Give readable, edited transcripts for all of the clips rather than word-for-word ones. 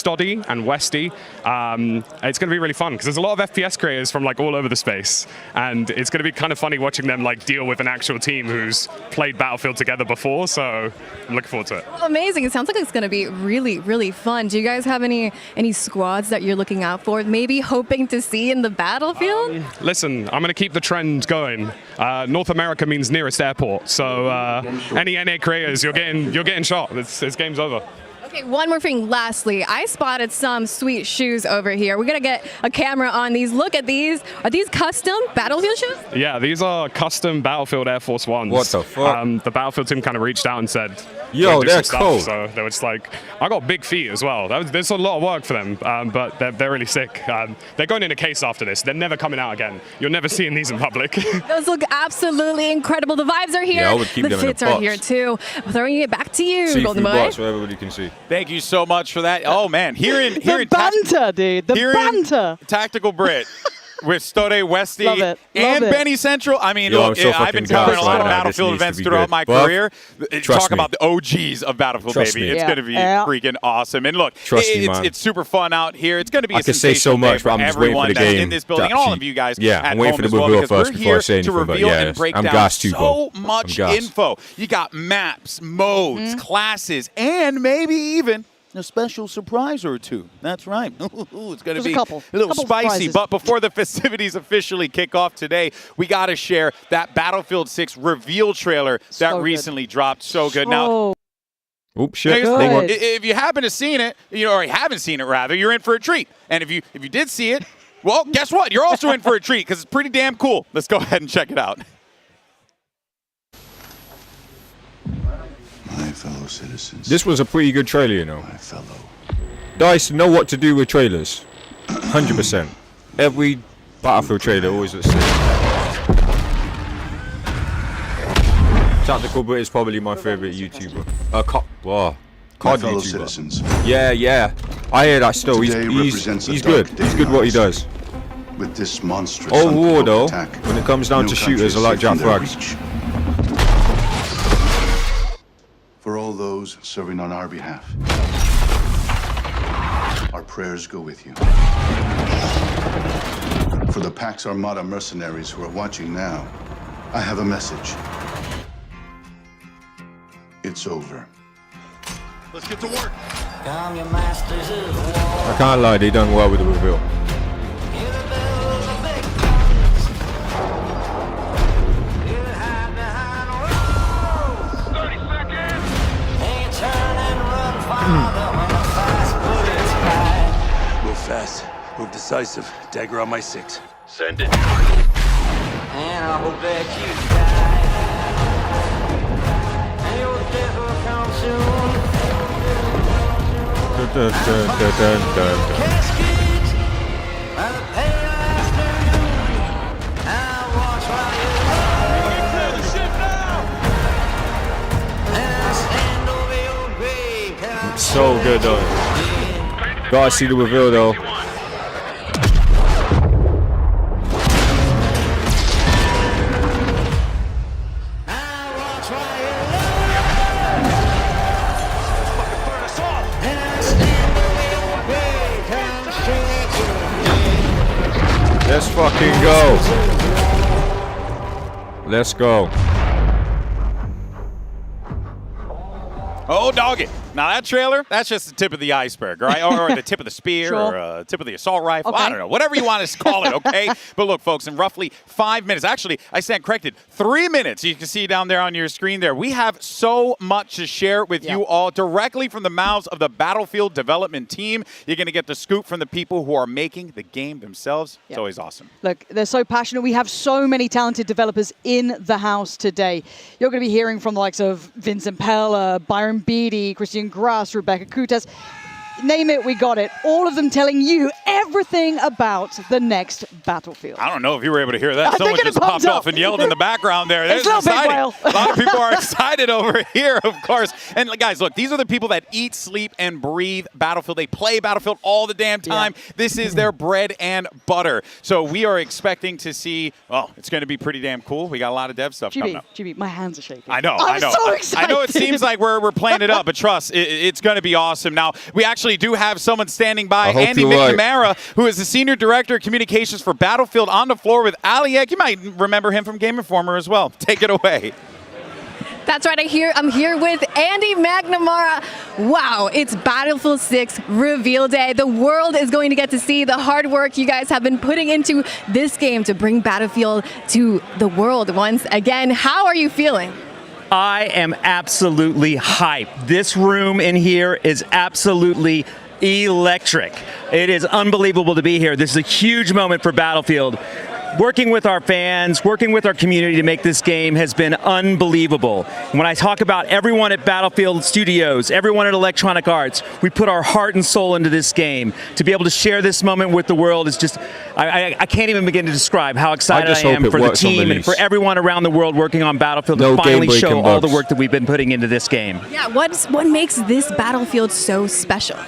Stoddy and Westy. It's going to be really fun because there's a lot of FPS creators from like all over the space, and it's going to be kind of funny watching them like deal with an actual team who's played Battlefield together before. So I'm looking forward to it. Amazing. It sounds like it's going to be really, really fun. Do you guys have any squads that you're looking out for, maybe hoping to see in the Battlefield? Listen, I'm going to keep the trend going. North America means nearest airport, so any NA creators, you're getting shot. This game's over. Okay, one more thing. Lastly, I spotted some sweet shoes over here. We're gonna get a camera on these. Look at these. Are these custom Battlefield shoes? Yeah, these are custom Battlefield Air Force Ones. What the fuck? The Battlefield team kind of reached out and said, "Yo, they're cool." So they were just like, I got big feet as well. There's a lot of work for them, but they're really sick. They're going in a case after this. They're never coming out again. You're never seeing these in public. Those look absolutely incredible. The vibes are here. Yeah, I would keep the them in a fits are box. here too. Throwing it back to you, Golden Boy. box so everybody can see. Thank you so much for that. Oh man, here in The banter, dude. The banter. Tactical Brit with Stode, Westy, Love it. and Love it. Benny Central. I mean, Yo, look, I'm so I've been fucking covering a jealous lot of right now. This Battlefield needs to events be throughout good. my Buff, career. trust Talk me. about the OGs of Battlefield, Trust baby. me. It's Yeah. going to be Yeah. freaking awesome. And look, Trust me, man. it's super fun out here. It's going to be I a can say so sensational day much, but I'm for just waiting for everyone the that's game in this building to and all of actually- you guys Yeah, at I'm waiting home for the as well, reveal because first we're before I here say anything, to but reveal yeah, and break I'm down gassed too, so bro. much I'm gassed. info. You got maps, modes, classes, and maybe even a special surprise or two. That's right. It's going to There's a be couple. a little Couple spicy. surprises. But before the festivities officially kick off today, we got to share that Battlefield 6 reveal trailer that So good. recently dropped. So good. Now, Oh, Oops, shit. here's the Good. thing. If you happen to seen it, or you haven't seen it rather, you're in for a treat. And if you did see it, well, guess what? You're also in for a treat because it's pretty damn cool. Let's go ahead and check it out. My fellow citizens. This was a pretty good trailer, you know. My fellow. DICE know what to do with trailers. 100%. Every Battlefield trailer always looks sick. Tactical Brit is probably my favorite YouTuber. My COD fellow YouTuber. citizens. Yeah. I hear that still. Today represents a He's dark good. day He's in good what he our does. With this monstrous Overall, though, attack, when it comes down no to country shooters, I is like safe Jack from their Frags. reach. For all those serving on our behalf, our prayers go with you. For the Pax Armada mercenaries who are watching now, I have a message. It's over. Let's get to work. I can't lie, they done well with the reveal. Move fast. Move decisive. Dagger on my 6. Send it. And I hope that you die. And your death will come soon. Dun, dun, dun, dun, dun, dun. Caskets by the pale afternoon. I watch while you clear the ship now. And I stand over your grave. So good though. Gotta see the reveal though. Let's fucking go. Let's go. Oh, dog it. Now, that trailer, that's just the tip of the iceberg, right? Or the tip of the spear, Sure. or tip of the assault rifle. Okay. I don't know. Whatever you want to call it, okay? But look, folks, in roughly 5 minutes, actually, I stand corrected, 3 minutes, you can see down there on your screen there, we have so much to share with you all directly from the mouths of the Battlefield development team. You're going to get the scoop from the people who are making the game themselves. It's always awesome. look, they're so passionate. We have so many talented developers in the house today. You're going to be hearing from the likes of Vincent Pella, Byron Beatty, Christian Grass, Rebecca Kutas. Name it, we got it. All of them telling you everything about the next Battlefield. I don't know if you were able to hear that. They're Someone getting just popped pumped off up. and yelled in the background there. It's That's not big exciting. whale. A lot of people are excited over here, of course. And guys, look, these are the people that eat, sleep, and breathe Battlefield. They play Battlefield all the damn time. This is their bread and butter. So we are expecting to see, well, it's going to be pretty damn cool. We got a lot of dev stuff coming up. GB, my hands are shaking. I know, I'm I know. so I excited. know it seems like we're playing it up, but trust, it's going to be awesome. Now, we actually actually do have someone standing by, I hope Andy you're right. McNamara, who is the Senior Director of Communications for Battlefield, on the floor with Ali Egg. You might remember him from Game Informer as well. Take it away. That's right, I'm here with Andy McNamara. Wow, it's Battlefield 6 reveal day. The world is going to get to see the hard work you guys have been putting into this game to bring Battlefield to the world once again. How are you feeling? I am absolutely hyped. This room in here is absolutely electric. It is unbelievable to be here. This is a huge moment for Battlefield. Working with our fans, working with our community to make this game has been unbelievable. When I talk about everyone at Battlefield Studios, everyone at Electronic Arts, we put our heart and soul into this game. To be able to share this moment with the world is just, I can't even begin to describe how excited I am for the team and for everyone around the world working on Battlefield to finally show all the work that we've been putting into this game. Yeah, what makes this Battlefield so special?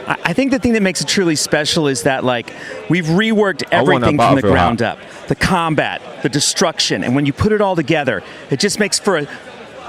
I think the thing that makes it truly special is that, like, we've reworked everything from the ground up. The combat, the destruction, and when you put it all together, it just makes for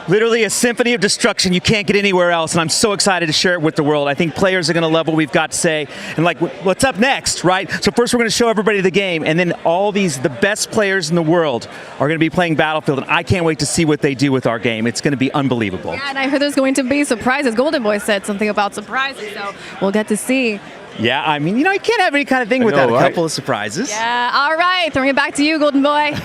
literally a symphony of destruction you can't get anywhere else, and I'm so excited to share it with the world. I think players are going to love what we've got to say, and like, what's up next, right? So first we're going to show everybody the game, and then the best players in the world are going to be playing Battlefield, and I can't wait to see what they do with our game. It's going to be unbelievable. Yeah, and I heard there's going to be surprises. Golden Boy said something about surprises, so we'll get to see. Yeah, I mean, you know, you can't have any kind of thing without a couple of surprises. Yeah, all right. Throwing it back to you, Golden Boy.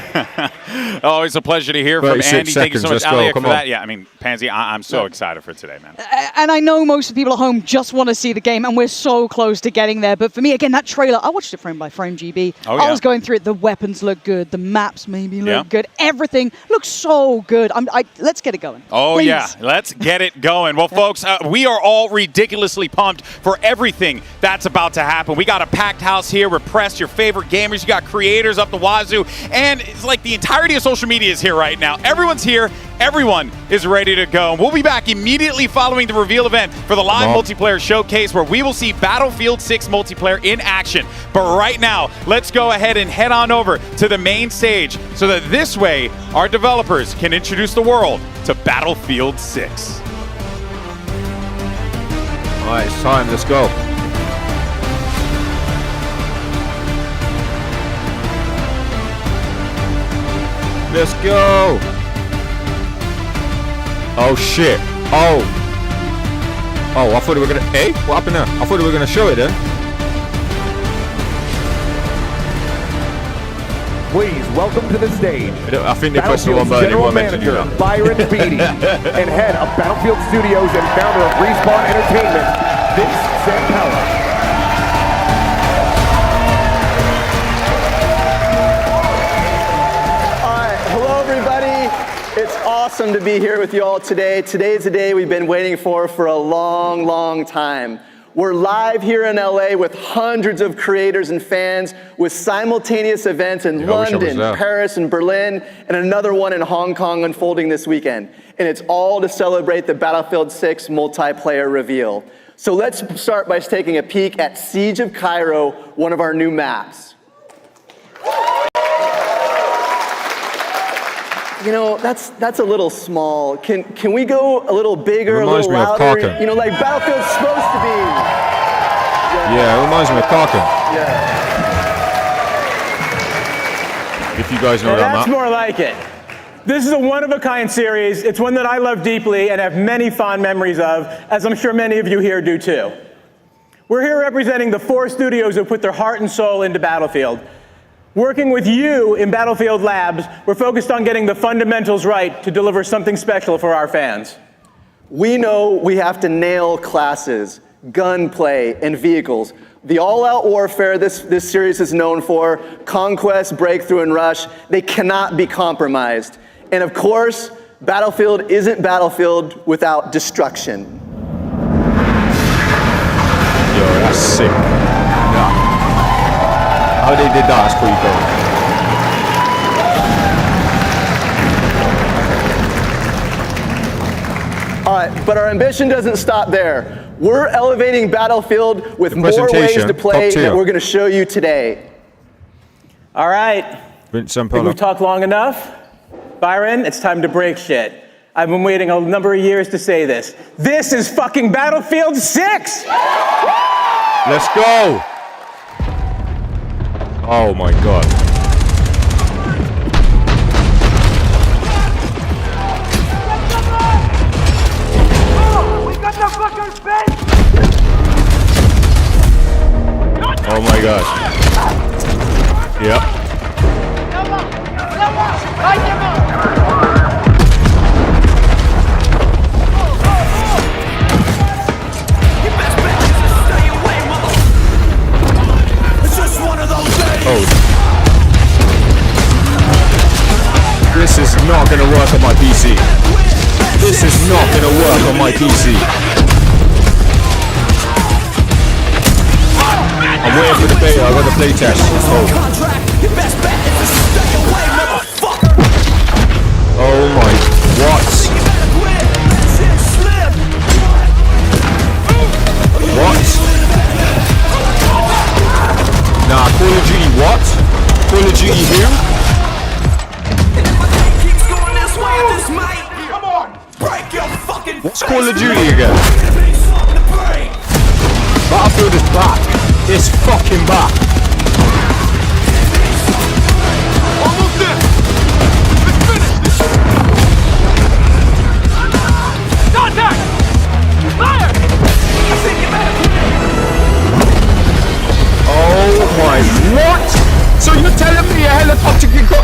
Always a pleasure to hear from Andy. Thank you so much, Ali, for that. Yeah, I mean, Pansy, I'm so excited for today, man. And I know most of the people at home just want to see the game, and we're so close to getting there. But for me, again, that trailer, I watched it frame by frame, GB. I was going through it. The weapons look good. The maps maybe look good. Everything looks so good. Let's get it going. Oh, please. Yeah. Let's get it going. Well, folks, we are all ridiculously pumped for everything that's about to happen. We got a packed house here. We're pressed. Your favorite gamers. You got creators up the wazoo. And it's like the entirety of social media is here right now. Everyone's here. Everyone is ready to go. We'll be back immediately following the reveal event for the live multiplayer showcase, where we will see Battlefield 6 multiplayer in action. But right now, let's go ahead and head on over to the main stage so that this way our developers can introduce the world to Battlefield 6. All right, it's time. Let's go. Let's go. Oh shit. Oh, I thought we were gonna. Hey, what happened there? I thought we were gonna show it then. Please welcome to the stage. I think they pressed the wrong button. General Manager Byron Beatty and head of Battlefield Studios and founder of Respawn Entertainment, Vince Zampella. It's awesome to be here with you all today. Today is the day we've been waiting for a long, long time. We're live here in LA with hundreds of creators and fans, with simultaneous events in London, Paris, and Berlin, and another one in Hong Kong unfolding this weekend. And it's all to celebrate the Battlefield 6 multiplayer reveal. So let's start by taking a peek at Siege of Cairo, one of our new maps. You know, that's a little small. Can we go a little bigger, a little louder? You know, like Battlefield's supposed to be. Yeah, it reminds me of Karkin. Yeah. If you guys know that map. That's more like it. This is a one-of-a-kind series. It's one that I love deeply and have many fond memories of, as I'm sure many of you here do too. We're here representing the 4 studios who put their heart and soul into Battlefield. Working with you in Battlefield Labs, we're focused on getting the fundamentals right to deliver something special for our fans. We know we have to nail classes, gunplay, and vehicles. The all-out warfare this series is known for, conquest, breakthrough, and rush, they cannot be compromised. And of course, Battlefield isn't Battlefield without destruction. Yo, that's sick. How they did that is pretty cool. All right, but our ambition doesn't stop there. We're elevating Battlefield with more ways to play that we're going to show you today. All right. Vince Zampella. We've talked long enough. Byron, it's time to break shit. I've been waiting a number of years to say this. This is fucking Battlefield 6! Let's go! Oh my god. Oh my god. Yep. Oh. This is not gonna work on my PC. This is not gonna work on my PC. I'm waiting for the beta, I got the playtest. Oh my, what? What? Nah, Call of Duty what? Call of Duty who? What's Call of Duty again? Battlefield is back. It's fucking back. Almost there. Let's finish this. Contact! Fire! Oh my, what? So you're telling me a helicopter can go?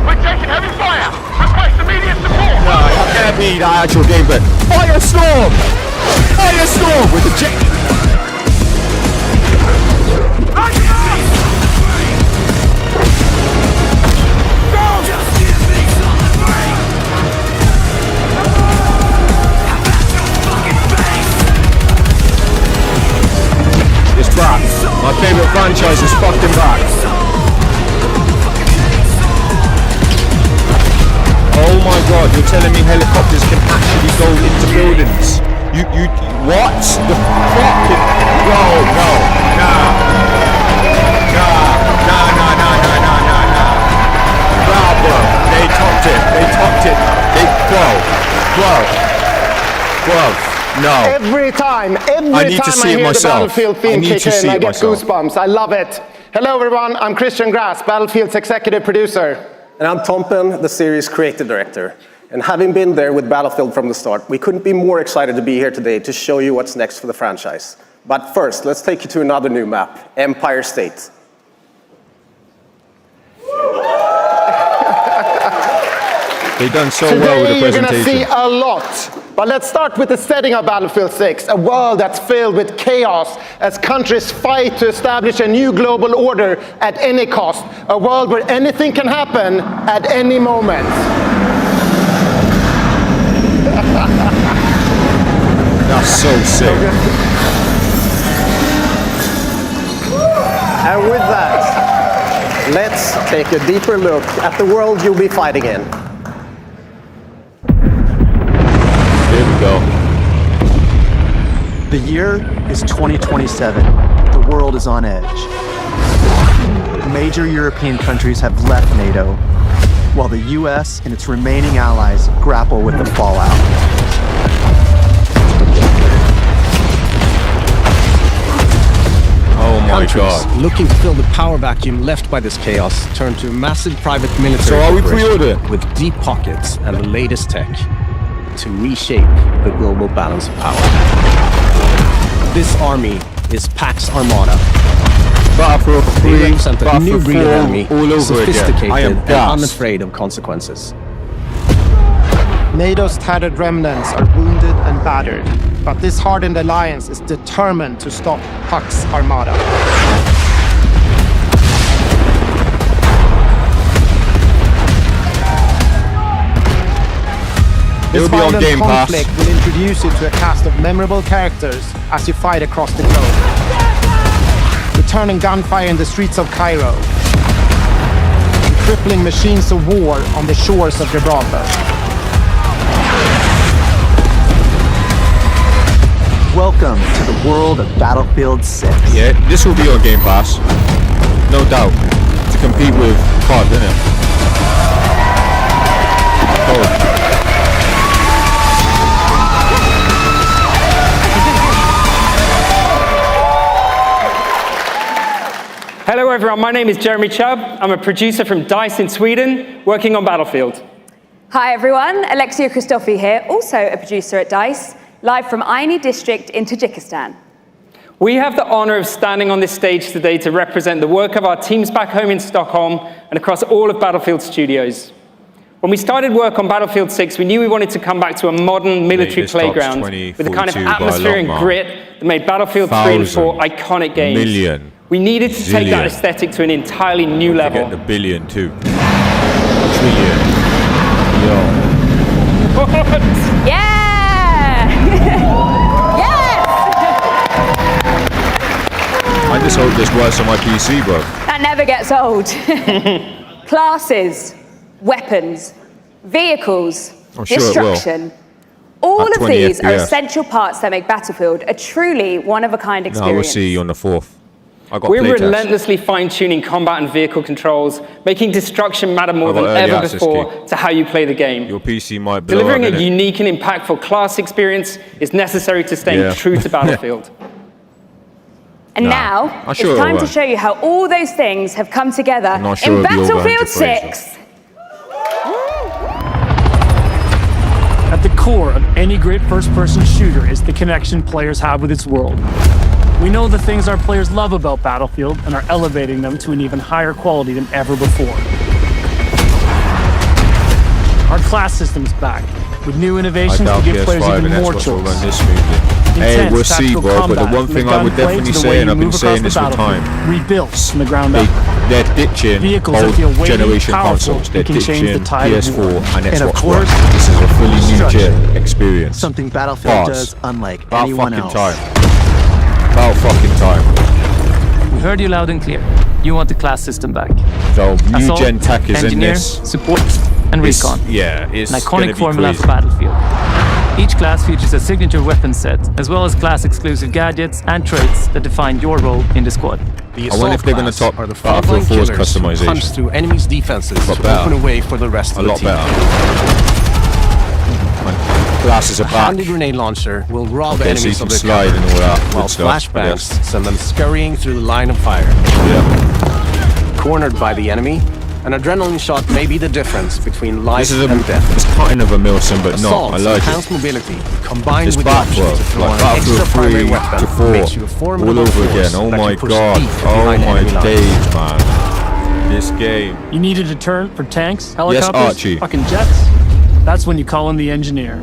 We're taking heavy fire. Request immediate support. No, that can't be the actual game, but Firestorm! Firestorm with the jet. It's back. My favorite franchise is fucking back. Oh my god, you're telling me helicopters can actually go into buildings? You, what? The fucking, no, nah. Nah, bro, they topped it. Bro, no. Every time I need to see hear it myself. the Battlefield theme kick in, I get myself. goosebumps. I love it. Hello everyone, I'm Christian Grass, Battlefield's executive producer. And I'm Tom Penn, the series creative director. And having been there with Battlefield from the start, we couldn't be more excited to be here today to show you what's next for the franchise. But first, let's take you to another new map, Empire State. They've done so well with the Today you're going to see presentation. a lot. But let's start with the setting of Battlefield 6, a world that's filled with chaos as countries fight to establish a new global order at any cost. A world where anything can happen at any moment. That's so sick. And with that, let's take a deeper look at the world you'll be fighting in. Here we go. The year is 2027. The world is on edge. Major European countries have left NATO, while the US and its remaining allies grapple with the fallout. Oh my Countries god. looking to fill the power vacuum left by this chaos turn to massive private military So are we corporations pre-ordering? with deep pockets and the latest tech to reshape the global balance of power. This army is Pax Armada. Battlefield 3, They represent a new Battlefield breed of 4, enemy, all over sophisticated again. I am and gassed. unafraid of consequences. NATO's tattered remnants are wounded and battered, but this hardened alliance is determined to stop Pax Armada. This It'll be on violent Game Pass. conflict will introduce you to a cast of memorable characters as you fight across the globe. Returning gunfire in the streets of Cairo. And crippling machines of war on the shores of Gibraltar. Welcome to the world of Battlefield 6. Yeah, this will be on Game Pass. No doubt. To compete with COD, innit? Oh. Hello everyone, my name is Jeremy Chubb. I'm a producer from DICE in Sweden, working on Battlefield. Hi everyone, Alexia Christofi here, also a producer at DICE, live from Ayni district in Tajikistan. We have the honor of standing on this stage today to represent the work of our teams back home in Stockholm and across all of Battlefield Studios. When we started work on Battlefield 6, we knew we wanted to come back to a modern military playground with the kind of atmosphere and grit that made Battlefield 3 and 4 iconic games. We needed to take that aesthetic to an entirely new level. Forget the billion too. Trillion. Yo. Yeah! Yes! I just hope this works on my PC, bro. That never gets old. Classes, weapons, vehicles, I'm sure it will. destruction. All At of 20 these are FPS. essential parts that make Battlefield a truly one-of-a-kind No, experience. we'll see you on the 4th. I got We're playtest. relentlessly fine-tuning combat and vehicle controls, making destruction matter more I've than got early ever access before key. to how you play the game. Your PC might blow Delivering up, a innit? unique and impactful class experience is necessary to staying Yeah. true to Battlefield. And Nah, now, I'm it's sure it'll time to work. show you how all those things have come together I'm not sure in it'll be over Battlefield 100 6. At the core of any great first-person shooter is the connection players have with its world. We know the things our players love about Battlefield and are elevating them to an even higher quality than ever before. Our class system's back, with new I innovations to doubt give players PS5 even and more Xbox will choice. run this smoothly. Hey, Intense we'll see, tactical bro. But the combat one from thing the I would gunplay definitely to the say, way and you I've been move saying across this the for time, battlefield, rebuilt from the ground up. they're ditching Vehicles that old feel weighty and generation powerful consoles. They're and can change ditching the tide of PS4 war. and And of Xbox course, One. This is a fully new structure. gen experience. Something Battlefield Fast. does unlike About anyone fucking else. time. About fucking time. We heard you loud and clear. You want the class system back. So new Assault, gen tech is in engineer, this. support, and It's- recon. Yeah, it's An gonna iconic be formula crazy. for Battlefield. Each class features a signature weapon set, as well as class-exclusive gadgets and traits that define your role in the squad. The I wonder if they're gonna assault top class are the Battlefield frontline 4's killers who punch customization. through enemies' defenses But to better. open a way for the rest A of the lot team. better. Glasses are A back. handy grenade launcher will rob Okay, so you enemies can of their slide cover, and all that while good stuff, I flashbangs guess. send them scurrying through the line of fire. Yeah. Cornered by the enemy, an adrenaline shot may be the difference between life This is and death. it's kind of a Milson, but not. Assaults I like enhance it. mobility, combined It's with the option Battlefield, to throw like an Battlefield extra primary 3 weapon to 4, makes you a all formidable over force again. Oh that my can push god. deep Oh behind my enemy lines. days, man. This game. You need a deterrent for tanks, helicopters, Archie. fucking jets? That's when you call in the engineer.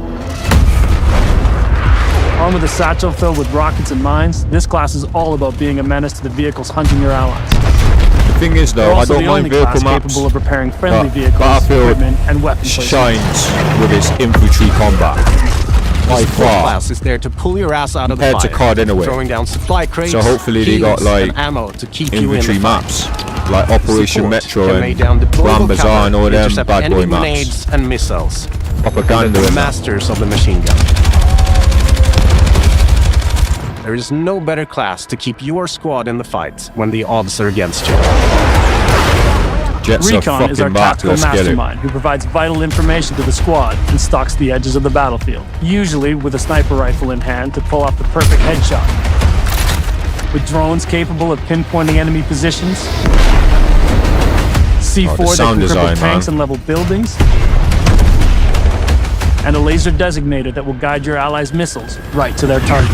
Armed with a satchel filled with rockets and mines, this class is all about being a menace to the vehicles hunting your allies. The thing is, They're though, I also don't the mind only vehicle class maps. capable of repairing friendly but vehicles, Battlefield equipment, and weapon placement. shines with its infantry combat. By This full far. class is there to pull your ass out of the Compared to fire, COD anyway. throwing down supply crates, So hopefully they got heals, like and ammo to keep you in the infantry fight. maps, like Operation Support Metro can lay and down deployable Grand Bazaar cover, and all them intercept bad enemy boy maps. grenades and missiles. Propaganda The and that. masters of the machine gun. There is no better class to keep your squad in the fight when the odds are against you. Jets are Recon is our fucking back. tactical Let's get it. mastermind who provides vital information to the squad and stalks the edges of the battlefield, usually with a sniper rifle in hand to pull off the perfect headshot. With drones capable of pinpointing enemy positions, C4 that sound can cripple design, tanks man. and level buildings, and a laser designator that will guide your allies' missiles right to their target.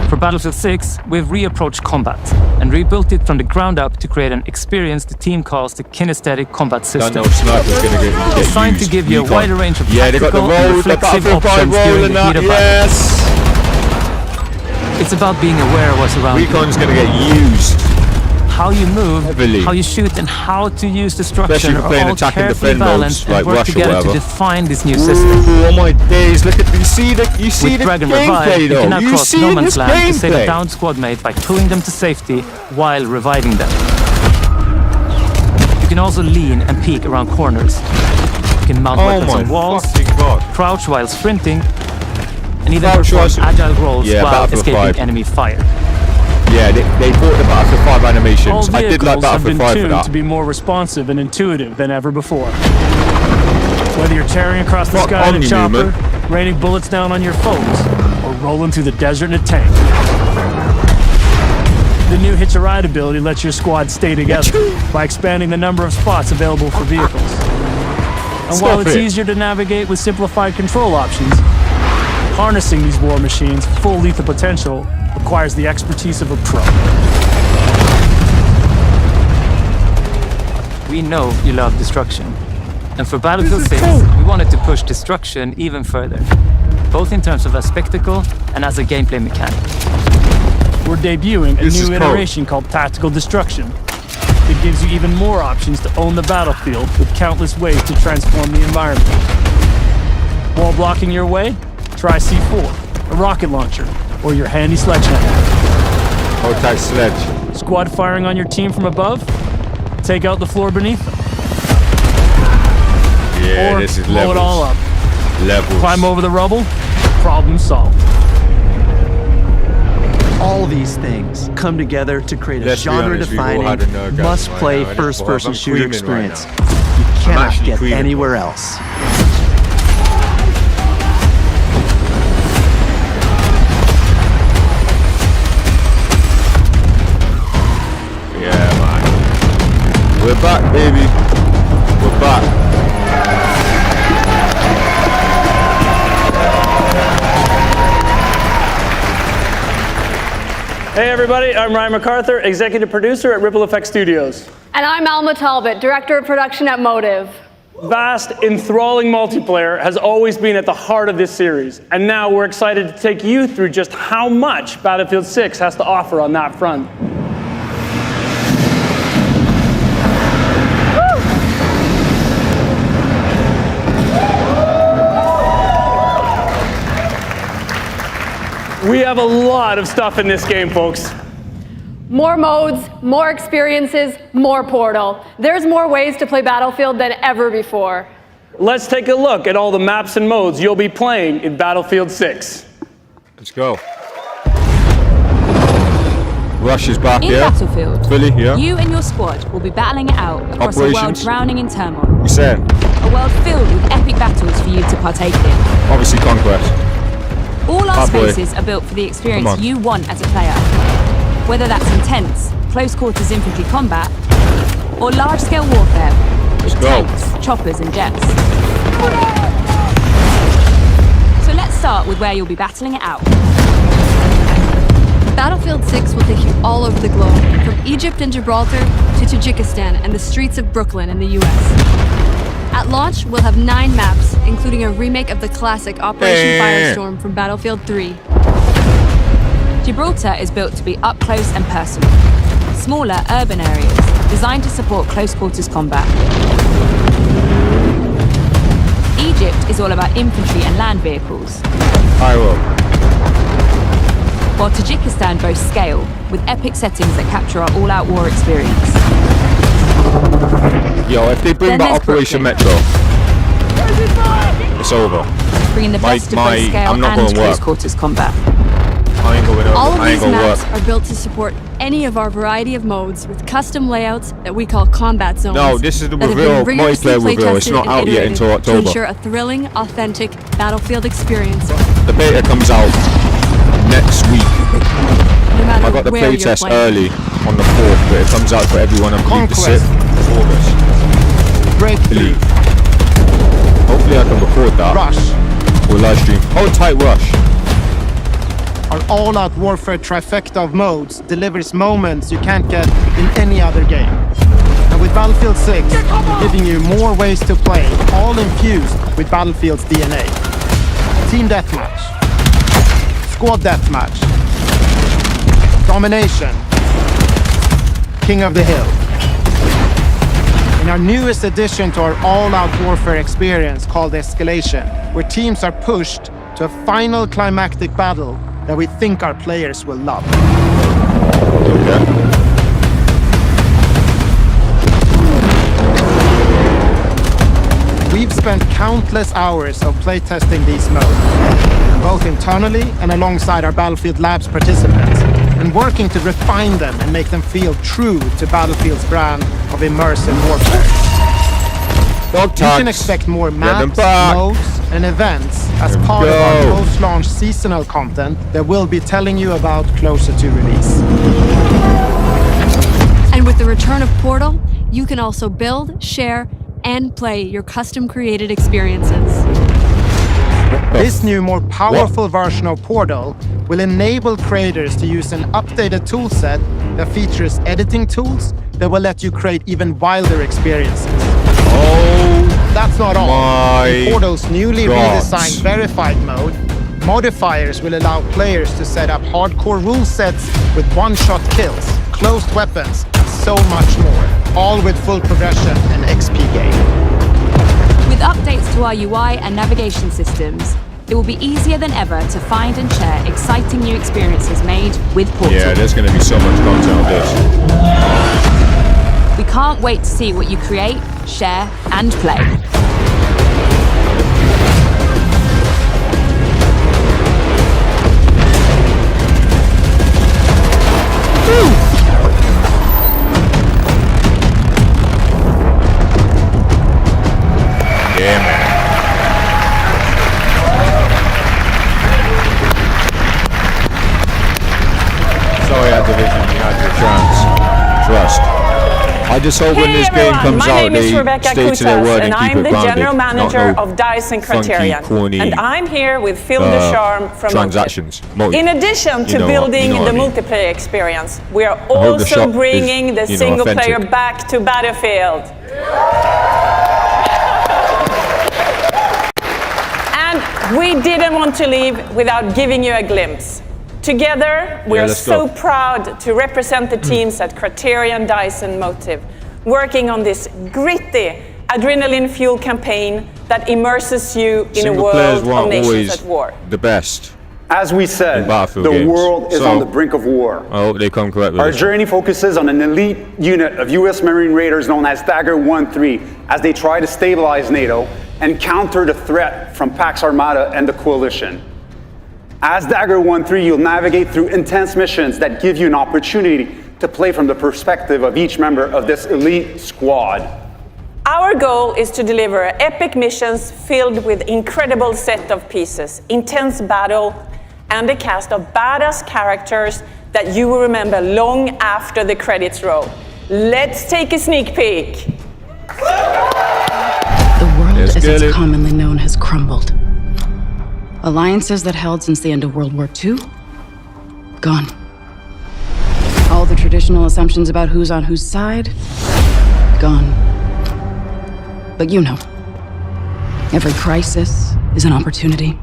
For Battlefield 6, we've reapproached combat and rebuilt it from the ground up to create an experience the team calls the kinesthetic combat system. Don't know if Sniper's gonna get Designed to used. give you a Recon. wider range of Yeah, they got the tactical and roll, the reflexive Battlefield 5 options roll during and the heat that. of battle. Yes. It's about being aware of what's around you. Recon's gonna get used. How you move, Heavily. how you shoot, and how to use Especially destruction if are you're playing all attack and carefully defend balanced modes, and like work Rush or together to whatever. define this new system. Ooh, oh my days! Look at you see the With the Dragon gameplay Revive, you though. can now You cross see no this man's land to save a gameplay. downed squad mate by pulling them to safety while reviving them. You can also lean and peek around corners. You can mount Oh weapons my on walls, fucking god! crouch while sprinting, and even Crouch perform while- agile rolls Yeah, while Battlefield escaping 5. enemy fire. Yeah, they brought the Battlefield 5 All animations. I did like vehicles have been Battlefield 5 for tuned that. to be more responsive and intuitive than ever before. Whether you're tearing across the Fuck sky in a Omni chopper, movement. raining bullets down on your foes, or rolling through the desert in a tank. The new Hitch a Ride ability lets your squad stay together by expanding the number of spots available for vehicles. And while it's easier to navigate with simplified control options, harnessing these war machines' full lethal potential requires the expertise of a pro. We know you love destruction. And for Battlefield 6, we wanted to push destruction even further, both in terms of a spectacle and as a gameplay mechanic. We're debuting a new iteration called Tactical Destruction. It gives you even more options to own the battlefield with countless ways to transform the environment. While blocking your way, try C4, a rocket launcher, or your handy sledgehammer. Hold tight sledge. Squad firing on your team from above? Take out the floor beneath them. Yeah, or this is blow levels. it all up. Levels. Climb over the rubble, problem solved. All these things come together to create a Let's be honest, we've all genre-defining, had a no-go must-play right now. first-person I'm shooter creaming right experience now. you cannot actually get creaming. anywhere else. Yeah, man. We're back, baby. We're back. Hey everybody, I'm Ryan MacArthur, executive producer at Ripple Effect Studios. And I'm Alma Talbot, director of production at Motive. Vast, enthralling multiplayer has always been at the heart of this series, and now we're excited to take you through just how much Battlefield 6 has to offer on that front. We have a lot of stuff in this game, folks. More modes, more experiences, more Portal. There's more ways to play Battlefield than ever before. Let's take a look at all the maps and modes you'll be playing in Battlefield 6. Let's go. Rush is back, In yeah? Battlefield, Fully, yeah? you and your squad will be battling it out across a world Operations. drowning in turmoil. You saying? A world filled with epic battles for you to partake in. Obviously, Conquest. All our Ah, boy. spaces are built for the Come experience on. you want as a player. Whether that's intense, close quarters infantry combat, or large-scale warfare with go. tanks, choppers and jets. So let's start with where you'll be battling it out. Battlefield 6 will take you all over the globe, from Egypt and Gibraltar to Tajikistan and the streets of Brooklyn in the US. At launch, we'll have 9 maps, including a remake of the classic Operation Firestorm from Battlefield 3. Gibraltar is built to be up close and personal. Smaller urban areas designed to support close quarters combat. Egypt is all about infantry and land vehicles. I will. While Tajikistan boasts scale, with epic settings that capture our all-out war experience. Yo, if they bring Then back there's Operation Metro, it's over. Bringing the best of both scale I'm not and going to close work. quarters combat. I ain't going over. All of I ain't these going to maps work. are built to support any of our variety of modes with custom layouts that we call combat zones. No, this is the that have been reveal, rigorously multiplayer reveal. It's play-tested not and out yet iterated until to October. ensure a thrilling, authentic Battlefield experience. The beta comes out next week. No matter I got the where you're playtest playing. early on the 4th, but it comes out for everyone on the 6th of August. Breakthrough. Hopefully I can record that. Rush. Or live stream. Hold tight, Rush. Our all-out warfare trifecta of modes delivers moments you can't get in any other game. And with Battlefield 6, giving you more ways to play, all infused with Battlefield's DNA. Team Deathmatch. Squad Deathmatch. Domination. King of the Hill. In our newest addition to our all-out warfare experience called Escalation, where teams are pushed to a final climactic battle that we think our players will love. We've spent countless hours of playtesting these modes, both internally and alongside our Battlefield Labs participants, and working to refine them and make them feel true to Battlefield's brand of immersive warfare. You can expect more maps, modes, and events as part of our post-launch seasonal content that we'll be telling you about closer to release. And with the return of Portal, you can also build, share, and play your custom-created experiences. This new, more powerful version of Portal will enable creators to use an updated toolset that features editing tools that will let you create even wilder experiences. Oh, that's not all. In Portal's newly God. redesigned verified mode, modifiers will allow players to set up hardcore rule sets with one-shot kills, closed weapons, and so much more, all with full progression and XP gain. With updates to our UI and navigation systems, it will be easier than ever to find and share exciting new experiences made with Portal. Yeah, there's going to be so much content on this. We can't wait to see what you create, share, and play. Yeah, man. Sorry, Activision, you had your chance. Trust. I just hope when this game comes out, they stay to their word and keep it grounded. I'm the general manager of DICE and Criterion, and I'm here with Phil Descharme from transactions. In addition to building the multiplayer experience, we are also bringing the single player back to Battlefield. And we didn't want to leave without giving you a glimpse. Together, we are so proud to represent the teams at Criterion, DICE, and Motive, working on this gritty, adrenaline-fueled campaign that immerses you in a world of nations at war. The best. As we said, the world is on the brink of war. I hope they come correct with Our this. journey focuses on an elite unit of U.S. Marine Raiders known as Dagger 1-3 as they try to stabilize NATO and counter the threat from Pax Armada and the Coalition. As Dagger 1-3, you'll navigate through intense missions that give you an opportunity to play from the perspective of each member of this elite squad. Our goal is to deliver epic missions filled with incredible set of pieces, intense battle, and a cast of badass characters that you will remember long after the credits roll. Let's take a sneak peek. The world as it's commonly known has crumbled. Alliances that held since the end of World War II? Gone. All the traditional assumptions about who's on whose side? Gone. But you know, every crisis is an opportunity.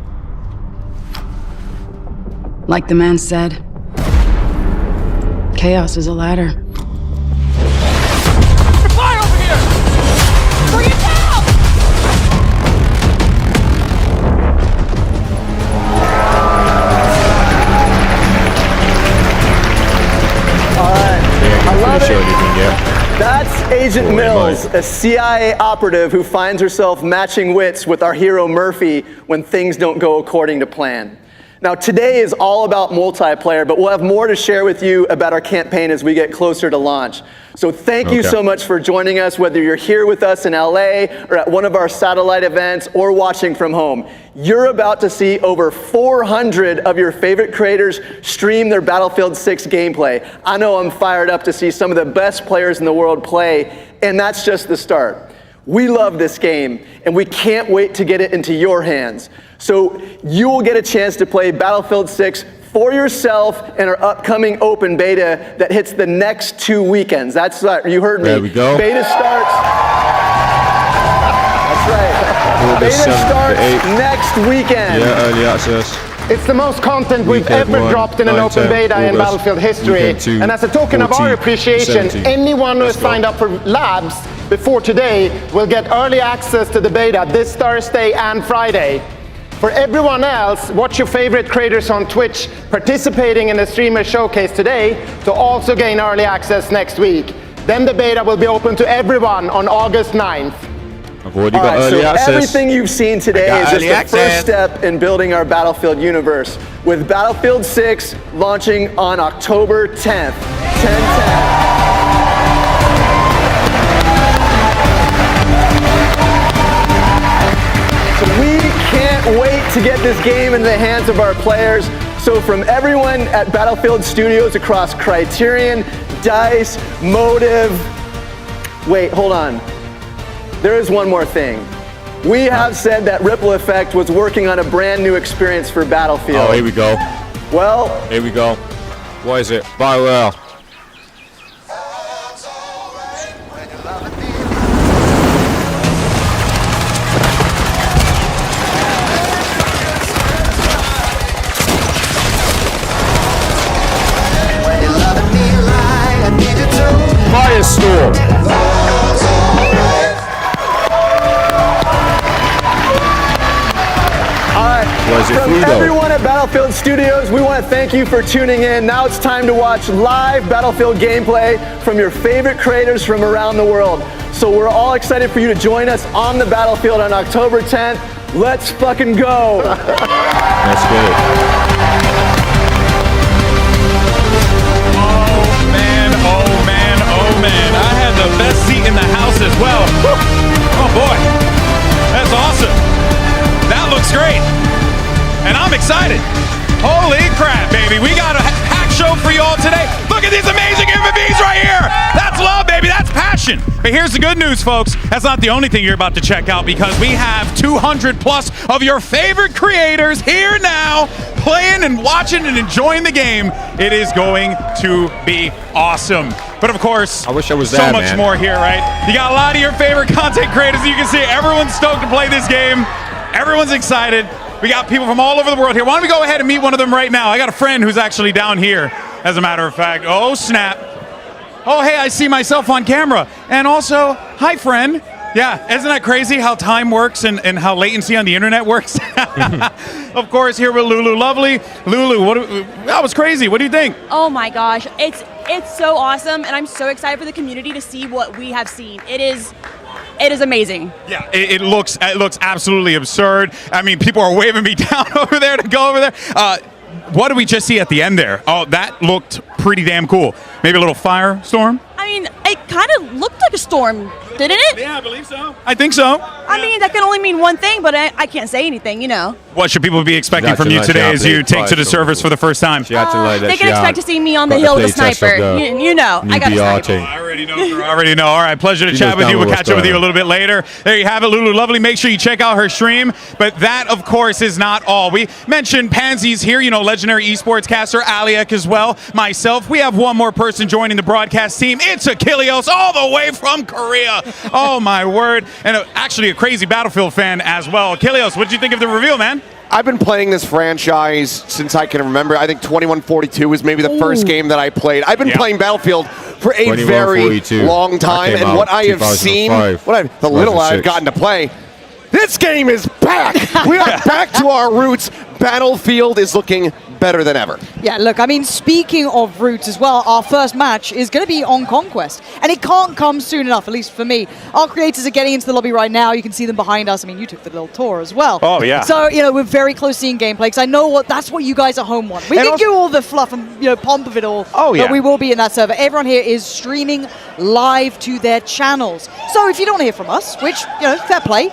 Like the man said, chaos is a ladder. Fire over here! Bring it down! That's Agent Mills, a CIA operative who finds herself matching wits with our hero Murphy when things don't go according to plan. Now, today is all about multiplayer, but we'll have more to share with you about our campaign as we get closer to launch. So thank you so much for joining us, whether you're here with us in LA or at one of our satellite events or watching from home. You're about to see over 400 of your favorite creators stream their Battlefield 6 gameplay. I know I'm fired up to see some of the best players in the world play, and that's just the start. We love this game, and we can't wait to get it into your hands. So you will get a chance to play Battlefield 6 for yourself in our upcoming open beta that hits the next 2 weekends. That's right, you heard me. There we go. Beta starts. That's right. Beta starts next weekend. Yeah, early access. It's the most content we've ever dropped in an open beta in Battlefield history. And as a token of our appreciation, anyone who has signed up for labs before today will get early access to the beta this Thursday and Friday. For everyone else, watch your favorite creators on Twitch participating in the streamer showcase today to also gain early access next week. Then the beta will be open to everyone on August 9th. I've already got early access. Everything you've seen today is just the first step in building our Battlefield universe, with Battlefield 6 launching on October 10th. 10/10. So we can't wait to get this game into the hands of our players. So from everyone at Battlefield Studios across Criterion, DICE, Motive, wait, hold on. There is one more thing. We have said that Ripple Effect was working on a brand new experience for Battlefield. Oh, here we go. Well, here we go. What is it? Battle Royale. Firestorm. From everyone at Battlefield Studios, we want to thank you for tuning in. Now it's time to watch live Battlefield gameplay from your favorite creators from around the world. So we're all excited for you to join us on the battlefield on October 10th. Let's fucking go. Let's get it. Oh man, I had the best seat in the house as well. Oh boy, that's awesome. That looks great. And I'm excited. Holy crap, baby. We got a pack show for you all today. Look at these amazing MVPs right here. That's love, baby. That's passion. But here's the good news, folks. That's not the only thing you're about to check out, because we have 200 plus of your favorite creators here now, playing and watching and enjoying the game. It is going to be awesome. But of course, I wish I was so there, much man. more here, right? You got a lot of your favorite content creators. You can see everyone's stoked to play this game. Everyone's excited. We got people from all over the world here. Why don't we go ahead and meet one of them right now? I got a friend who's actually down here, as a matter of fact. Oh, snap. Oh, hey, I see myself on camera. And also, hi, friend. Yeah, isn't that crazy how time works and how latency on the internet works? Of course, here with Lulu Lovely. Lulu, that was crazy. What do you think? Oh my gosh, it's so awesome, and I'm so excited for the community to see what we have seen. It is amazing. Yeah, it looks absolutely absurd. I mean, people are waving me down over there to go over there. What did we just see at the end there? Oh, that looked pretty damn cool. Maybe a little firestorm? I mean, it kind of looked like a storm, didn't it? Yeah, I believe so. I think so. I mean, that can only mean one thing, but I can't say anything, you know. What should people be expecting from you today as you take to the surface for the first time? They can expect to see me on the hill with a sniper. You know, I got a sniper. I already know. All right, pleasure to chat with you. We'll catch up with you a little bit later. There you have it, Lulu Lovely. Make sure you check out her stream. But that, of course, is not all. We mentioned Pansy's here, legendary esports caster, Aliak as well. Myself, we have one more person joining the broadcast team. It's Achilleos, all the way from Korea. Oh, my word. And actually a crazy Battlefield fan as well. Achilleos, what did you think of the reveal, man? I've been playing this franchise since I can remember. I think 2142 was maybe the first game that I played. I've been playing Battlefield for a very long time, and what I have seen, the little I've gotten to play, this game is back. We are back to our roots. Battlefield is looking better than ever. Yeah, look, I mean, speaking of roots as well, our first match is going to be on Conquest, and it can't come soon enough, at least for me. Our creators are getting into the lobby right now. You can see them behind us. I mean, you took the little tour as well. Oh, yeah. So, we're very close to seeing gameplay, because I know that's what you guys at home want. We can do all the fluff and, pomp of it all, but we will be in that server. Everyone here is streaming live to their channels. So if you don't hear from us, which, fair play,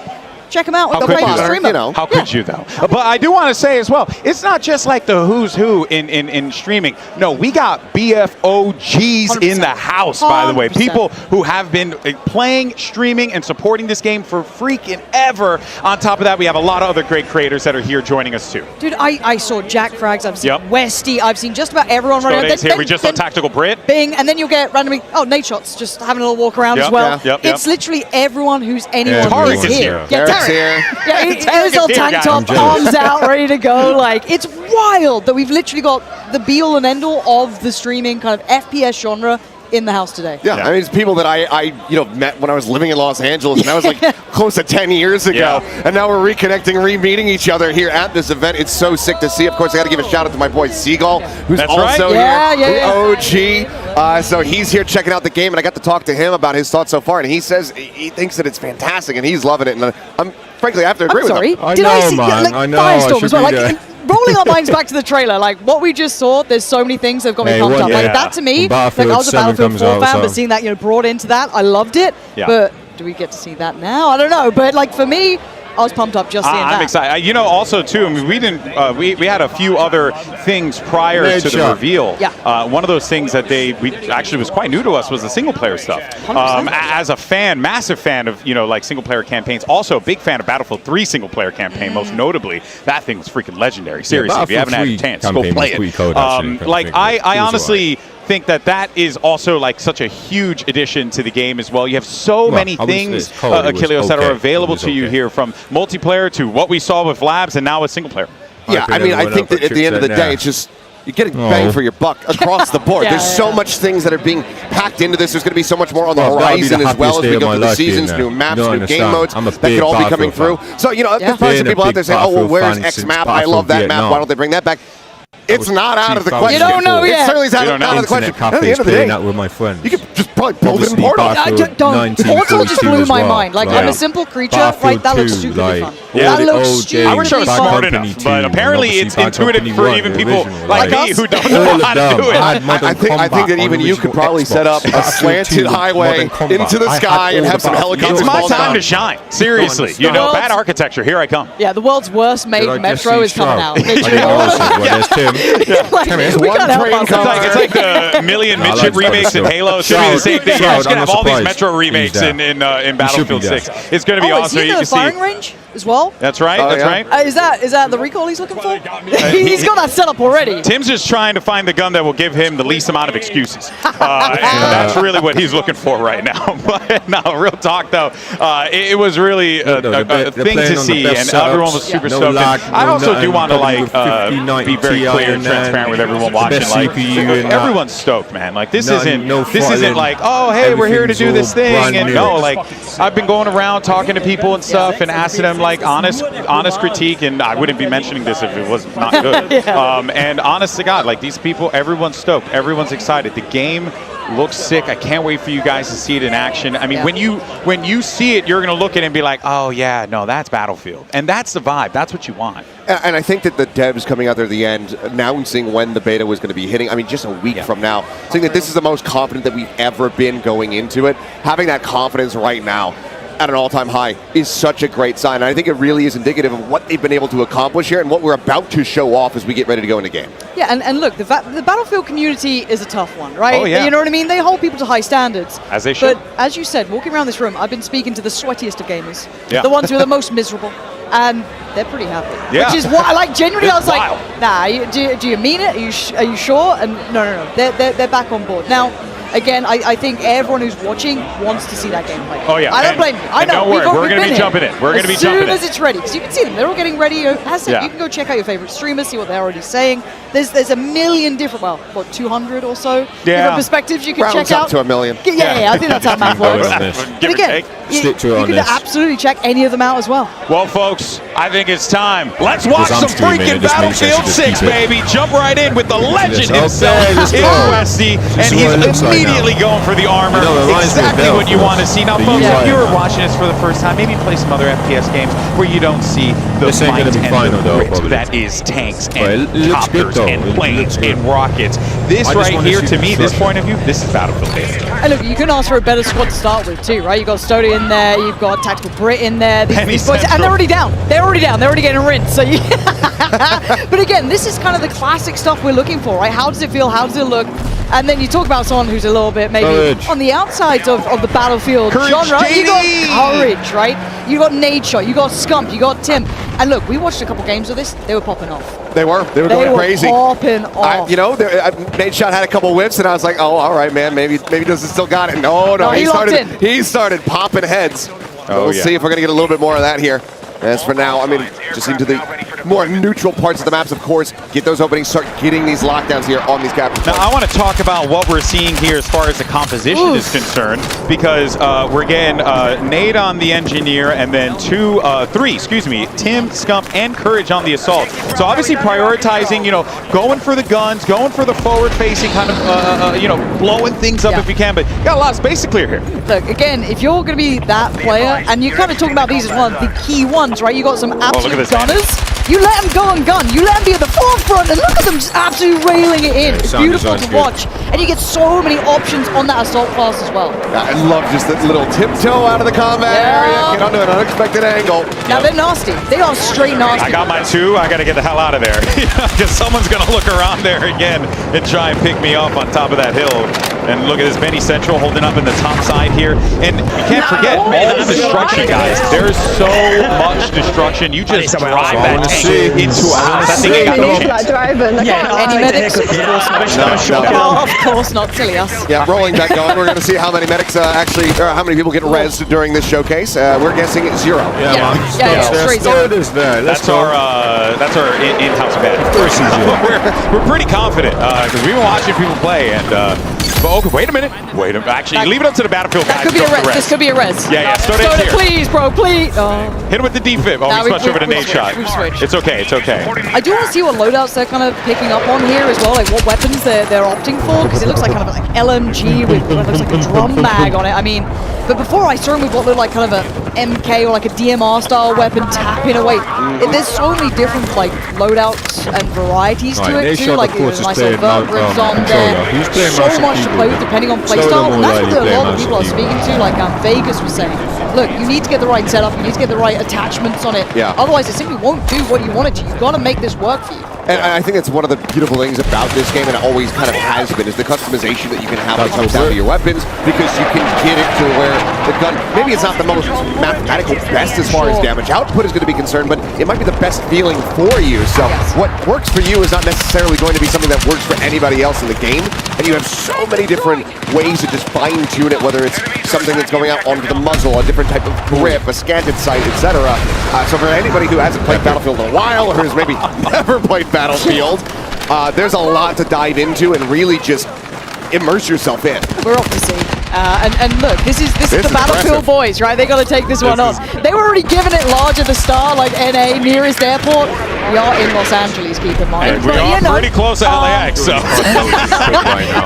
check them out. How could you, though? But I do want to say as well, it's not just like the who's who in streaming. No, we got BFOGs 100%. In the house, by the way. 100%. People who have been playing, streaming, and supporting this game for freaking ever. On top of that, we have a lot of other great creators that are here joining us, too. Dude, I saw Jack Frags, I've seen Westy, I've seen just about everyone running around. Here. We just saw Tactical Brit. Bing, and then you'll get randomly, Nate Shots, just having a little walk around as well. It's literally everyone who's anyone who's here. Eric's here. Yeah, he's all tank top, arms out, ready to go. Like, it's wild that we've literally got the be-all and end-all of the streaming kind of FPS genre in the house today. Yeah, I mean, it's people that I met when I was living in Los Angeles, and that was like close to 10 years ago. And now we're reconnecting, re-meeting each other here at this event. It's so sick to see. Of course, I got to give a shout out to my boy Seagull, who's also here, OG. So he's here checking out the game, and I got to talk to him about his thoughts so far, and he says he thinks that it's fantastic, and he's loving it. And I'm frankly, I have to agree with him. I know. Firestorm as well. Rolling our minds back to the trailer, like what we just saw, there's so many things that have got me pumped up. Like that to me, I was a Battlefield 4 fan, but seeing that brought into that, I loved it. Yeah. But do we get to see that now? I don't know. But like for me, I was pumped up just seeing that. I'm excited. You know, also too, I mean, we didn't. We had a few other things prior to the reveal. Yeah. One of those things that we actually was quite new to us was the single player stuff. As a fan, massive fan of like single player campaigns. Also a big fan of Battlefield 3 single player campaign. Most notably, that thing was freaking legendary. Seriously, if you haven't had a chance, go play it. I honestly think that is also like such a huge addition to the game as well. You have so many things, Achilleos, that are available to you here, from multiplayer to what we saw with Labs and now with single player. Yeah, I mean, I think that at the end of the day, it's just you're getting bang for your buck across the board. There's so much things that are being packed into this. There's going to be so much more on the horizon as well as we go through the seasons, new maps, new game modes that could all be coming through. So, there's probably some people out there saying, oh, well, where's X map? I love that map. Why don't they bring that back? It's not out of the question. You don't know yet. It certainly is out of the question. At the end of the day, with my friends. You could just probably build it in Portal. Portal just blew my mind. Like, I'm a simple creature, right? That looks stupidly fun. That looks stupidly I wish I was smart enough, but apparently it's intuitive for even people like me who don't know how to do it. I think that even you could probably set up a slanted highway into the sky and have some helicopters. It's my time to shine. Seriously. Bad architecture. Here I come. Yeah, the world's worst made metro is coming out. It's like the million midship remakes in Halo. It's going to be the same thing. You're just going to have all these Metro remakes in Battlefield 6. It's going to be awesome. You can see firing range as well. That's right. That's right. Is that the recall he's looking for? He's got that set up already. Tim's just trying to find the gun that will give him the least amount of excuses. And that's really what he's looking for right now. But no, real talk though. It was really a thing to see, and everyone was super stoked. I also do want to be very clear and transparent with everyone watching. Like, everyone's stoked, man. Like, this isn't like, oh, hey, we're here to do this thing. And no, like, I've been going around talking to people and stuff and asking them like honest critique, and I wouldn't be mentioning this if it was not good. And honest to God, like, these people, everyone's stoked, everyone's excited. The game looks sick. I can't wait for you guys to see it in action. I mean, when you see it, you're gonna look at it and be like, oh yeah, no, that's Battlefield, and that's the vibe. That's what you want. And I think that the devs coming out there at the end, announcing when the beta was going to be hitting, I mean, just a week from now, saying that this is the most confident that we've ever been going into it. Having that confidence right now at an all-time high is such a great sign. And I think it really is indicative of what they've been able to accomplish here and what we're about to show off as we get ready to go into game. Yeah, and look, the Battlefield community is a tough one, right? Oh, yeah. You know what I mean? They hold people to high standards. As they should. But as you said, walking around this room, I've been speaking to the sweatiest of gamers. Yeah. The ones who are the most miserable. And they're pretty happy. Yeah. Which is what I like. Genuinely, I was like, nah, do you mean it? Are you sure? And no. They're back on board. Now, again, I think everyone who's watching wants to see that gameplay. Oh, yeah. I don't blame you. I know. Don't worry. We're going to be jumping in. We're going to be jumping in. As soon as it's ready. Because you can see them. They're all getting ready. As I said, you can go check out your favorite streamers, see what they're already saying. There's a million different, 200 or so different perspectives you can check out. Up to a million. Yeah, I think that's how math works. But again, you can absolutely check any of them out as well. Well, folks, I think it's time. Let's watch some freaking Battlefield 6, baby. Jump right in with the legend himself, Westy, and he's immediately going for the armor. Exactly what you want to see. Now, folks, if you were watching this for the first time, maybe play some other FPS games where you don't see the might and the grit that is tanks and copters and planes and rockets. This right here, to me, this point of view, this is Battlefield 8. And look, you can ask for a better squad to start with too, right? You've got Stoda in there, you've got Tactical Brit in there, these boys, and they're already down. They're already getting rinsed. So but again, this is kind of the classic stuff we're looking for, right? How does it feel? How does it look? And then you talk about someone who's a little bit maybe on the outside of the Battlefield genre. You got Courage, right? You got Nadeshot, you got Scump, you got Tim. And look, we watched a couple games of this. They were popping off. They were going crazy. Popping off. Nadeshot had a couple whips, and I was like, oh, all right, man, maybe doesn't still got it. No, he started popping heads. We'll see if we're gonna get a little bit more of that here. As for now, I mean, just into the more neutral parts of the maps, of course, get those openings, start getting these lockdowns here on these capture points. Now, I want to talk about what we're seeing here as far as the composition is concerned, because we're getting Nade on the Engineer, and then three, Tim, Scump, and Courage on the Assault. So obviously prioritizing, going for the guns, going for the forward-facing kind of, blowing things up if you can, but you got a lot of space to clear here. Look, again, if you're going to be that player, and you're kind of talking about these as one of the key ones, right? You got some absolute gunners. You let them go and gun. You let them be at the forefront, and look at them just absolutely railing it in. It's beautiful to watch. and you get so many options on that assault class as well. I love just that little tiptoe out of the combat area, get onto an unexpected angle. Now they're nasty. They are straight nasty. I got my 2. I got to get the hell out of there because someone's going to look around there again and try and pick me up on top of that hill. And look at this, Benny Central holding up in the top side here. And you can't forget all the destruction, guys. There's so much destruction. You just drive that tank into a house. That thing ain't got no chance. Any medics? Of course not, silly us. Yeah, rolling back going. We're going to see how many medics how many people get rezzed during this showcase. We're guessing 0. Straight zero. That's our in-house bet. We're pretty confident because we've been watching people play and. But okay, wait a minute. Actually, leave it up to the Battlefield guys. This could be a res. Yeah. Stoda, please, bro, please. Hit him with the defib. Oh, we switched over to Nate shot. It's okay. I do want to see what loadouts they're kind of picking up on here as well, like what weapons they're opting for, because it looks like kind of like LMG with what looks like a drum mag on it. I mean, but before I saw him with what looked like kind of a MK or like a DMR style weapon tapping away. There's so many different like loadouts and varieties to it too. Like there's nice little vertebrates on there. So much to play with depending on playstyle, and that's what a lot of people are speaking to. Like Vegas was saying, look, you need to get the right setup, you need to get the right attachments on it. Otherwise, it simply won't do what you want it to. You've got to make this work for you. And I think it's one of the beautiful things about this game, and it always kind of has been, is the customization that you can have when it comes down to your weapons, because you can get it to where the gun, maybe it's not the most mathematical best as far as damage output is going to be concerned, but it might be the best feeling for you. So what works for you is not necessarily going to be something that works for anybody else in the game, and you have so many different ways to just fine-tune it, whether it's something that's going out onto the muzzle, a different type of grip, a scanted sight, etc. So for anybody who hasn't played Battlefield in a while, or has maybe never played Battlefield, there's a lot to dive into and really just immerse yourself in. We're off to see. And look, this is the Battlefield boys, right? They got to take this one on. They were already giving it large at the start, like NA, nearest airport. We are in Los Angeles, keep in mind. And we are pretty close to LAX, so.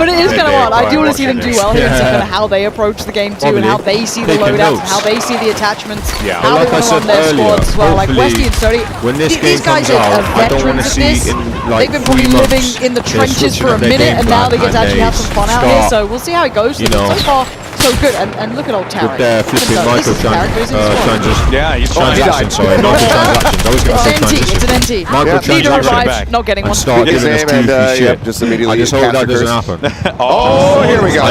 But it is kind of odd. I do want to see them do well here and see kind of how they approach the game too, and how they see the loadouts, how they see the attachments, how they want to run their squads as well. Like Westy and Sody, these guys are veterans of this. They've been probably living in the trenches for a minute, and now they get to actually have some fun out here. So we'll see how it goes. So far, so good. And look at old Tarek. With their flipping microtransactions. Yeah, he's transactions. Sorry, microtransactions. I was going to say transition. It's an NT. Microtransactions. Not getting one. Start giving us TV shit. Just immediately. I just hope that doesn't happen. Oh, here we go.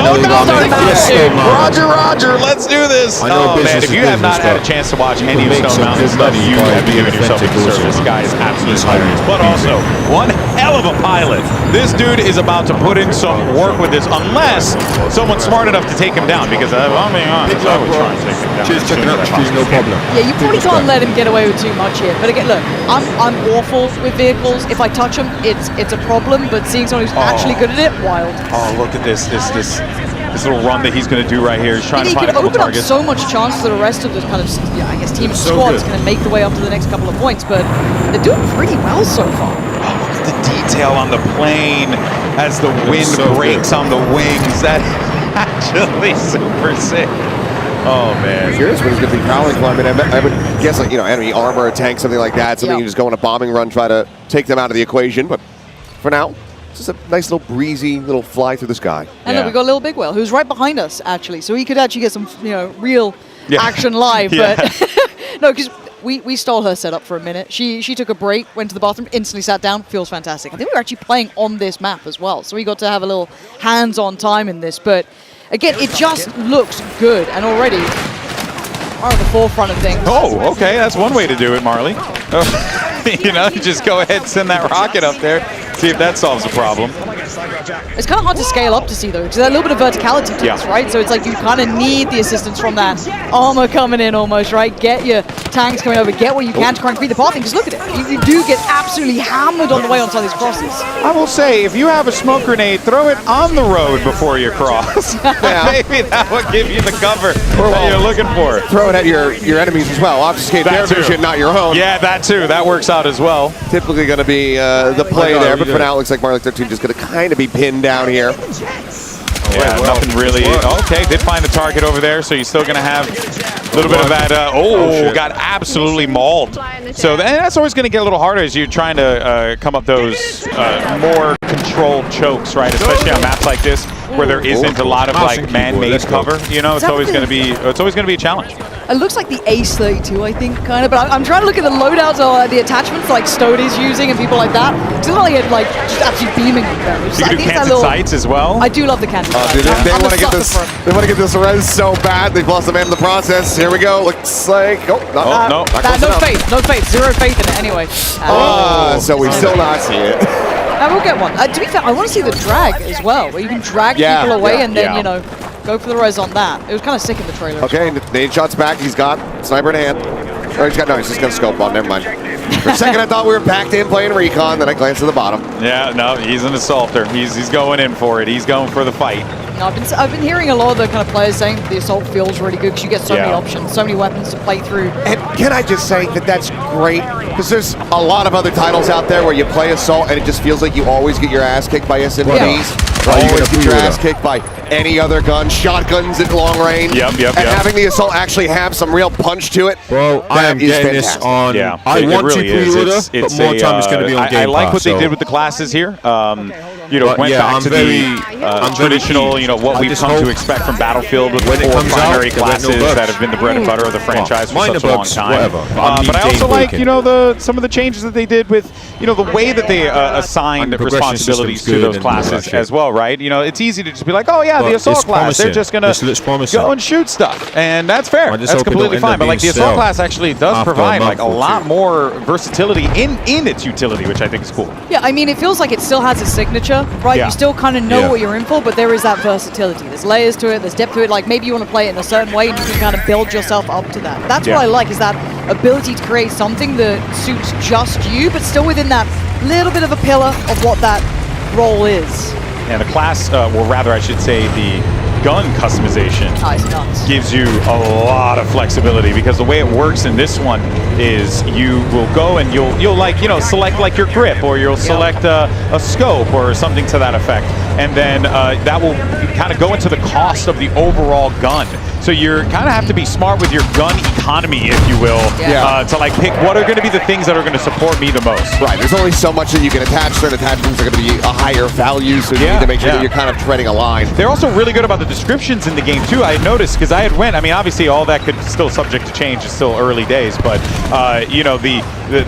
Roger, let's do this. Oh man, if you have not had a chance to watch any of Stone Mountain stuff, you have been giving yourself a disservice. This guy is absolutely hilarious. But also, one hell of a pilot. This dude is about to put in some work with this, unless someone's smart enough to take him down. Because I'm being honest, I would try and take him down. She's checking up, she's no problem. Yeah, you probably can't let him get away with too much here. But again, look, I'm awful with vehicles. If I touch them, it's a problem. But seeing someone who's actually good at it, wild. Oh, look at this little run that he's going to do right here. He's trying to find a couple targets. So much chance for the rest of the kind of, I guess, team squad is going to make the way up to the next couple of points. But they're doing pretty well so far. Oh, look at the detail on the plane as the wind breaks on the wings. That actually super sick. Oh man! Curious what he's going to be prowling for. I mean, I would guess like enemy armor, a tank, something like that. Something you just go on a bombing run, try to take them out of the equation. But for now, it's just a nice little breezy little fly through the sky. And look, we got Lil Big Whale, who's right behind us actually, so he could actually get some real action live. But no, because we stole her setup for a minute. She took a break, went to the bathroom, instantly sat down. Feels fantastic. I think we were actually playing on this map as well, so we got to have a little hands-on time in this. But again, it just looks good, and already are at the forefront of things. Oh, okay, that's one way to do it, Marley. Just go ahead and send that rocket up there, see if that solves the problem. It's kind of hard to scale up to see, though, because there's a little bit of verticality to this, right? So it's like you kind of need the assistance from that armor coming in almost, right? Get your tanks coming over, get what you can to try and create the pathing, because look at it. You do get absolutely hammered on the way onto these crosses. I will say, if you have a smoke grenade, throw it on the road before you cross. Maybe that will give you the cover that you're looking for. Throw it at your enemies as well. Obfuscate their vision, not your own. Yeah, that too. That works out as well. Typically going to be the play there, but for now it looks like Marley 13 just going to kind of be pinned down here. Yeah, nothing really. Okay, did find the target over there, so you're still going to have a little bit of that. Got absolutely mauled. So that's always going to get a little harder as you're trying to come up those more controlled chokes, right? Especially on maps like this, where there isn't a lot of like man-made cover. You know, it's always going to be a challenge. It looks like the Ace 32, I think, kind of. But I'm trying to look at the loadouts or the attachments like Stody's using and people like that. It's not like it like just absolutely beaming on them. You can do Kansas sights as well. I do love the Kansas sights. Dude, they want to get this. They want to get this res so bad. They've lost the man in the process. Here we go. Looks like no faith. No faith. Zero faith in it anyway. So we still not see it. I will get one. To be fair, I want to see the drag as well, where you can drag people away and then, you know, go for the res on that. It was kind of sick in the trailer. Okay, Nate shots back. He's got sniper in hand. Or he's just got a scope on. Never mind. For a second, I thought we were backed in playing recon. Then I glanced to the bottom. Yeah, no, he's an assaulter. He's going in for it. He's going for the fight. No, I've been hearing a lot of the kind of players saying that the assault feels really good because you get so many options, so many weapons to play through. And can I just say that that's great? Because there's a lot of other titles out there where you play assault and it just feels like you always get your ass kicked by SMGs. Always get your ass kicked by any other gun, shotguns at long range. Yep. And having the assault actually have some real punch to it. Well, I am getting this on. Yeah, I want really to pre-order, but more time is going to be on Game Pass. I like what they did with the classes here. You know, went back to the traditional, you know, what we've come to expect from Battlefield with the 4 primary classes that have been the bread and butter of the franchise for such a long time. But I also like, you know, some of the changes that they did with, you know, the way that they assigned responsibilities to those classes as well, right? You know, it's easy to just be like, oh yeah, the assault class, they're just gonna go and shoot stuff, and that's fair. That's completely fine. But like the assault class actually does provide like a lot more versatility in its utility, which I think is cool. Yeah, I mean, it feels like it still has a signature, right? You still kind of know what you're in for, but there is that versatility. There's layers to it, there's depth to it. Like maybe you want to play it in a certain way and you can kind of build yourself up to that. That's what I like, is that ability to create something that suits just you, but still within that little bit of a pillar of what that role is. And the class, or rather I should say the gun customization gives you a lot of flexibility, because the way it works in this one is you will go and you'll like, you know, select like your grip, or you'll select a scope or something to that effect, and then that will kind of go into the cost of the overall gun. So you're kind of have to be smart with your gun economy, if you will, to like pick what are going to be the things that are going to support me the most. Right, there's only so much that you can attach. Certain attachments are going to be a higher value, so you need to make sure that you're kind of treading a line. They're also really good about the descriptions in the game too. I had noticed, because I had I mean, obviously all that could still subject to change. It's still early days, but you know, the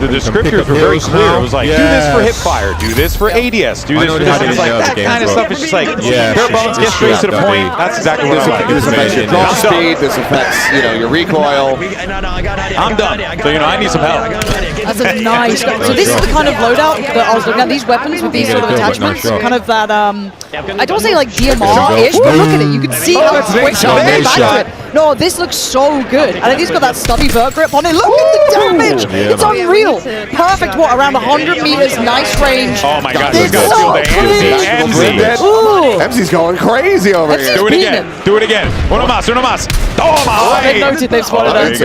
descriptors were very clear. It was like, do this for hip fire, do this for ADS, do this for this. It's like that kind of stuff is just like bare bones, get straight to the point. That's exactly what I like. This affects your draw speed. This affects, you know, your recoil. I'm done. So you know, I need some help. That's a nice. So this is the kind of loadout that I was looking at. These weapons with these sort of attachments, kind of that. I don't say like DMR-ish, but look at it. You can see how quick they're back to it. No, this looks so good. And he's got that stubby vert grip on it. Look at the damage. It's unreal. Perfect. What, around 100 meters? Nice range. Oh my God. It's so clean. MZ's going crazy over here. Do it again. Do it again. Uno más. Uno más. Toma. They've noted. They've spotted us.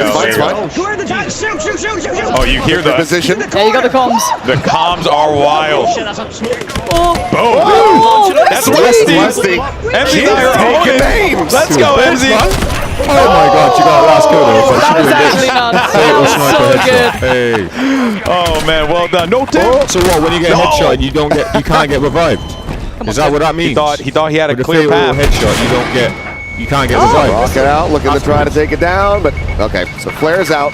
Oh, you hear the position? Yeah, you got the comms. The comms are wild. Oh, that's Westy. MZ taking names. Let's go, MZ. Oh my God, you got a last kill though. That was actually nuts. That was so good. Hey. Oh man, well done. No tip. So what? When you get a headshot, you can't get revived. Is that what that means? He thought he had a clear path. Headshot, you can't get revived. Rock it out, looking to try to take it down, but okay. So flares out.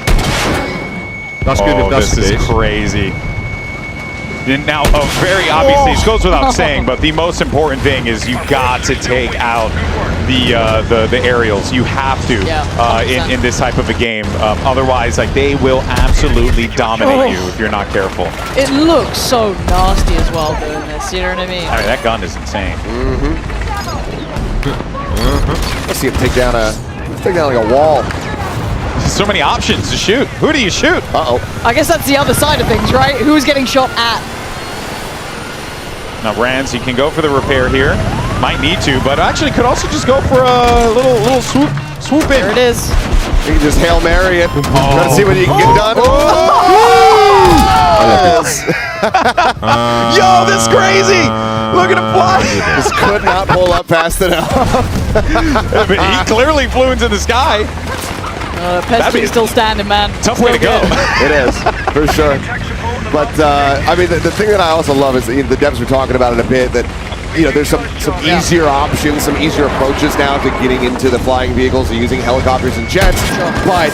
That's good. If that's this is crazy. Now, very obviously, it goes without saying, but the most important thing is you got to take out the aerials. You have to in this type of a game. Otherwise, like, they will absolutely dominate you if you're not careful. It looks so nasty as well doing this. You know what I mean? I mean, that gun is insane. Let's see him take down like a wall. So many options to shoot. Who do you shoot? I guess that's the other side of things, right? Who's getting shot at? Now Rands, he can go for the repair here. Might need to, but actually could also just go for a little swoop in. There it is. You can just Hail Mary it. Try to see what you can get done. Yo, this is crazy! Look at him fly! Just could not pull up fast enough. But he clearly flew into the sky. Pesky's still standing, man. Tough way to go. It is, for sure. But I mean, the thing that I also love is the devs were talking about it a bit, that there's some easier options, some easier approaches now to getting into the flying vehicles and using helicopters and jets, but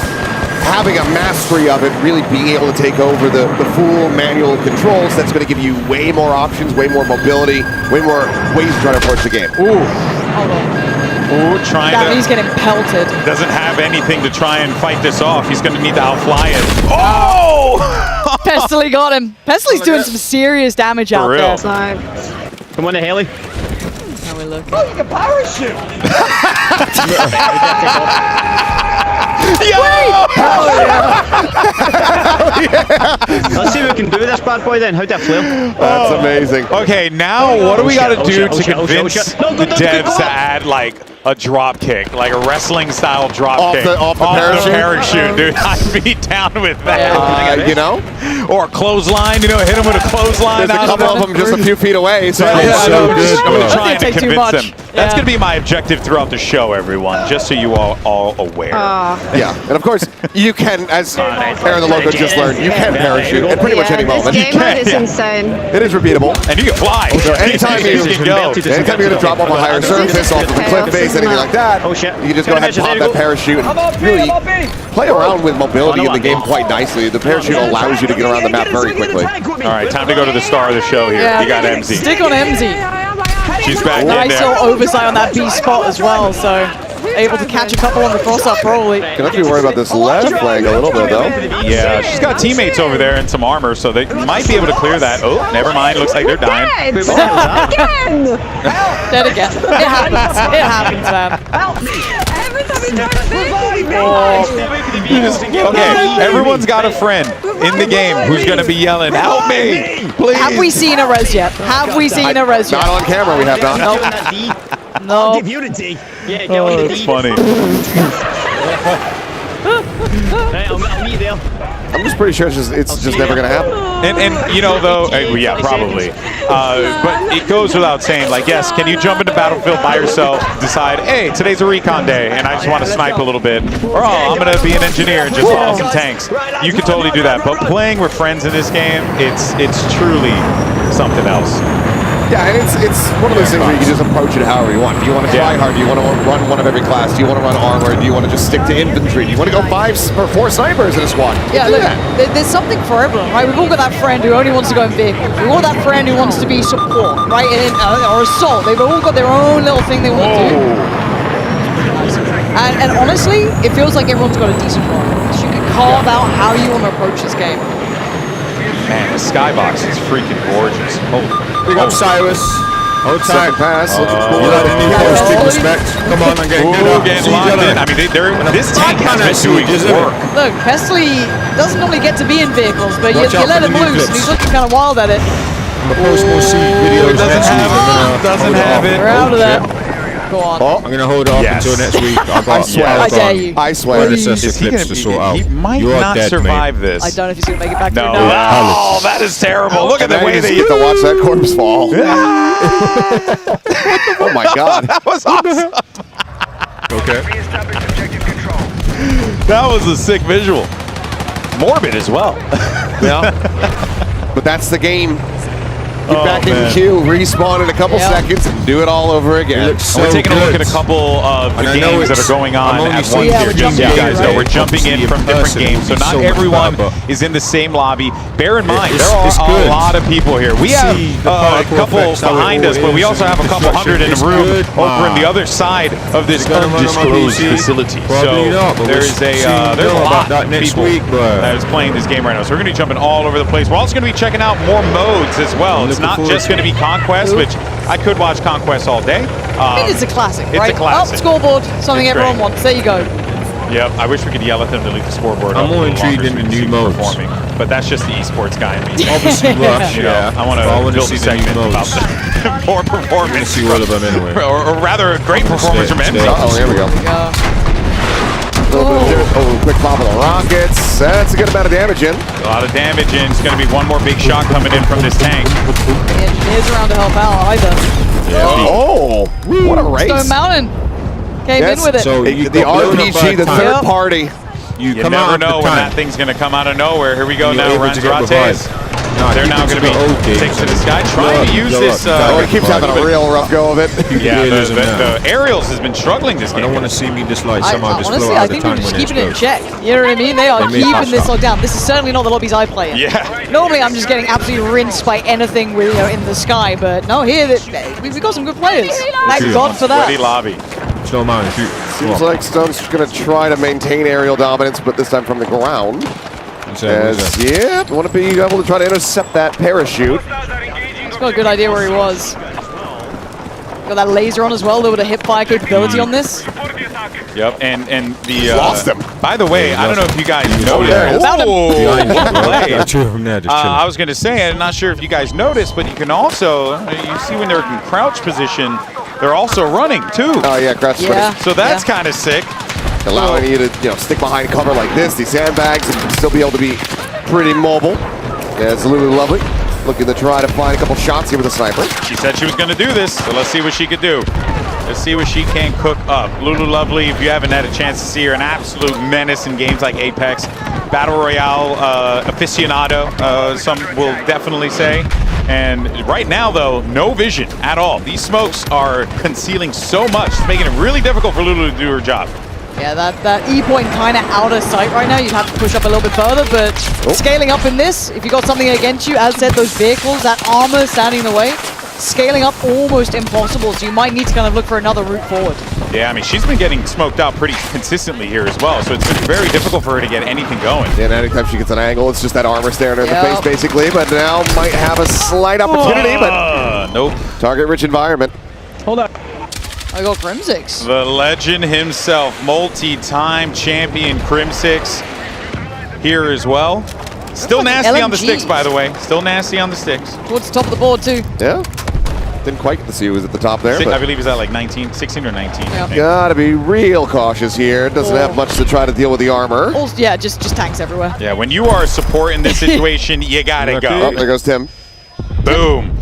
having a mastery of it, really being able to take over the full manual controls, that's going to give you way more options, way more mobility, way more ways to try to approach the game. Hold on. He's getting pelted. Doesn't have anything to try and fight this off. He's going to need to outfly it. Oh! Pestily got him. Pestily doing some serious damage out there. Come on, Haley. How we look? Oh, you can parachute! Hell Let's see if we can do this bad boy then. How'd that feel? That's amazing. Okay, now what do we got to do to convince the devs to add like a drop kick, like a wrestling style drop kick off the parachute? Dude, I'd be down with that. Or a clothesline, hit him with a clothesline. There's a couple of them just a few feet away. So I'm going to try and convince them. That's going to be my objective throughout the show, everyone, just so you all aware. Yeah, and of course, you can, as Aaron the Loco just learned, you can parachute at pretty much any moment. This game mode is insane. It is repeatable. And you can fly. So anytime you're going to drop off a higher surface, off of a cliff face, anything like that, you can just go ahead and pop that parachute and really play around with mobility in the game quite nicely. The parachute allows you to get around the map very quickly. All right, time to go to the star of the show here. You got MZ. Stick on MZ. She's back in nice there. little oversight on that B spot as well, so able to catch a couple on the cross-up probably. Gonna have to be worried about this left flank a little bit though. Yeah, she's got teammates over there and some armor, so they might be able to clear that. Oh, never mind. Looks like they're dying. Again! Dead again. It happens. It happens, man. Every time we try to save Okay, everyone's got a friend in the game who's going to be yelling, "Help me, please!" Have we seen a res yet? Have we seen a res yet? Not on camera, we have not. No. Give you the D. Yeah, Oh, it's funny. Right, I'll meet you there. I'm just pretty sure it's just never gonna happen. And though, yeah, probably. But it goes without saying, like, yes, can you jump into Battlefield by yourself, decide, hey, today's a recon day, and I just want to snipe a little bit, or I'm gonna be an engineer and just follow some tanks. You can totally do that. But playing with friends in this game, it's truly something else. Yeah, and it's one of those things where you can just approach it however you want. Do you want to try hard? Do you want to run one of every class? Do you want to run armor? Do you want to just stick to infantry? Do you want to go 5 or 4 snipers in a squad? Yeah, look, there's something for everyone, right? We've all got that friend who only wants to go in vehicle. We've all got that friend who wants to be support, right? Or assault. They've all got their own little thing they want to do. And honestly, it feels like everyone's got a decent one. So you can carve out how you want to approach this game. Man, the skybox is freaking gorgeous. Big up Cyrus. Hold tight. Pass. You like the new post, big respect. Come on, I'm getting locked in. I mean, this tank has been doing work. Look, Pestily doesn't normally get to be in vehicles, but you let him loose, and he's looking kind of wild at it. I'm going to post more videos next week. Doesn't have it. We're out of that. Go on. I'm going to hold off until next week. I swear. I dare you. I swear. Predecessor clips to sort out. He might not survive this. I don't know if he's going to make it back No. through now. Oh, that is terrible. Look at the way they get to watch that corpse fall. Oh my God. That was awesome. Okay. That was a sick visual. Morbid as well. Yeah. But that's the game. Get back in queue, respawn in a couple seconds, and do it all over again. We're taking a look at a couple of the games that are going on at once here. Just so you guys know, we're jumping in from different games, so not everyone is in the same lobby. Bear in mind, there are a lot of people here. We have a couple behind us, but we also have a couple hundred in a room over in the other side of this undisclosed facility. So there's a lot of people that is playing this game right now. So we're going to be jumping all over the place. We're also going to be checking out more modes as well. It's not just going to be Conquest, which I could watch Conquest all day. I mean, it's a classic, right? It's a classic. Up scoreboard, something everyone wants. There you go. Yep, I wish we could yell at them to leak the scoreboard. I'm more intrigued in the new modes. But that's just the esports guy in me. Obviously, Rush, I want to build a segment about the poor performance. See one of them anyway. Or rather, a great performance from MZ. Oh, here we go. Quick pop of the rockets. That's a good amount of damage in. A lot of damage in. It's going to be one more big shot coming in from this tank. The engineer's around to help out either. Yeah. Oh, what a race. Stone Mountain came in with it. So the RPG, the third party. You never know when that thing's going to come out of nowhere. Here we go now, Ranzrates. They're now going to be taken to the sky, trying to use this. He keeps having a real rough go of it. Yeah, the aerials has been struggling this game. I don't want to see me just like somehow just Honestly, blow I out the think they're tank just when keeping it in it's check. You know what I mean? They are They may keeping pass this that. locked down. This is certainly not the lobbies I play in. Yeah. Normally, I'm just getting absolutely rinsed by anything with, in the sky, but no, here we've got some good players. Thank God for that. Sweaty lobby. Slow man, shoot. Seems like Stone's going to try to maintain aerial dominance, but this time from the ground. Yeah, want to be able to try to intercept that parachute. He's got a good idea where he was. Got that laser on as well, a little bit of hip fire capability on this. Yep, and the lost him. By the way, I don't know if you guys noticed. I was going to say, I'm not sure if you guys noticed, but you can also you see when they're in crouch position, they're also running too. Oh yeah, crouch. Yeah. So that's kind of sick. Allowing you to stick behind cover like this, these sandbags, and still be able to be pretty mobile. Yeah, it's Lulu Lovely looking to try to find a couple shots here with a sniper. She said she was going to do this, so let's see what she could do. Let's see what she can cook up. Lulu Lovely, if you haven't had a chance to see her, an absolute menace in games like Apex. Battle Royale aficionado, some will definitely say. And right now, though, no vision at all. These smokes are concealing so much, it's making it really difficult for Lulu to do her job. Yeah, that E point kind of out of sight right now. You'd have to push up a little bit further, but scaling up in this, if you got something against you, as said, those vehicles, that armor standing in the way, scaling up almost impossible, so you might need to kind of look for another route forward. Yeah, I mean, she's been getting smoked out pretty consistently here as well, so it's been very difficult for her to get anything going. Yeah, and anytime she gets an angle, it's just that armor staring at her face, basically, but now might have a slight opportunity, but nope. Target-rich environment. Hold up. I got Crimsix. The legend himself, multi-time champion Crimsix here as well. Still nasty on the sticks, by the way. Still nasty on the sticks. Towards the top of the board, too. Yeah. Didn't quite get to see who was at the top there. I believe he's at like 16 or 19. Yeah. Gotta be real cautious here. Doesn't have much to try to deal with the armor. Also, yeah, just tanks everywhere. Yeah, when you are a support in this situation, you gotta go. Oh, there goes Tim. Boom.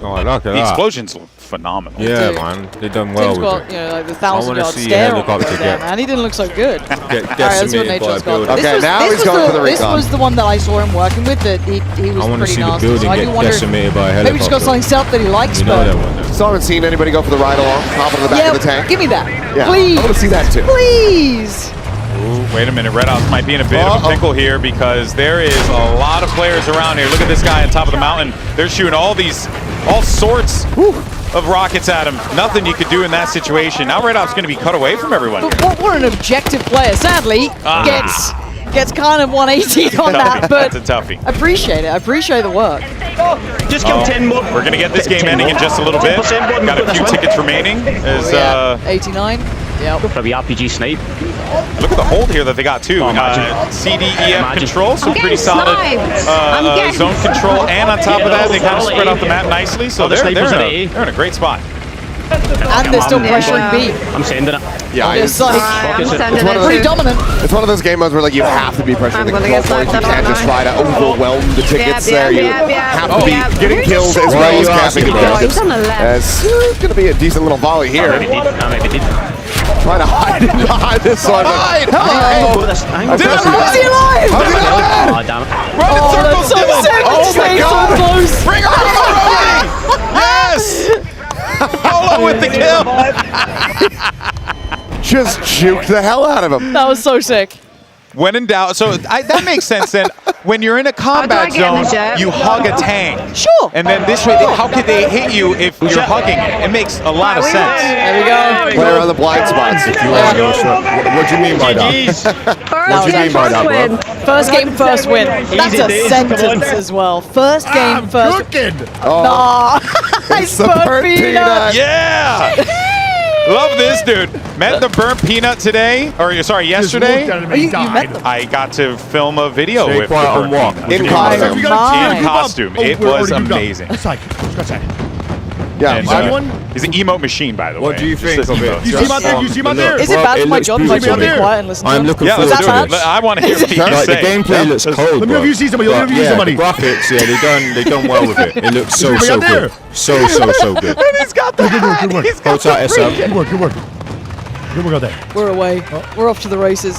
Oh, look at The that. explosions look phenomenal. Yeah, man. They done well Tim's with got, it. like the 1,000-yard see stare on helicopter there, get- man. He didn't look so good. Get All right, that's what decimated by Nature's a got. building. Okay, now he's going for the This recon. was the one that I saw him working with, that he was I want to pretty see the nasty. building So I do get wonder if decimated by a maybe he's got helicopter. something set up that he likes, You know but... that one. Still haven't seen anybody go for the ride along, hop on the back of the tank. give me that. Yeah, Please. I want to see that too. Please. Ooh, wait a minute, Red Ops might be in a bit of a pickle here because there is a lot of players around here. Look at this guy on top of the mountain. They're shooting all sorts of rockets at him. Nothing you could do in that situation. Now Red Ops going to be cut away from everyone. But what an objective player. Sadly, gets kind of 180 on that, but That's a toughie. appreciate it. I appreciate the work. Just give 10 more. We're going to get this game ending in just a little bit. 10% Got a few tickets remaining. As, 89. Yep. Probably RPG snipe. look at the hold here that they got too. CDEF control, so pretty solid zone control, and on top of that, they kind of spread out the map nicely. So they're in a great spot. And they're still pressuring B. I'm sending it. Yeah, It's like pretty dominant. It's one of those game modes where like you have to be pressuring the control point. You can't just try to overwhelm the tickets there. You have to be getting kills as well as capping objectives. It's going to be a decent little volley here. Trying to hide behind this one. Hide! How's How's he alive? Oh, damn it. Run in circles, so Dylan! sick. Oh my So God. close. Bring her on, Yes! Polo with the kill! Just juked the hell out of him. That was so sick. When in doubt, so that makes sense then. When you're in a combat zone, you hug a tank. Sure. And then this way, how could they hit you if you're hugging it? It makes a lot of sense. There we go. Play around the blind spots. If you want to go what do you mean by that? What do you mean by that, bro? First game, first win. That's a sentence as well. First game, first. Oh, Nah. I it's the spun burnt peanut. peanut. Yeah! Love this, dude. Met the burnt peanut today, or sorry, yesterday. You met them. I got to film a video Stay with the quiet on burnt walk. peanut. In costume. In costume. It was amazing. Yeah, And, he's an emote machine, by the way. What do you Just think says of it? emotes. Is it bad for my job if I just be quiet and listen? I'm looking Yeah, forward let's do to it. it. I want to hear what you Like, the say. gameplay looks cold. Let me have you see somebody. Let me have you see somebody. The graphics, yeah, they done well with it. It looks so good. So good. And he's got the hat. Good work. He's got Hold tight, the SM. ring. Good work. Good work. Good work out there. We're away. We're off to the races.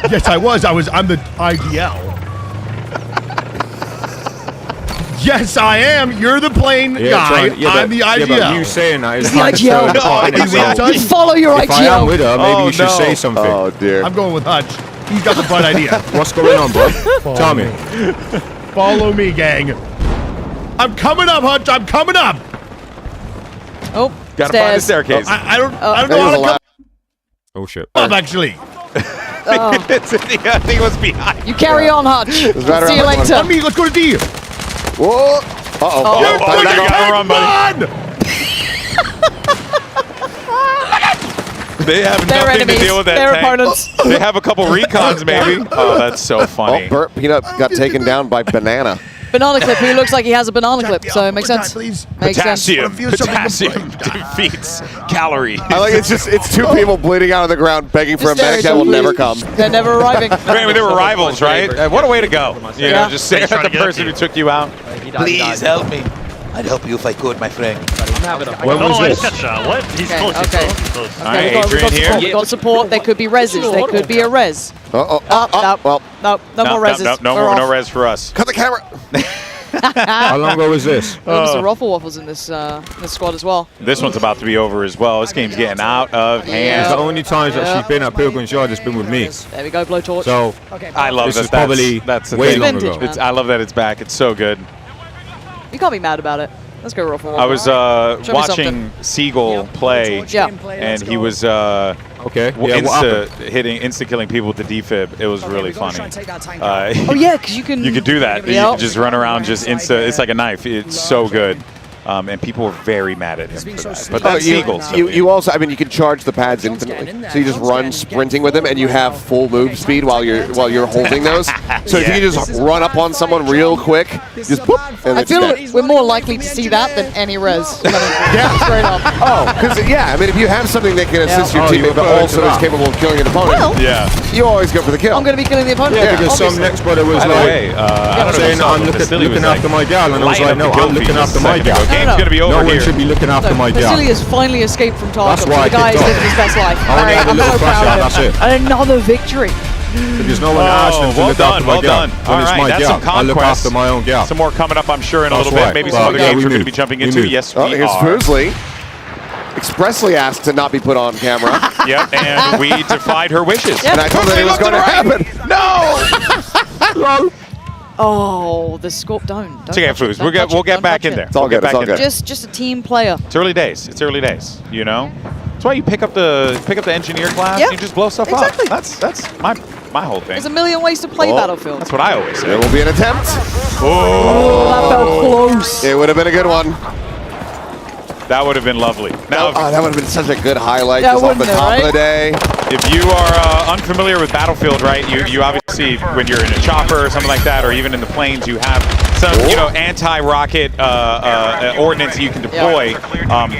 Yes, I was. I'm the IDL. Yes, I am. You're the plane guy. I'm the IGL. Yeah, but you saying that is the IGL. Hutch. Follow your If IGL. I am with her, maybe you should say something. Oh, dear. I'm going with Hutch. He's got the bright idea. What's going on, bro? Tell me. Follow me, gang. I'm coming up, Hutch. I'm coming up. Oh, Gotta find the staircase. I don't know how to come Oh, shit. up, actually. Oh. I think it was behind. You carry on, Hutch. See you later. On me. Let's go to D. Whoa. Uh-oh. You're Oh, you gotta run, buddy. They have They're nothing enemies. to deal with that They're tank. opponents. They have a couple recons, maybe. Oh, that's so funny. Oh, Burt Peanut got taken down by Banana. Banana clip. He looks like he has a banana clip, so it makes sense. Please. Makes sense. Potassium defeats calorie. I like it's two people bleeding out on the ground begging for a medic that will never come. They're never arriving. I mean, they were rivals, right? What a way to go. You know, just stare at the to person who took you out. Please help me. I'd help you if I could, my friend. When was this? What? He's Okay, close. okay. All right, we got Adrian here. support. We got support. There could be reses. There could be a res. Well, No more reses. No We're more, no off. res for us. cut the camera. How long ago was this? There's some Ruffle Waffles in this this squad as well. This one's about to be over as well. This game's getting out of hand. The only times that she's been at Pilgrim's Yard has been with me. There we go, Blowtorch. So I love this that. is probably that's the way thing. long ago. Vintage, man. I love that it's back. It's so good. You can't be mad about it. Let's go Ruffle Waffle. I was Show me watching something. Seagull play, Yeah. and he was Okay. Yeah, what happened? insta killing people with the defib. It was really funny. Oh yeah, because you can. You could do that. You Yep. could just run around, just insta. It's like a knife. It's so good. And people were very mad at him for that. But that's Seagull. You also, I mean, you can charge the pads infinitely. So you just run sprinting with them, and you have full move speed while you're holding those. So if you can just run up on someone real quick, just boop, and I it's feel dead. we're more likely to see that than any res. Yeah, straight up. Oh, because I mean, if you have something that can assist your Oh, you teammate, but prefer also to is that. capable of killing an opponent, Well, Yeah. you always go for the kill. I'm going to be killing the opponent. Yeah, because some next brother was By the like, way, I don't know if saying you saw I'm it, but Vasily looking was after my gal, and I was lighting like, up no, the kill I'm looking feed after just a my second gal. ago. Game's no. gonna be No over one here. should be looking after my gal. Vasily has finally escaped from Tarkov. That's why I The guy is kicked off. living his best life. I only had a I'm little so flash proud out, of that's him. it. And another victory. Because no one asked him to well look done, after my well gal. done. When All it's right, my that's gal, some I look conquests. after my own gal. Some more coming up, I'm sure, in a That's little bit. right. Maybe Well, some other yeah, games we we're going to knew. be jumping We into. knew. Yes, Oh, we here's are. Foosley. Expressly asked to not be put on camera. Yep, and we defied her wishes. And I told her it was going to happen. No! Oh, the Scorp don't. It's okay, Foos. We'll get back in there. It's all good. It's all good. Just a team player. It's early days. It's early days. You know, that's why you pick up the engineer class. Yeah, You just blow stuff exactly. up. That's my whole thing. There's a million ways to play Battlefield. That's what I always say. There will be an attempt. Oh, that felt close. It would have been a good one. That would have been lovely. Now, that would have been such a good highlight Yeah, just off the wouldn't it, top of right? the day. if you are unfamiliar with Battlefield, right, you obviously, when you're in a chopper or something like that, or even in the planes, you have some, anti-rocket ordnance you can deploy.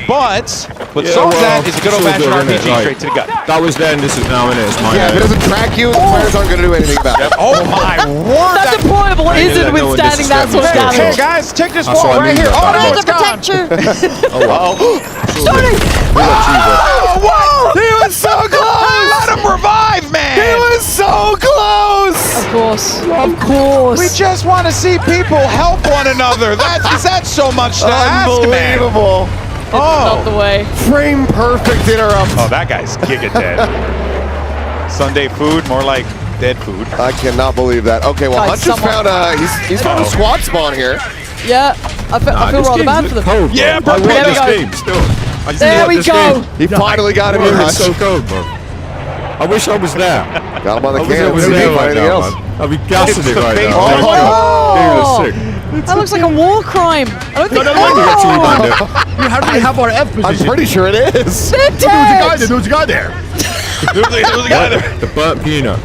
But what solves that is a good old-fashioned RPG straight to the gut. That was then, this is now, innit? It's my Yeah, if it doesn't track you, the players aren't going to do anything about it. Oh my word! That deployable isn't withstanding that sort of damage. Hey guys, check this That's wall what I right mean here. about Oh no, To it's gone. protect you. Sorry! Whoa! He was so close! Let him revive, man! He was so close! Of course. Of course. We just want to see people help one another. Is that so much to ask, man? Unbelievable. Not the way. Frame perfect interrupt. Oh, that guy's giga dead. Sunday food, more like dead food. I cannot believe that. Okay, well, Guys, Hunt just found he's found a squad spawn here. Yeah, I feel rather bad for them. Cold, bro. Yeah, bro. I want There we this go. game still. I just There want we this go. game. He finally got him in, Bro, Hunt. it's so cold, bro. I wish I was there. Got him on the I wish I can. was See if he there can find right anything now, else. man. I'll be gassing It's it the right face. now. Oh. Dude, it's That looks like a war crime. I don't think. sick. Bandit. How do we have our F I'm position? pretty sure it is. They're dead. There was a guy there. The burnt peanut.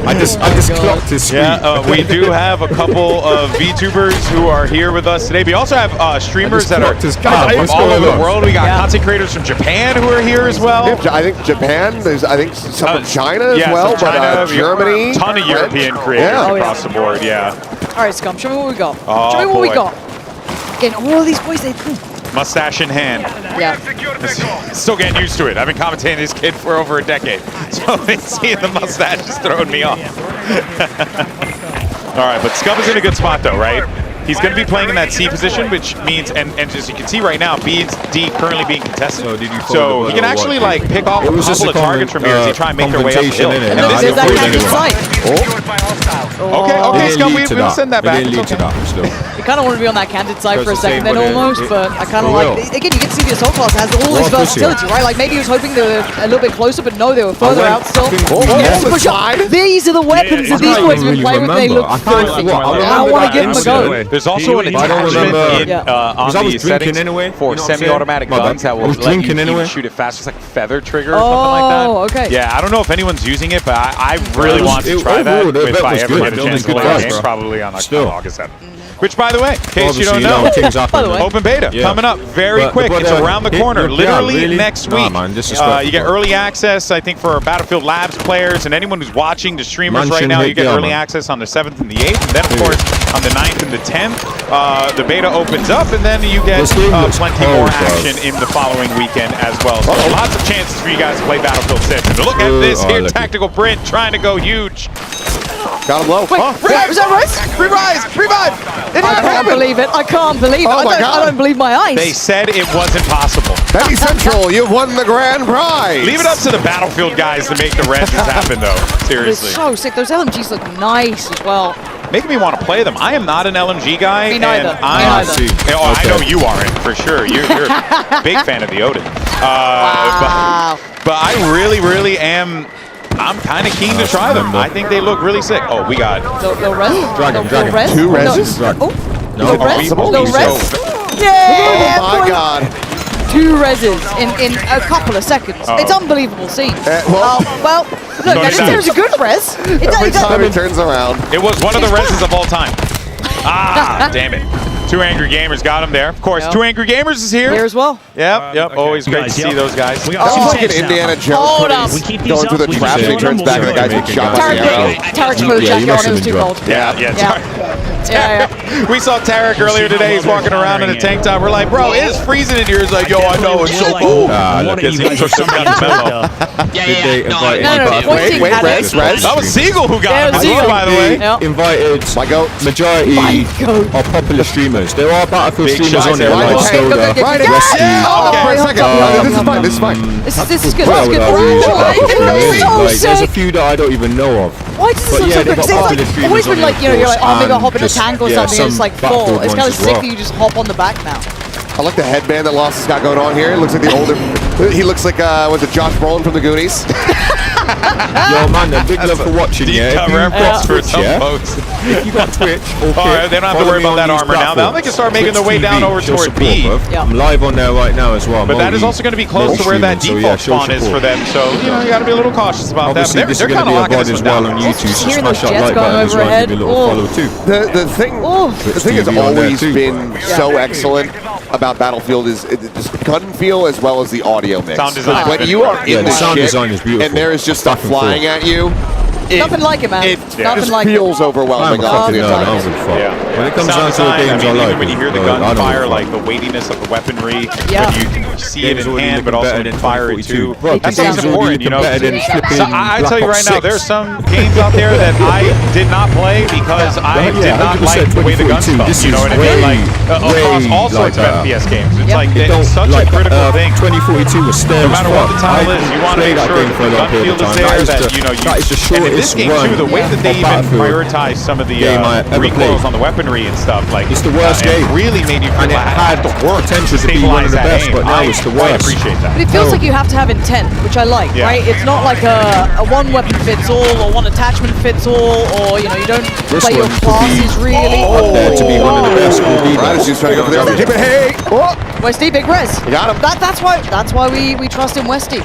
I just clocked his screen. Yeah, we do have a couple of VTubers who are here with us today. We also have streamers that are clocked his from card. What's all going over the on? world. We got content creators from Japan who are here as well. I think Japan. There's I think some from China as yeah, well, some China, but Germany. ton of European creators Yeah. across the board. Yeah, All right, Scum. Show me what we got. Oh, Show me what we boy. got. Again, all of these boys, they. mustache in hand. Yeah. Still getting used to it. I've been commentating this kid for over a decade, so seeing the mustache is throwing me off. All right, but Scum is in a good spot though, right? He's going to be playing in that C position, which means, and as you can see right now, B and D currently being contested. So he can actually like pick off a couple of targets from here as he try and make their way up the hill. And there's that candid sight. Okay, Scott, we'll send that back. You kind of want to be on that candid side for a second then almost, but I kind of like, again, you get to see the assault class has all this versatility, right? Like maybe he was hoping they were a little bit closer, but no, they were further out still. These are the weapons that these boys have been playing with. They look filthy. I want to give them a go. There's also an attachment on the settings for semi-automatic guns that will let you shoot it fast. It's like a feather trigger or something like that. Okay. Yeah, I don't know if anyone's using it, but I really want to try that if I ever get a chance to play the game, probably on August 7th. Which, by the way, in case you don't know, open beta coming up very quick. It's around the corner, literally next week. You get early access, I think, for Battlefield Labs players and anyone who's watching the streamers right now. You get early access on the 7th and the 8th, and then, of course, on the 9th and the 10th, the beta opens up, and then you get plenty more action in the following weekend as well. So lots of chances for you guys to play Battlefield 6. And look at this here, Tactical Brent trying to go huge. Got him low. Wait, was that Res? Revive! I can't believe it. I can't believe it. I don't believe my eyes. They said it wasn't possible. Penny Central, you've won the grand prize. Leave it up to the Battlefield guys to make the reses happen, though. Seriously. It's so sick. Those LMGs look nice as well. Making me want to play them. I am not an LMG guy. Me neither. And I know you aren't, for sure. You're a big fan of the Odin. Wow. But I really am... I'm kind of keen to try them. I think they look really sick. Oh, we got... No res? Dragon. Two reses? No res? No res? Yeah! Oh my god. 2 reses in a couple of seconds. It's unbelievable scene. Well, look, now this there's a good res. Every time it turns around. It was one of the reses of all time. Ah, damn it. 2 Angry Gamers got him there. Of course, 2 Angry Gamers is here. Here as well. Yep. Always great to see those guys. That's like an Indiana Jones going through the traps and he turns back and the guy's been shot by the arrow. Tarek's put a jacket on, it was too cold. Yeah. We saw Tarek earlier today. He's walking around in a tank top. We're like, bro, it is freezing in here. He's like, yo, I know, it's so cold. He took some kind of memo. Wait, Res. That was Siegel who got him, by the way. Invited majority of popular streamers. There are Battlefield streamers on there like Soda, This is fine. This is good. There's a few that I don't even know of. Why does this look so good? It's always been like, you're like, oh, maybe I'll hop in a tank or something, and it's like full. It's kind of sick that you just hop on the back now. I like the headband that Lost has got going on here. It looks like the older... He looks like, was it Josh Brolin from the Goonies? Yo, man, big love for watching. Deep reference for some folks. If you got Twitch, they don't have to worry about that armor now. Now they can start making their way down over toward B. I'm live on there right now as well. But that is also going to be close to where that default spawn is for them. So, you got to be a little cautious about that. But they're kind of locking this one down. On YouTube, so hearing those smash that jets like going button as well and overhead. give me a little follow too. The thing has always been so excellent about Battlefield is the gun feel as well as the audio mix. Sound design. When you are in the sound ship design is beautiful. and there is just stuff flying at you, Nothing like it, man. It Nothing like feels overwhelming. When it comes down to the games I like, when you hear the gun fire, like the weightiness of the weaponry, when you see it in hand, but also can fire it too. That's always important, So I tell you right now, there's some games out there that I did not play because I did not like the way the guns felt. You know what I mean? Like across all sorts of FPS games. It's like it's such a critical thing. 2042 was No matter what the title is, you want to make sure that the gun feel is there. That and in this game too, the way that they even prioritize some of the recoils on the weaponry and stuff, like it's the worst game. Really made you feel and it had potential to be one of the best, but now it's the worst. I appreciate that. But it feels like you have to have intent, which I like, right? It's not like a one weapon fits all or one attachment fits all, or you don't play your classes really. To be one of the best will be Right, she's trying to go for the other. Hey! Westy, big res. You got him. That's why we trust in Westy.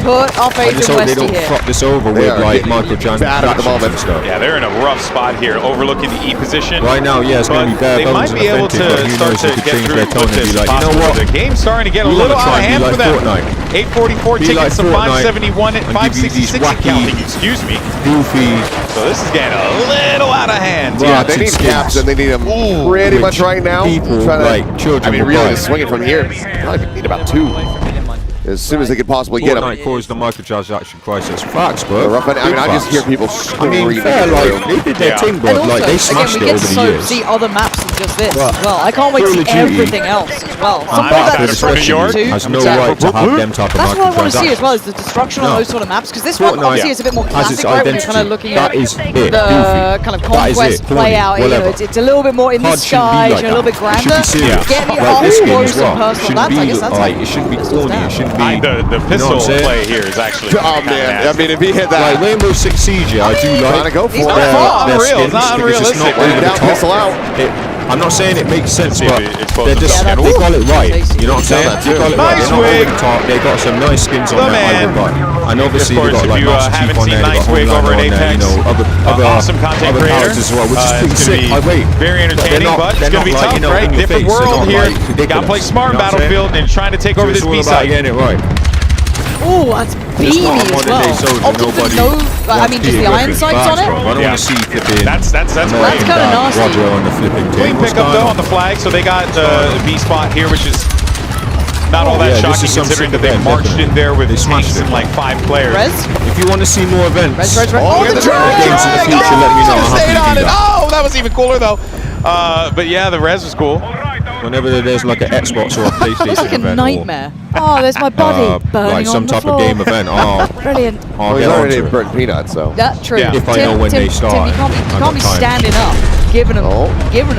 Put our faith in Westy they don't here. fuck this over with like Michael Johnson at the moment. Yeah, they're in a rough spot here, overlooking the E position. Right now, yeah, it's going to be bad. They might be able to start to get through with this. Like, you know what? The game's starting to get a little out of hand for them. 844 tickets to 571 at 566 counting. Excuse me. Goofy. So this is getting a little out of hand. Yeah, they need caps and they need them pretty much right now. Really, to swing it from here, probably need about 2. As soon as they could possibly get them. Fortnite caused the microtransaction crisis. Facts, bro. I just hear people screaming. They did their thing, bro. And also, they smashed again, we it get over the years. to see other maps as just this Well, as well. I can't wait to Call see of Duty- everything else as well. Some I'm of that excited for New York. destruction too. has no right to have them type of That's what I want to see as microtransactions. well, is the destruction on No. those sort of maps. Because this one Fortnite obviously is a bit more has classic, its right? When you're kind of identity. looking That at is it, the goofy. kind of That is conquest it, play corny, out. You know, whatever. it's a little bit more in the COD shouldn't be sky, like a little that. bit It grander. should be serious. Get me Like up this game close as well. and personal. Shouldn't That's, I be guess that's like, it shouldn't be corny. It shouldn't be. The you know pistol what I'm saying? play here is actually. Oh man, I mean, if he hit that, Like Rainbow Six Siege, I do like. trying to go for He's it. not far. their Unreal, skins, it's not because it's not unrealistic. over the Down, top. pistol out. I'm not saying it makes sense, See if but it exposes they're just, the they skin. got it right. Tasty. You know what I'm saying? that They too. got it right. Nice They're not over wig. the top. They got some nice skins on The there. man. And obviously Of they course, got if like you Master Chief haven't on seen there, they Nice got Wig Homelander over at on there, you Apex, know, other awesome content other creator. characters as well, which is It's pretty gonna sick. be I rate. very entertaining, but it's going to be tough, right? Different world here. Got to play smart in Battlefield and trying to take over this B side. Getting it right. Oh, that's beamy not a as modern day well. soldier, Optics nobody no, I mean, just the iron sights on it. I don't want to see flipping. That's great. That's kinda nasty. Roger on the flipping Clean thing. What's pickup going though on the flag, so they got the B spot here, which is not all that Yeah, this shocking is some considering that sick they event, marched in there with They smashed tanks it. and like 5 players. Rez? If you want to see more events, Rez. Oh, the games in the future, let me know. I'll Stayed on happily it. do that. Oh, that was even cooler though. But yeah, the res was cool. Whenever there's like an Xbox or a PlayStation It's like a event, nightmare. Oh, there's my body burning like some on the type floor. of game event. Oh, Brilliant. I'll Well, he's get already onto it. burnt peanuts, so. That's true. Yeah. If I know when they start, Tim, you can't be, I you got can't be time. standing up, giving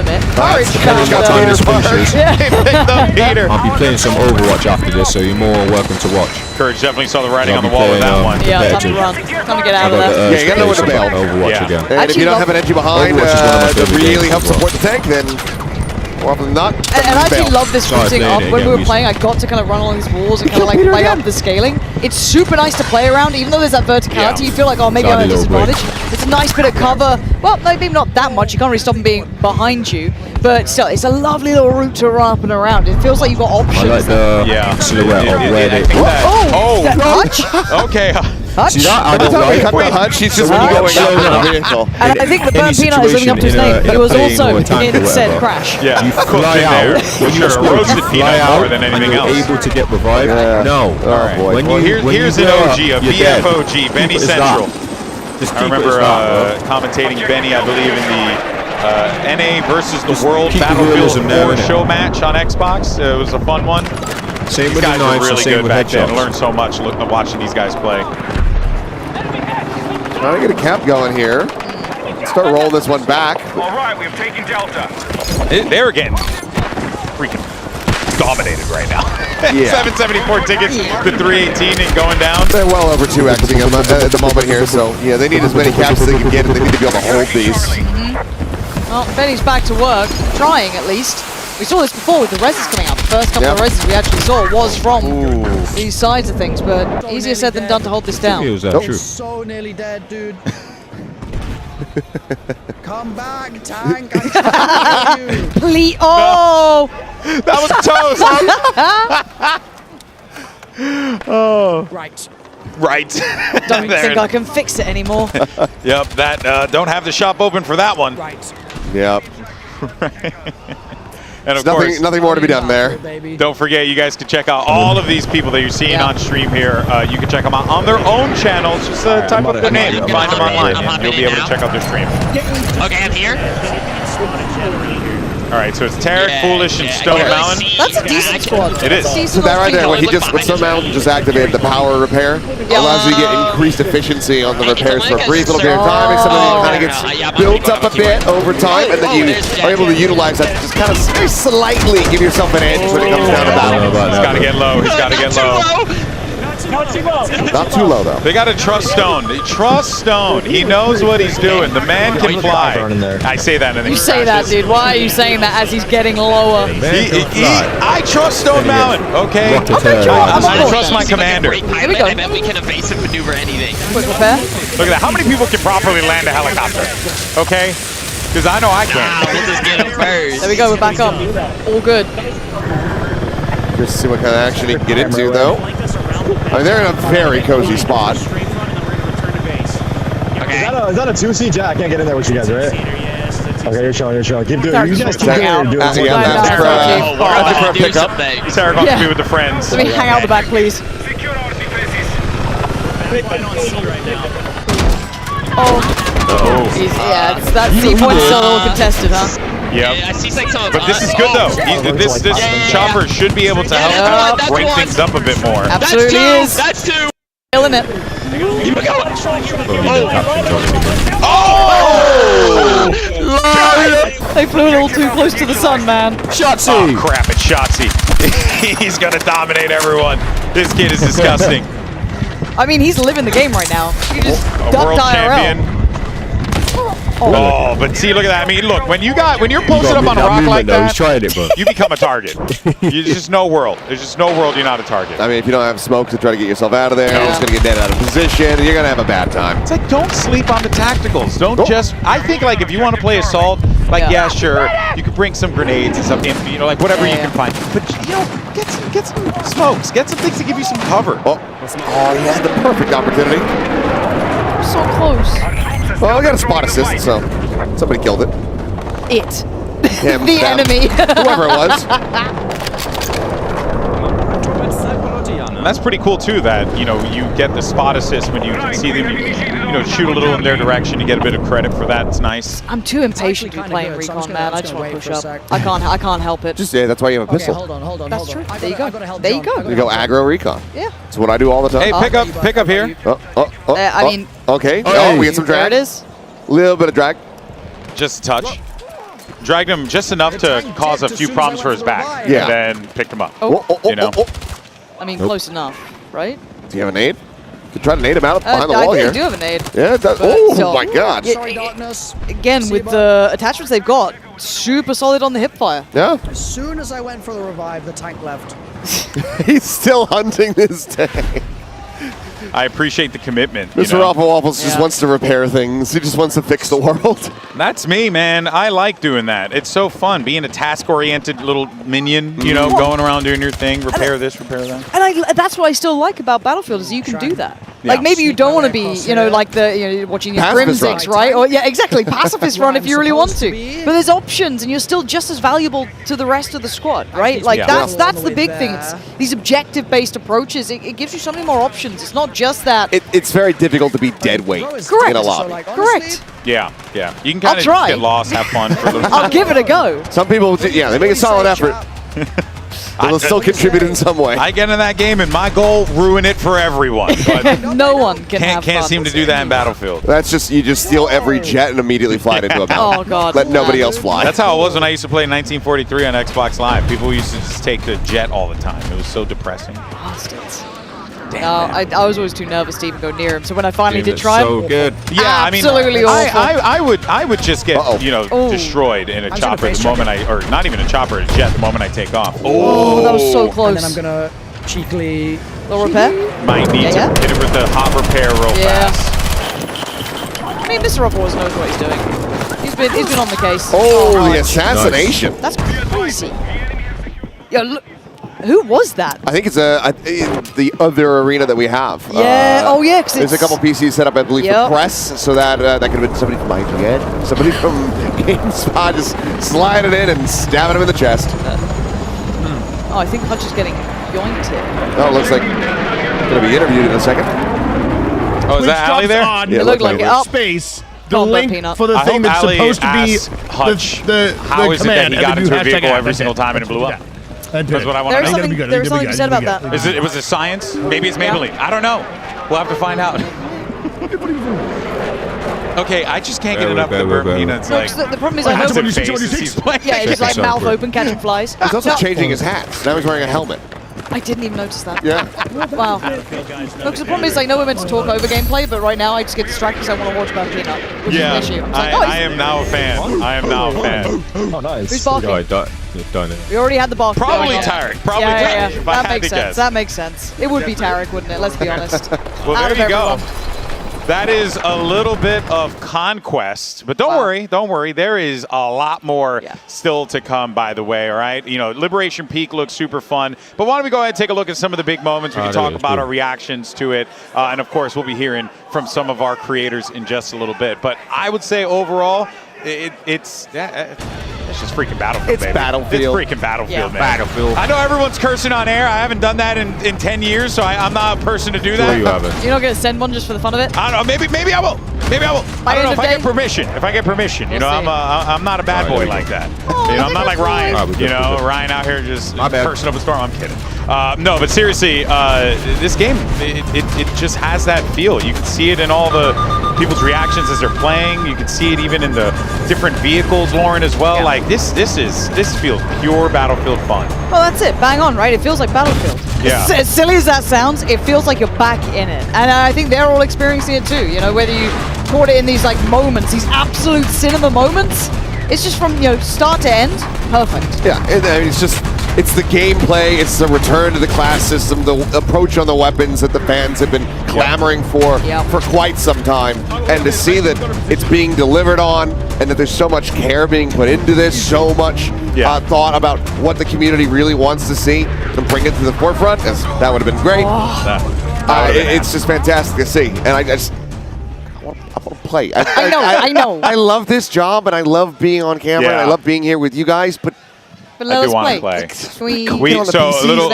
them it. Courage, Kenny's got time this finishes. Picked up Peter. I'll be playing some Overwatch after this, so you're more welcome to watch. Courage definitely saw the writing I'll on the be wall with playing, that one. Yeah, time to competitive. run. Time to get I out of got there. Yeah, you gotta know when to space bail. on Overwatch Yeah. again. And if Actually you don't love- have an engine behind Overwatch is one of my to favorite really games help as well. support the tank, then more often than not, And I actually bail. love this Sorry, routing playing up. it When again, we were we- playing, I got to kind of run along these walls and kind of like play up the scaling. It's super nice to play around, even though there's that verticality. Yeah. You feel like, oh, maybe I'm at a Sadly, little disadvantage. It's a nice bit of cover. Well, maybe not that much. You can't really stop them being behind you. But still, it's a lovely little route to run up and around. It feels like you've got options. I like the Yeah. silhouette of where I they. think that- Oh, that Hutch? Okay. Hutch? See that? I don't Don't like. cut the hutch, he's just So when you going get up in blown the up, vehicle. And I think the Any burnt peanut is living up to his situation name. in He a was plane also or a tank in or said whatever. crash. Yeah, You cooked fly in there. out when Sure, you're supposed to roasted fly peanut out more than anything and you're else. able to get revived. Yeah. No. Oh, boy. When Well, you, when here's you an blow OG, up, a you're dead. BFOG, Benny Keep it as Central. that. Just I keep it remember as that, bro. commentating Benny, I believe, in the NA versus the Just World keep the Battlefield realism there, 4 innit? show match on Xbox. It was a fun one. Same These with the guys were knives, really same good with back then. headshots. Learned so much watching these guys play. Trying to get a cap going here. Start rolling this one back. All right, we've taken Delta. They're getting freaking dominated right now. Yeah. 774 tickets to 318 and going down. They're well over 2xing them at the moment here, so yeah, they need as many caps as they can get, and they need to be able to hold these. Well, Benny's back to work, trying at least. We saw this before with the reses coming out. The first couple of reses we actually saw was from these sides of things, but easier said than done to hold this down. It was that true. So nearly dead, dude. Come back, tank. I'm trying to you. Please, oh! That was toast. Oh. Right. Right. Don't think I can fix it anymore. Yep, that don't have the shop open for that one. Right. Yep. And of There's course, nothing more to be done there. don't forget, you guys can check out all of these people that you're seeing on stream here. You can check them out on their own channels. Just type up their name and find them online, and you'll be able to check out their stream. Okay, I'm here. All right, so it's Tarek, Foolish, and Stone Mountain. That's a decent squad. It is. So that right there, when Stone Mountain just activated the power repair, allows you to get increased efficiency on the repairs for a brief little period of time. Some of it kind of gets built up a bit over time, and then you are able to utilize that to just kind of very slightly give yourself an edge when it comes down to battle. He's got to get low. He's got to get low. Not too low, though. They got to trust Stone. They trust Stone. He knows what he's doing. The man can fly. I say that, and then You he say that, crashes. dude. Why are you saying that as he's getting lower? I trust Stone Mountain, okay? I'm I on trust board. my commander. Here we go. I bet we can evasive maneuver anything. Quick repair. Look at that. How many people can properly land a helicopter? Okay? Because I know I can. We'll just get him first. There we go. We're back up. All good. Just see what kind of action he can get into, though. I mean, they're in a very cozy spot. Okay. Is that a 2C? Jack, I can't get in there with you guys, right? Okay, you're chilling. Keep doing it. You guys keep doing it. You're doing it. After for a pickup. Sarah wants to be with the friends. Let me hang out the back, please. Oh. Yeah, it's that C point's still a little contested, huh? I see like some. But this is good though. This chopper should be able to help break things up a bit more. Absolutely is. That's two. Killing it. Oh! They flew a little too close to the sun, man. Shotzi! Oh crap, it's Shotzi. He's gonna dominate everyone. This kid is disgusting. I mean, he's living the game right now. You just ducked World IRL. champion. Oh, but see, look at that. I mean, look, when you're posted up on a rock like that, you become a target. There's just no world. There's just no world you're not a target. I mean, if you don't have smoke to try to get yourself out of there, you're just going to get dead out of position, and you're going to have a bad time. It's like, don't sleep on the tacticals. Don't just, I think, like, if you want to play Assault, like, yeah, sure, you could bring some grenades and something, you know, like, whatever you can find. But, you know, get some smokes. Get some things to give you some cover. Oh, he had the perfect opportunity. So close. Well, I got a spot assist, so somebody killed it. Him, the enemy. Whoever it was. And that's pretty cool too. That you get the spot assist when you see them. You shoot a little in their direction. You get a bit of credit for that. It's nice. I'm too impatient to be playing Recon, man. I just want to push up. I can't help it. That's why you have a pistol. Hold on. That's true. There you go. There you go. You go aggro Recon. Yeah. That's what I do all the time. Hey, pick up here. I mean. Okay. Oh, we get some drag. There it is. Little bit of drag. Just a touch. Dragged him just enough to cause a few problems for his back. Yeah. And then picked him up. I mean, close enough, right? Do you have a nade? You could try to nade him out behind the wall here. I do have a nade. Yeah, it does. Oh my God. Again, with the attachments they've got, super solid on the hipfire. Yeah. As soon as I went for the revive, the tank left. He's still hunting this tank. I appreciate the commitment. Mr. Waffle Waffles just wants to repair things. He just wants to fix the world. That's me, man. I like doing that. It's so fun being a task-oriented little minion, going around doing your thing, repair this, repair that. And that's what I still like about Battlefield is you can do that. Like maybe you don't want to be, like watching your Grimsix, right? Or exactly, pacifist run if you really want to. But there's options, and you're still just as valuable to the rest of the squad, right? Like that's the big thing. It's these objective-based approaches. It gives you so many more options. It's not just that. It's very difficult to be dead weight in a lobby. Correct. Yeah. You can kind of get lost, have fun for a little bit. I'll give it a go. Some people, they make a solid effort. They'll still contribute in some way. I get in that game, and my goal, ruin it for everyone. But no one can't seem to do that in Battlefield. That's just, you just steal every jet and immediately fly it into a mountain. Oh, God. Let nobody else fly. That's how it was when I used to play in 1943 on Xbox Live. People used to just take the jet all the time. It was so depressing. Bastards. No, I was always too nervous to even go near him. So when I finally did try him, so good. Yeah, absolutely awful. I would just get destroyed in a chopper the moment or not even a chopper, a jet the moment I take off. Oh, that was so close. And then I'm gonna cheekily little repair. Might need to hit it with the hot repair real fast. I mean, Mr. Ruffles knows what he's doing. He's been on the case. Oh, the assassination. That's crazy. Yo, look. Who was that? I think it's the other arena that we have. Yeah. Because there's a couple PCs set up, I believe, for press, so that could have been somebody from IGN, somebody from GameSpot just sliding in and stabbing him in the chest. Oh, I think Hutch is getting yoinked here. Oh, it looks like going to be interviewed in a second. Oh, is that Ali there? It looked like it. Space. The link for the I thing that's Ali supposed to be Hutch, the how is it that he got into a vehicle every single time and it blew up? That's what I want to know. There's something to be said about that. Was it science? Maybe it's Maybelline. I don't know. We'll have to find out. Okay, I just can't get enough of the burp peanuts. No, the problem is I know he's like mouth open catching flies. He's also changing his hat. Now he's wearing a helmet. I didn't even notice that. Yeah. Wow. No, because the problem is I know we're meant to talk over gameplay, but right now I just get distracted because I want to watch Burp Peanut, which is an issue. I am now a fan. Oh, nice. Who's barking? Done it. We already had the bark. Probably Tarek. Probably Tarek. If I That had makes to sense. guess. That makes sense. It would be Tarek, wouldn't it? Let's be honest. Well, Out there you of go. everyone. That is a little bit of conquest, but don't worry. There is a lot more still to come, by the way, all right? Liberation Peak looks super fun, but why don't we go ahead and take a look at some of the big moments. We can talk about our reactions to it, and of course, we'll be hearing from some of our creators in just a little bit. But I would say overall, it's just freaking Battlefield, It's baby. Battlefield. It's freaking Battlefield, man. Battlefield. I know everyone's cursing on air. I haven't done that in 10 years, so I'm not a person to do that. You haven't. You're not going to send one just for the fun of it? I don't know. Maybe I will. Maybe I will. I don't know if I get permission. If I get permission, you know, I'm not a bad boy like that. You know, I'm not like Ryan. You know, Ryan out here just bursting up a storm. I'm kidding. No, but seriously, this game it just has that feel. You can see it in all the people's reactions as they're playing. You can see it even in the different vehicles, Lauren, as well. Like this feels pure Battlefield fun. Well, that's it. Bang on, right? It feels like Battlefield. Yeah. As silly as that sounds, it feels like you're back in it. And I think they're all experiencing it too. You know, whether you caught it in these like moments, these absolute cinema moments, it's just from, you know, start to end, perfect. Yeah, and I mean, it's the gameplay, it's the return to the class system, the approach on the weapons that the fans have been clamoring for quite some time. And to see that it's being delivered on and that there's so much care being put into this, so much thought about what the community really wants to see and bring it to the forefront, that would have been great. It's just fantastic to see. And I want to play. I know. I love this job and I love being on camera and I love being here with you guys, but let us play. So a little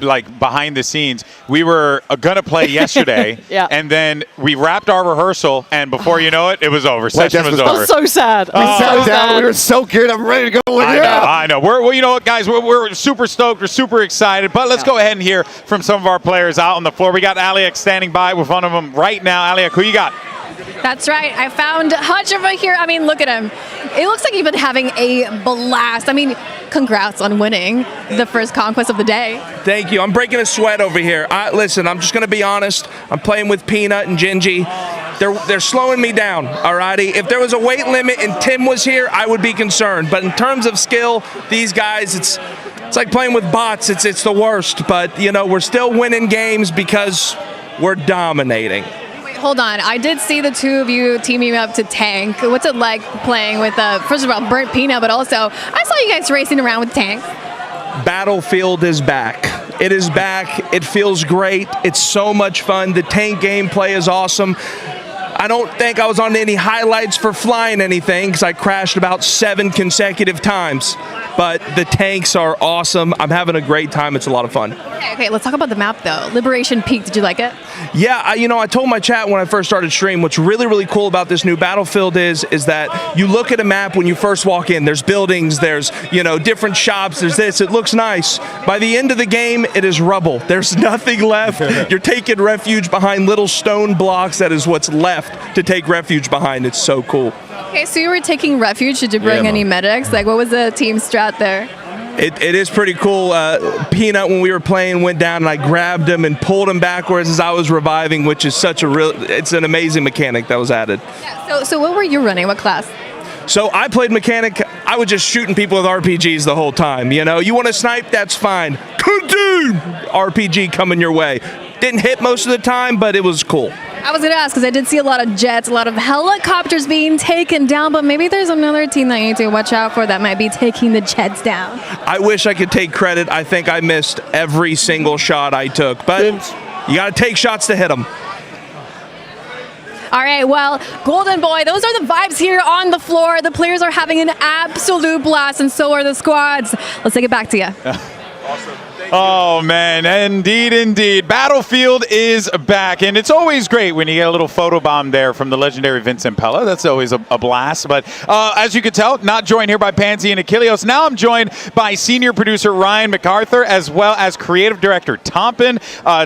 like behind the scenes, we were gonna play yesterday, and then we wrapped our rehearsal, and before you know it, it was over. Session was over. I'm so sad. We sat down. We were so good. I'm ready to go. I know. Well, you know what, guys? We're super stoked. We're super excited. But let's go ahead and hear from some of our players out on the floor. We got Aliak standing by with one of them right now. Aliak, who you got? That's right. I found Hutch over here. I mean, look at him. It looks like you've been having a blast. I mean, congrats on winning the first conquest of the day. Thank you. I'm breaking a sweat over here. Listen, I'm just going to be honest. I'm playing with Peanut and Gingy. They're slowing me down, alrighty? If there was a weight limit and Tim was here, I would be concerned. But in terms of skill, these guys, it's like playing with bots. It's the worst. But, you know, we're still winning games because we're dominating. Hold on. I did see the two of you teaming up to tank. What's it like playing with, first of all, Burnt Peanut, but also I saw you guys racing around with tanks. Battlefield is back. It is back. It feels great. It's so much fun. The tank gameplay is awesome. I don't think I was on any highlights for flying anything because I crashed about 7 consecutive times. But the tanks are awesome. I'm having a great time. It's a lot of fun. Okay, let's talk about the map, though. Liberation Peak, did you like it? Yeah, I told my chat when I first started stream, what's really, really cool about this new Battlefield is that you look at a map when you first walk in. There's buildings, there's, different shops, there's this. It looks nice. By the end of the game, it is rubble. There's nothing left. You're taking refuge behind little stone blocks. That is what's left to take refuge behind. It's so cool. Okay, so you were taking refuge. Did you bring any medics? Like, what was the team strat there? It is pretty cool. Peanut, when we were playing, went down and I grabbed him and pulled him backwards as I was reviving, which is it's an amazing mechanic that was added. Yeah, so what were you running? What class? So I played mechanic. I was just shooting people with RPGs the whole time. You want to snipe? That's fine. RPG coming your way. Didn't hit most of the time, but it was cool. I was going to ask because I did see a lot of jets, a lot of helicopters being taken down, but maybe there's another team that you need to watch out for that might be taking the jets down. I wish I could take credit. I think I missed every single shot I took, but you got to take shots to hit them. All right, well, Golden Boy, those are the vibes here on the floor. The players are having an absolute blast, and so are the squads. Let's take it back to you. Awesome. Oh, man, indeed. Battlefield is back, and it's always great when you get a little photobomb there from the legendary Vincent Pella. That's always a blast. But as you can tell, not joined here by Pansy and Achilleos. Now I'm joined by senior producer Ryan MacArthur, as well as creative director Tompin,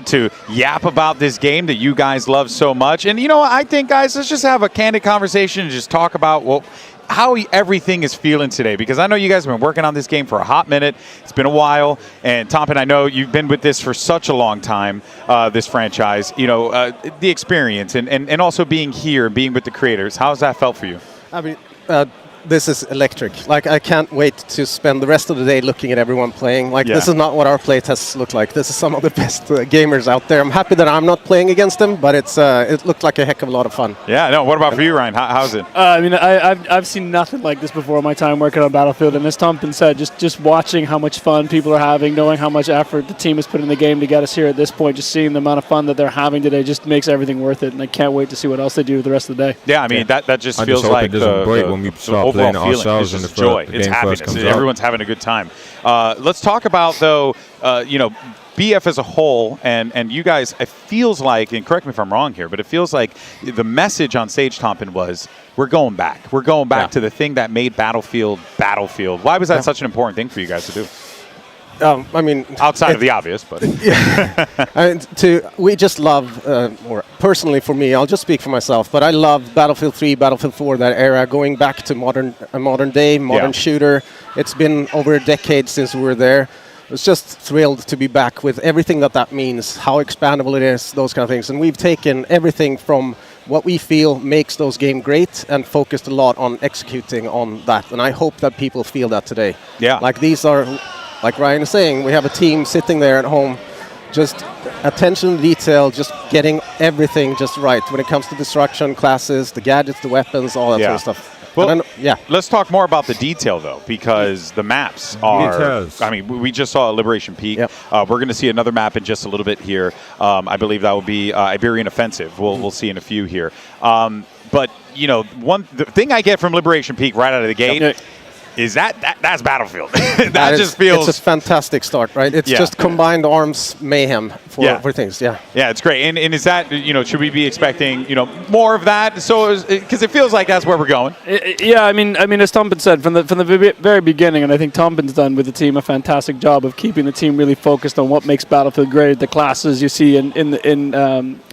to yap about this game that you guys love so much. And, I think, guys, let's just have a candid conversation and just talk about, how everything is feeling today, because I know you guys have been working on this game for a hot minute. It's been a while, and Tompin, I know you've been with this for such a long time, this franchise. The experience and also being here, being with the creators. How's that felt for you? I mean, this is electric. Like, I can't wait to spend the rest of the day looking at everyone playing. This is not what our playtests look like. This is some of the best gamers out there. I'm happy that I'm not playing against them, but it looked like a heck of a lot of fun. Yeah, no. What about for you, Ryan? How's it? I've seen nothing like this before in my time working on Battlefield, and as Tompin said, just watching how much fun people are having, knowing how much effort the team has put in the game to get us here at this point, just seeing the amount of fun that they're having today just makes everything worth it, and I can't wait to see what else they do the rest of the day. Yeah, I mean, that just feels like it doesn't break when we start overall playing it feeling ourselves is in just the joy. the It's game first happiness. comes out. Everyone's having a good time. Let's talk about, though, BF as a whole, and you guys, it feels like, and correct me if I'm wrong here, but it feels like the message on stage, Tompin, was we're going back. We're going back to the thing that made Battlefield Battlefield. Why was that such an important thing for you guys to do? I mean, outside of the obvious, but we just love, or personally for me, I'll just speak for myself, but I love Battlefield 3, Battlefield 4, that era, going back to modern shooter. It's been over a decade since we were there. I was just thrilled to be back with everything that means, how expandable it is, those kind of things. And we've taken everything from what we feel makes those games great and focused a lot on executing on that. And I hope that people feel that today. Yeah. Like these are, like Ryan is saying, we have a team sitting there at home, just attention to detail, just getting everything just right when it comes to destruction, classes, the gadgets, the weapons, all that sort of stuff. Well, let's talk more about the detail, though, because the maps are... Details. I mean, we just saw Liberation Peak. We're going to see another map in just a little bit here. I believe that will be Iberian Offensive. We'll see in a few here. But, the thing I get from Liberation Peak right out of the gate is that's Battlefield. that just feels... It's a fantastic start, right? It's just combined arms mayhem for things, Yeah, it's great. And is that, should we be expecting, more of that? So, because it feels like that's where we're going. Yeah, I mean, as Tompin said, from the very beginning, and I think Tompin's done with the team a fantastic job of keeping the team really focused on what makes Battlefield great. The classes you see in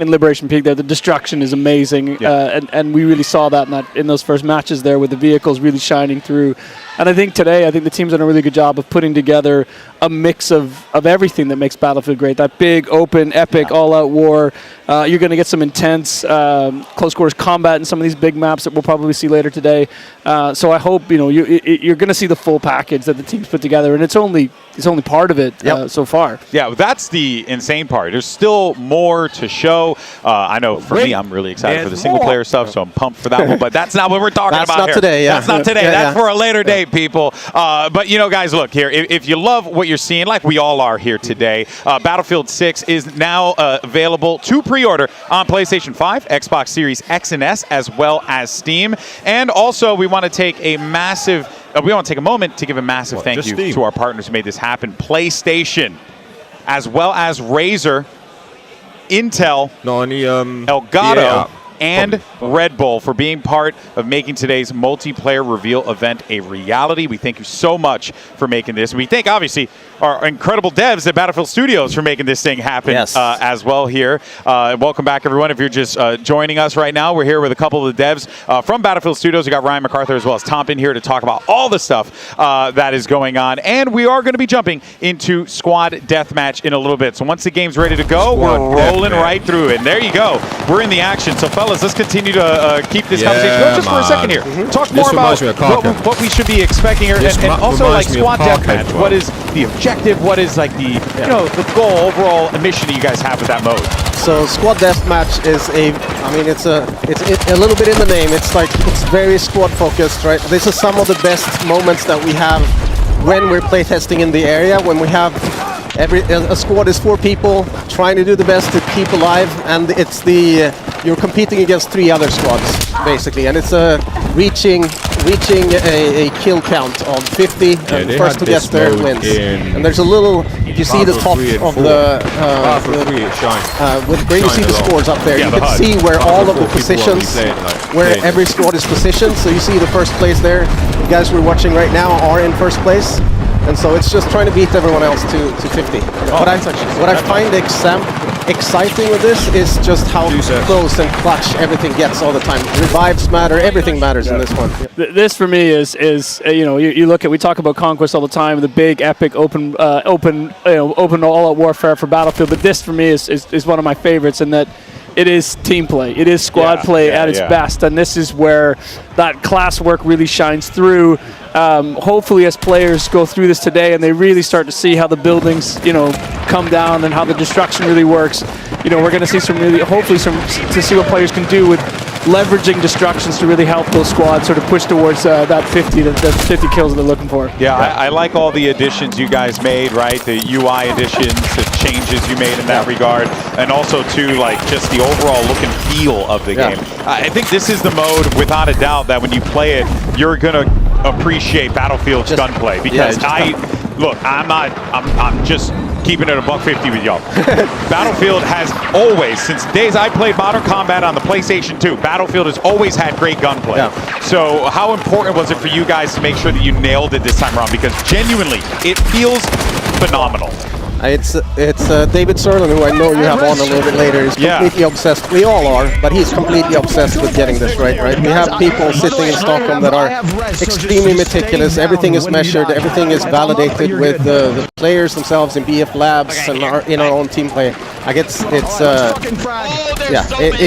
Liberation Peak there, the destruction is amazing, and we really saw that in those first matches there with the vehicles really shining through. And I think today, the team's done a really good job of putting together a mix of everything that makes Battlefield great. That big, open, epic, all-out war. You're going to get some intense close quarters combat in some of these big maps that we'll probably see later today. So I hope you're going to see the full package that the team's put together, and it's only part of it so far. Yeah, that's the insane part. There's still more to show. I know for me, I'm really excited for the single-player stuff, so I'm pumped for that one. But that's not what we're talking about here. Today, That's not today. That's for a later date, people. But guys, look here. If you love what you're seeing, like we all are here today, Battlefield 6 is now available to pre-order on PlayStation 5, Xbox Series X and S, as well as Steam. And also, we want to take a moment to give a massive thank you to our partners who made this happen: PlayStation, as well as Razer, Intel, Elgato, and Red Bull for being part of making today's multiplayer reveal event a reality. We thank you so much for making this. We thank, obviously, our incredible devs at Battlefield Studios for making this thing happen as well here. Welcome back, everyone. If you're just joining us right now, we're here with a couple of the devs from Battlefield Studios. We got Ryan MacArthur as well as Tompin here to talk about all the stuff that is going on. And we are going to be jumping into Squad Deathmatch in a little bit. So once the game's ready to go, we're rolling right through it. And there you go. We're in the action. So, fellas, let's continue to keep this conversation going just for a second here. Talk more about what we should be expecting here, and also like Squad Deathmatch. What is the objective? What is like the the goal, overall mission that you guys have with that mode? So Squad Deathmatch is it's a little bit in the name. It's very squad focused, right? This is some of the best moments that we have when we're playtesting in the area, when we have a squad is 4 people trying to do the best to keep alive, and it's you're competing against 3 other squads basically, and it's reaching a kill count of 50, and first to get there wins. And there's a little, you see the top of the where you see the scores up there, you can see where all of the positions, where every squad is positioned. So you see the first place there. The guys we're watching right now are in first place. And so it's just trying to beat everyone else to 50. What I find exciting with this is just how close and clutch everything gets all the time. Revives matter, everything matters in this one. This for me is you look at, we talk about Conquest all the time, the big epic open all-out warfare for Battlefield, but this for me is one of my favorites in that it is team play. It is squad play at its best, and this is where that class work really shines through. Hopefully, as players go through this today and they really start to see how the buildings, come down and how the destruction really works, we're going to see hopefully to see what players can do with leveraging destructions to really help those squads sort of push towards that 50 kills that they're looking for. Yeah, I like all the additions you guys made, right? The UI additions, the changes you made in that regard, and also too, like, just the overall look and feel of the game. I think this is the mode, without a doubt, that when you play it, you're gonna appreciate Battlefield's gunplay, because I'm just keeping it $150 with y'all. Battlefield has always, since the days I played Modern Combat on the PlayStation 2, Battlefield has always had great gunplay. So how important was it for you guys to make sure that you nailed it this time around? Because genuinely, it feels phenomenal. It's David Sirlin, who I know you have on a little bit later, is completely obsessed. We all are, but he's completely obsessed with getting this right. We have people sitting in Stockholm that are extremely meticulous. Everything is measured. Everything is validated with the players themselves in BF Labs and in our own team play. Like it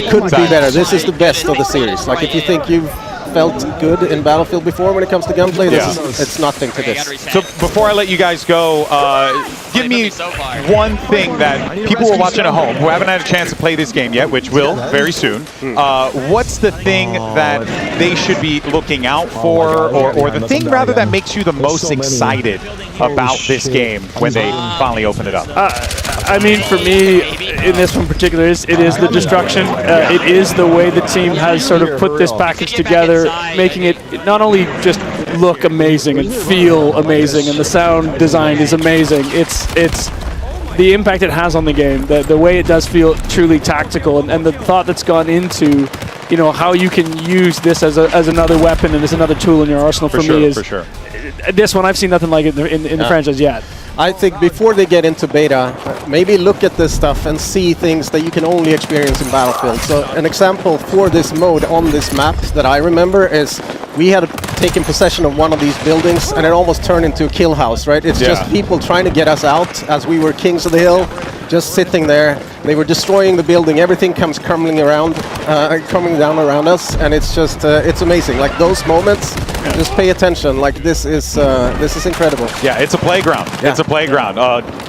couldn't be better. This is the best of the series. Like if you think you've felt good in Battlefield before when it comes to gunplay, it's nothing to this. So before I let you guys go, give me one thing that people who are watching at home who haven't had a chance to play this game yet, which will very soon. What's the thing that they should be looking out for, or the thing rather that makes you the most excited about this game when they finally open it up? I mean, for me, in this one particular, it is the destruction. It is the way the team has sort of put this package together, making it not only just look amazing and feel amazing, and the sound design is amazing. It's the impact it has on the game, the way it does feel truly tactical, and the thought that's gone into, you know, how you can use this as another weapon and as another tool in your arsenal. For me is this one. I've seen nothing like it in the franchise yet. I think before they get into beta, maybe look at this stuff and see things that you can only experience in Battlefield. So an example for this mode on this map that I remember is we had taken possession of one of these buildings and it almost turned into a kill house, right? It's just people trying to get us out as we were kings of the hill, just sitting there. They were destroying the building. Everything comes coming down around us, and it's just it's amazing. Like those moments, just pay attention. Like this is incredible. Yeah, it's a playground. It's a playground.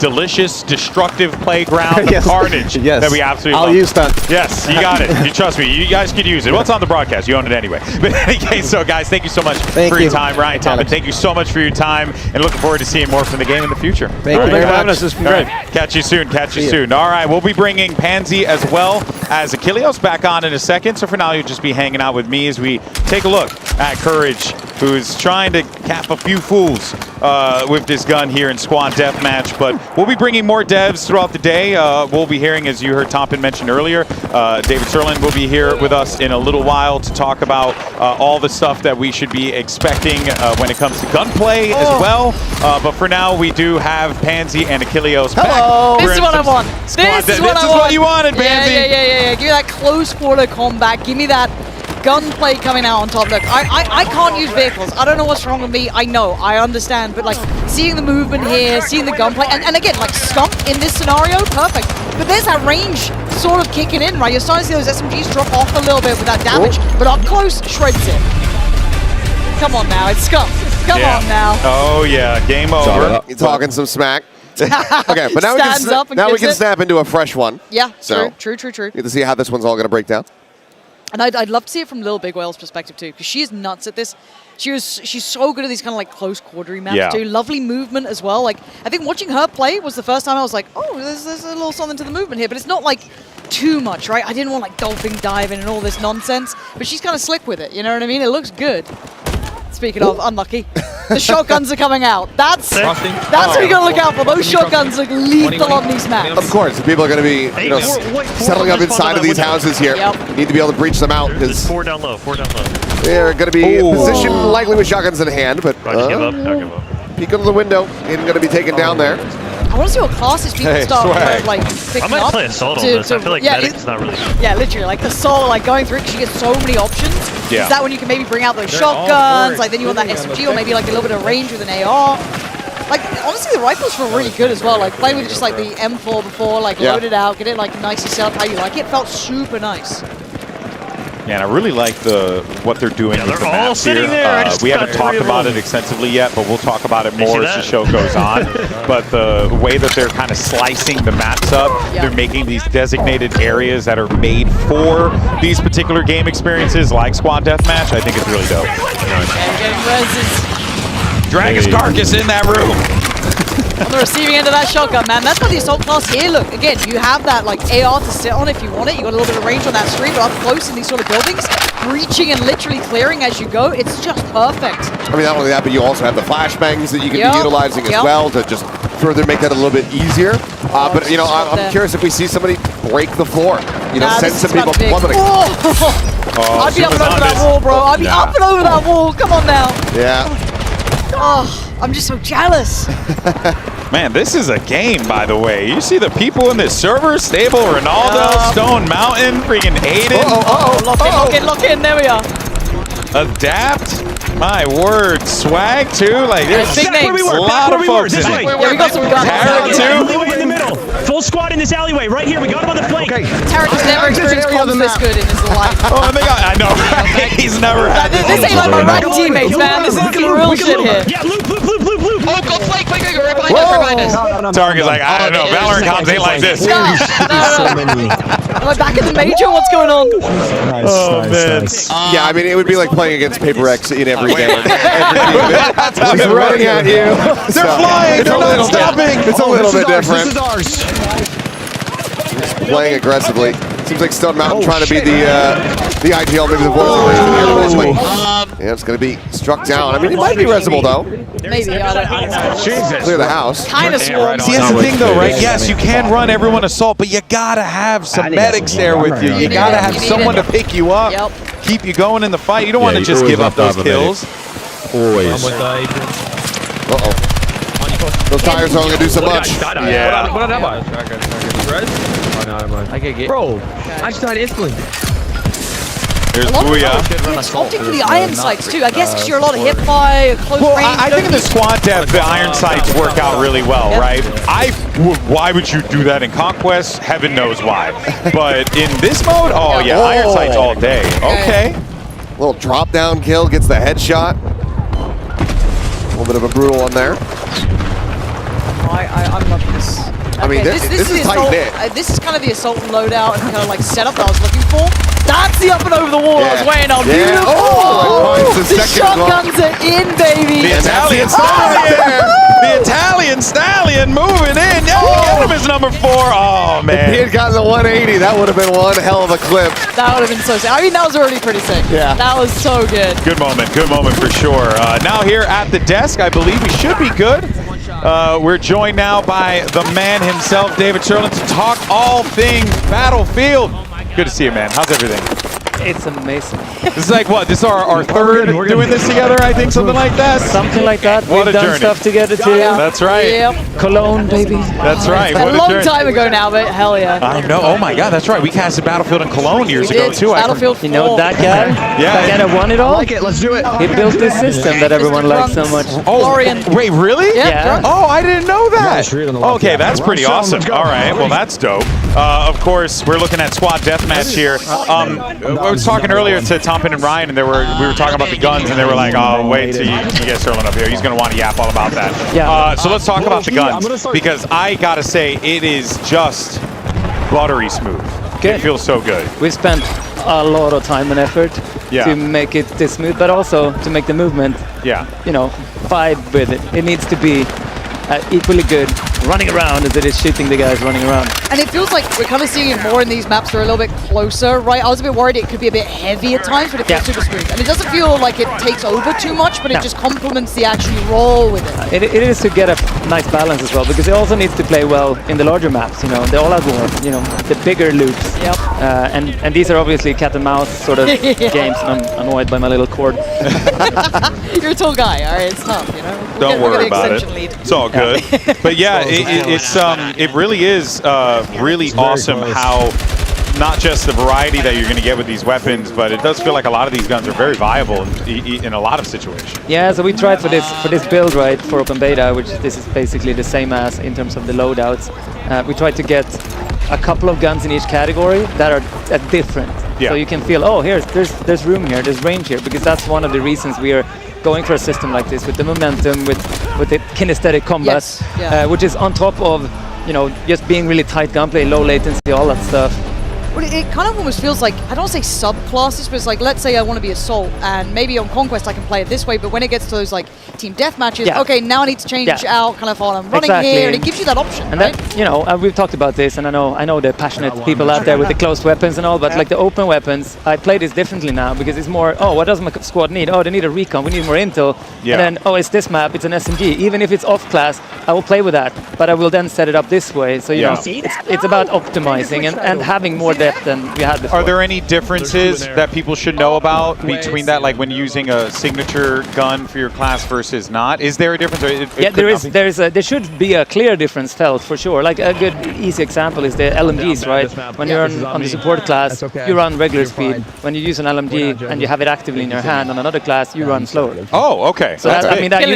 Delicious, destructive playground of carnage that we absolutely love. I'll use that. Yes, you got it. You trust me. You guys could use it. Well, it's on the broadcast. You own it anyway. But in any case, so guys, thank you so much for your time. Ryan Tompin, thank you so much for your time, and looking forward to seeing more from the game in the future. Thank you very much. This has been great. Catch you soon. Catch you soon. All right, we'll be bringing Pansy as well as Achilleos back on in a second. So for now, you'll just be hanging out with me as we take a look at Courage, who's trying to cap a few fools with this gun here in Squad Deathmatch. But we'll be bringing more devs throughout the day. We'll be hearing, as you heard Tompin mention earlier, David Sirlin will be here with us in a little while to talk about all the stuff that we should be expecting when it comes to gunplay as well. But for now, we do have Pansy and Achilleos back. This is what I want. This is what you wanted, Pansy. Yeah. Give me that close quarter combat. Give me that gunplay coming out on top. Look, I can't use vehicles. I don't know what's wrong with me. I know, I understand, but like seeing the movement here, seeing the gunplay, and again, like Skunk in this scenario, perfect. But there's that range sort of kicking in, right? You're starting to see those SMGs drop off a little bit with that damage, but up close, shreds it. Come on now, it's Skunk. Come on now. Oh yeah, game over. You're talking some smack. Okay, but now we can snap into a fresh one. Yeah, so true. Get to see how this one's all going to break down. And I'd love to see it from Lil Big Whale's perspective too, because she is nuts at this. She's so good at these kind of like close quartery maps too. Lovely movement as well. Like I think watching her play was the first time I was like, oh, there's a little something to the movement here, but it's not like too much, right? I didn't want like dolphin diving and all this nonsense, but she's kind of slick with it. You know what I mean? It looks good. Speaking of unlucky, the shotguns are coming out. That's what you gotta look out for. Those shotguns look lethal on these maps. Of course, the people are going to be settling up inside of these houses here. You need to be able to breach them out because 4 down low. They're going to be in position likely with shotguns in hand, but Don't give up. peek under the window, isn't going to be taken down there. I want to see what classes people start like picking up. I might play Assault on this. I feel like Medic's not really... Yeah, literally, like Assault, like going through it, because you get so many options. Yeah. Is that when you can maybe bring out those shotguns, like then you want that SMG, or maybe like a little bit of range with an AR. Like, honestly, the rifles feel really good as well. Like, play with just like the M4 before, like load it out, get it like nicely set up how you like it. Felt super nice. Yeah, and I really like what they're doing with the all maps here. sitting there. We haven't talked about it extensively yet, but we'll talk about it more as the show goes on. But the way that they're kind of slicing the maps up, they're making these designated areas that are made for these particular game experiences, like Squad Deathmatch. I think it's really dope. Drag his carcass in that room. On the receiving end of that shotgun, man. That's why the assault class here, look, again, you have that like AR to sit on if you want it. You got a little bit of range on that street, but up close in these sort of buildings, breaching and literally clearing as you go, it's just perfect. I mean, not only that, but you also have the flashbangs that you can be utilizing as well to just further make that a little bit easier. But, you know, I'm curious if we see somebody break the floor. You know, send some people plummeting. I'd be up and over that wall, bro. I'd be up and over that wall. Come on now. Yeah. Oh, I'm just so jealous. Man, this is a game, by the way. You see the people in this server? Stable, Ronaldo, Stone Mountain, freaking Aiden. Lock in, there we are. Adapt. My word. Swag, too. Like, there's big names. a lot of folks in here. Yeah, we got some guns. Tarek, too. In the middle. Full squad in this alleyway right here. We got him on the flank. Tarek has never experienced comms this good in his life. Oh, and they got, I know, right? He's never had This ain't like my rank teammates, man. This is some real shit here. Yeah, loop. Oh, go flank, quick, right behind us. Tarek is like, I don't know. Valorant comms ain't like this. No. Am I back in the major? What's going on? Nice. Yeah, I mean, it would be like playing against Paper X in every game. He's running at you. They're flying. They're not stopping. It's a little bit different. This is ours. Playing aggressively. Seems like Stone Mountain trying to be the IGL, maybe the voice of the yeah, it's going to be struck down. I mean, it might be resible, though. Maybe. I don't know. Jesus. Clear the house. Kind of swarms. See, that's the thing, though, right? Yes, you can run everyone assault, but you got to have some medics there with you. You got to have someone to pick you up, keep you going in the fight. You don't want to just give up those kills. Always. Uh-oh. Those tires are only going to do so much. Yeah. Bro, I just died instantly. There's A lot of Booyah. opting for the iron sights too. I guess because you're a lot of hit by close range. I think in the squad dev, the iron sights work out really well, right? Why would you do that in Conquest? Heaven knows why. But in this mode, oh yeah, iron sights all day. Okay. Little drop down kill, gets the headshot. A little bit of a brutal one there. I'm loving this. I mean, this is tight knit. This is kind of the assault and loadout and kind of like setup that I was looking for. That's the up and over the wall I was waiting on. Beautiful. The shotguns are in, baby. The Italian stallion. The Italian stallion moving in. Yeah, get him as number 4. Oh man. If he had gotten the 180, that would have been one hell of a clip. That would have been so sick. I mean, that was already pretty sick. Yeah. That was so good. Good moment for sure. Now here at the desk, I believe we should be good. We're joined now by the man himself, David Sherlin, to talk all things Battlefield. Good to see you, man. How's everything? It's amazing. This is like what? This is our third doing this together, I think, something like that. Something like that. What We've a done journey. stuff together too. That's right. Yep. Cologne, baby. That's right. It's What a a long journey. time ago now, but hell yeah. I know. Oh my God, that's right. We casted Battlefield in Cologne years We ago did. too. Battlefield 4. You know that guy? Yeah. That guy that won it all? I like it. Let's do it. He built this system that everyone likes so much. Florian. Wait, really? Yeah. Oh, I didn't know that. Okay, that's pretty awesome. All right, well that's dope. Of course, we're looking at squad deathmatch here. I was talking earlier to Tompin and Ryan, and we were talking about the guns, and they were like, "Oh, wait till you get Sterling up here. He's gonna want to yap all about that." Yeah. So let's talk about the guns, because I gotta say it is just buttery smooth. Good. It feels so good. We spent a lot of time and effort to make it this smooth, but also to make the movement, vibe with it. It needs to be equally good running around as it is shooting the guys running around. And it feels like we're kind of seeing it more in these maps that are a little bit closer, right? I was a bit worried it could be a bit heavy at times, but it feels super smooth. And it doesn't feel like it takes over too much, but it just complements the action you roll with it. It is to get a nice balance as well, because it also needs to play well in the larger maps, They all have more, the bigger loops. Yep. And these are obviously cat and mouse sort of games, and I'm annoyed by my little cord. You're a tall guy, all right? It's tough, Don't worry about it. It's all good. But yeah, it really is really awesome how not just the variety that you're going to get with these weapons, but it does feel like a lot of these guns are very viable in a lot of situations. Yeah, so we tried for this build, right, for open beta, which this is basically the same as in terms of the loadouts. We tried to get a couple of guns in each category that are different. Yeah. So you can feel, oh, there's room here, there's range here, because that's one of the reasons we are going for a system like this with the momentum, with the kinesthetic combat, Yes, yeah. which is on top of, you know, just being really tight gunplay, low latency, all that stuff. Well, it kind of almost feels like, I don't want to say subclasses, but it's like, let's say I want to be Assault, and maybe on Conquest I can play it this way, but when it gets to those like team deathmatches, okay, now I need to change out kind of how I'm running here, and it gives you that option, and right? that, you know, we've talked about this, and I know the passionate people out there with the closed weapons and all, but like the open weapons, I play this differently now, because it's more, oh, what does my squad need? Oh, they need a recon, we need more intel, and then, oh, it's this map, it's an SMG. Even if it's off class, I will play with that, but I will then set it up this way, so you know, it's about optimizing and having more depth than we had before. Are there any differences that people should know about between that, like when using a signature gun for your class versus not? Is there a difference? Yeah, there should be a clear difference felt for sure. Like a good easy example is the LMGs, right? When you're on the support class, you run regular speed. When you use an LMG and you have it actively in your hand on another class, you run slower. Oh, okay. So I mean that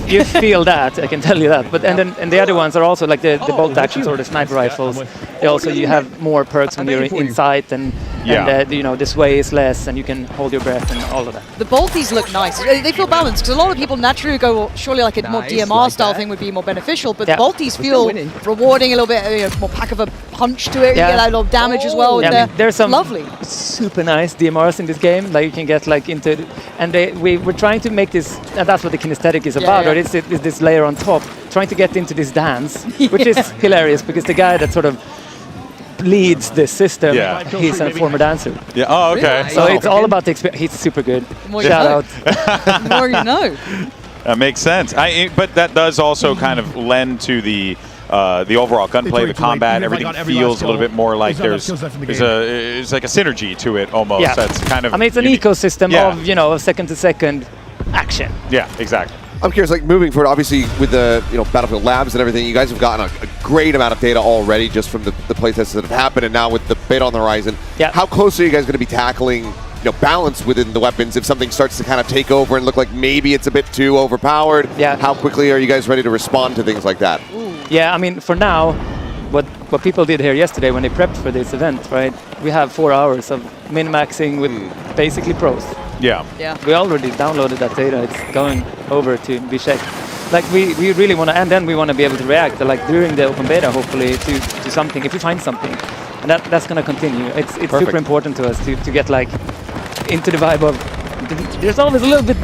you feel that, I can tell you that. But and the other ones are also like the bolt actions or the sniper rifles. They also, you have more perks when you're inside, and you know, the sway is less, and you can hold your breath and all of that. The bolties look nice. They feel balanced, because a lot of people naturally go, well, surely like a more DMR style thing would be more beneficial, but the bolties feel rewarding, a little bit, you know, more pack of a punch to it. You get a lot of damage as well. Yeah, I mean, there's some lovely, super nice DMRs in this game. Like you can get like into, and we're trying to make this, and that's what the kinesthetic is about. Or it's this layer on top, trying to get into this dance, which is hilarious, because the guy that sort of leads this system, he's a former dancer. Yeah. Oh, okay. So it's all about the experience. He's super good. Shout out. The more you know. That makes sense. But that does also kind of lend to the overall gunplay, the combat. Everything feels a little bit more like there's like a synergy to it almost. Yeah. That's kind of. I mean, it's an ecosystem of, you know, second to second action. Yeah, exactly. I'm curious, like moving forward, obviously with the Battlefield Labs and everything, you guys have gotten a great amount of data already just from the playtests that have happened, and now with the beta on the horizon. Yeah. How close are you guys going to be tackling balance within the weapons if something starts to kind of take over and look like maybe it's a bit too overpowered? Yeah. How quickly are you guys ready to respond to things like that? Yeah, I mean, for now, what people did here yesterday when they prepped for this event, right? We have 4 hours of min-maxing with basically pros. Yeah. We already downloaded that data. It's going over to be checked. Like we really want to, and then we want to be able to react like during the open beta, hopefully, to something if we find something, and that's going to continue. It's super important to us to get like into the vibe of. There's always a little bit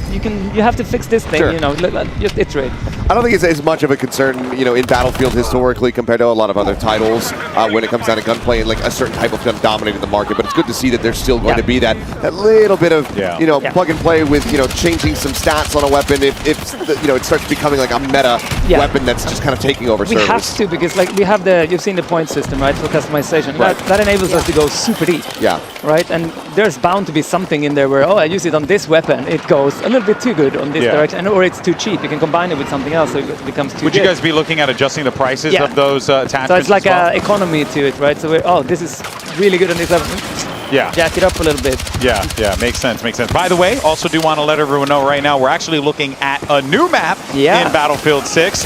you have to fix this thing, you know, just iterate. I don't think it's as much of a concern, in Battlefield historically compared to a lot of other titles when it comes down to gunplay and like a certain type of gun dominating the market. But it's good to see that there's still going to be that little bit of plug and play with changing some stats on a weapon if it starts becoming like a meta weapon that's just kind of taking over servers. We have to, because like we have you've seen the point system, right, for customization. Right. That enables us to go super deep. Yeah. Right, and there's bound to be something in there where I use it on this weapon, it goes a little bit too good on this direction, or it's too cheap. You can combine it with something else, so it becomes too good. Would you guys be looking at adjusting the prices of those attachments? So it's like an economy to it, right? So this is really good on this level. Yeah. Jack it up a little bit. Yeah, makes sense. By the way, also do want to let everyone know right now, we're actually looking at a new map in Battlefield 6,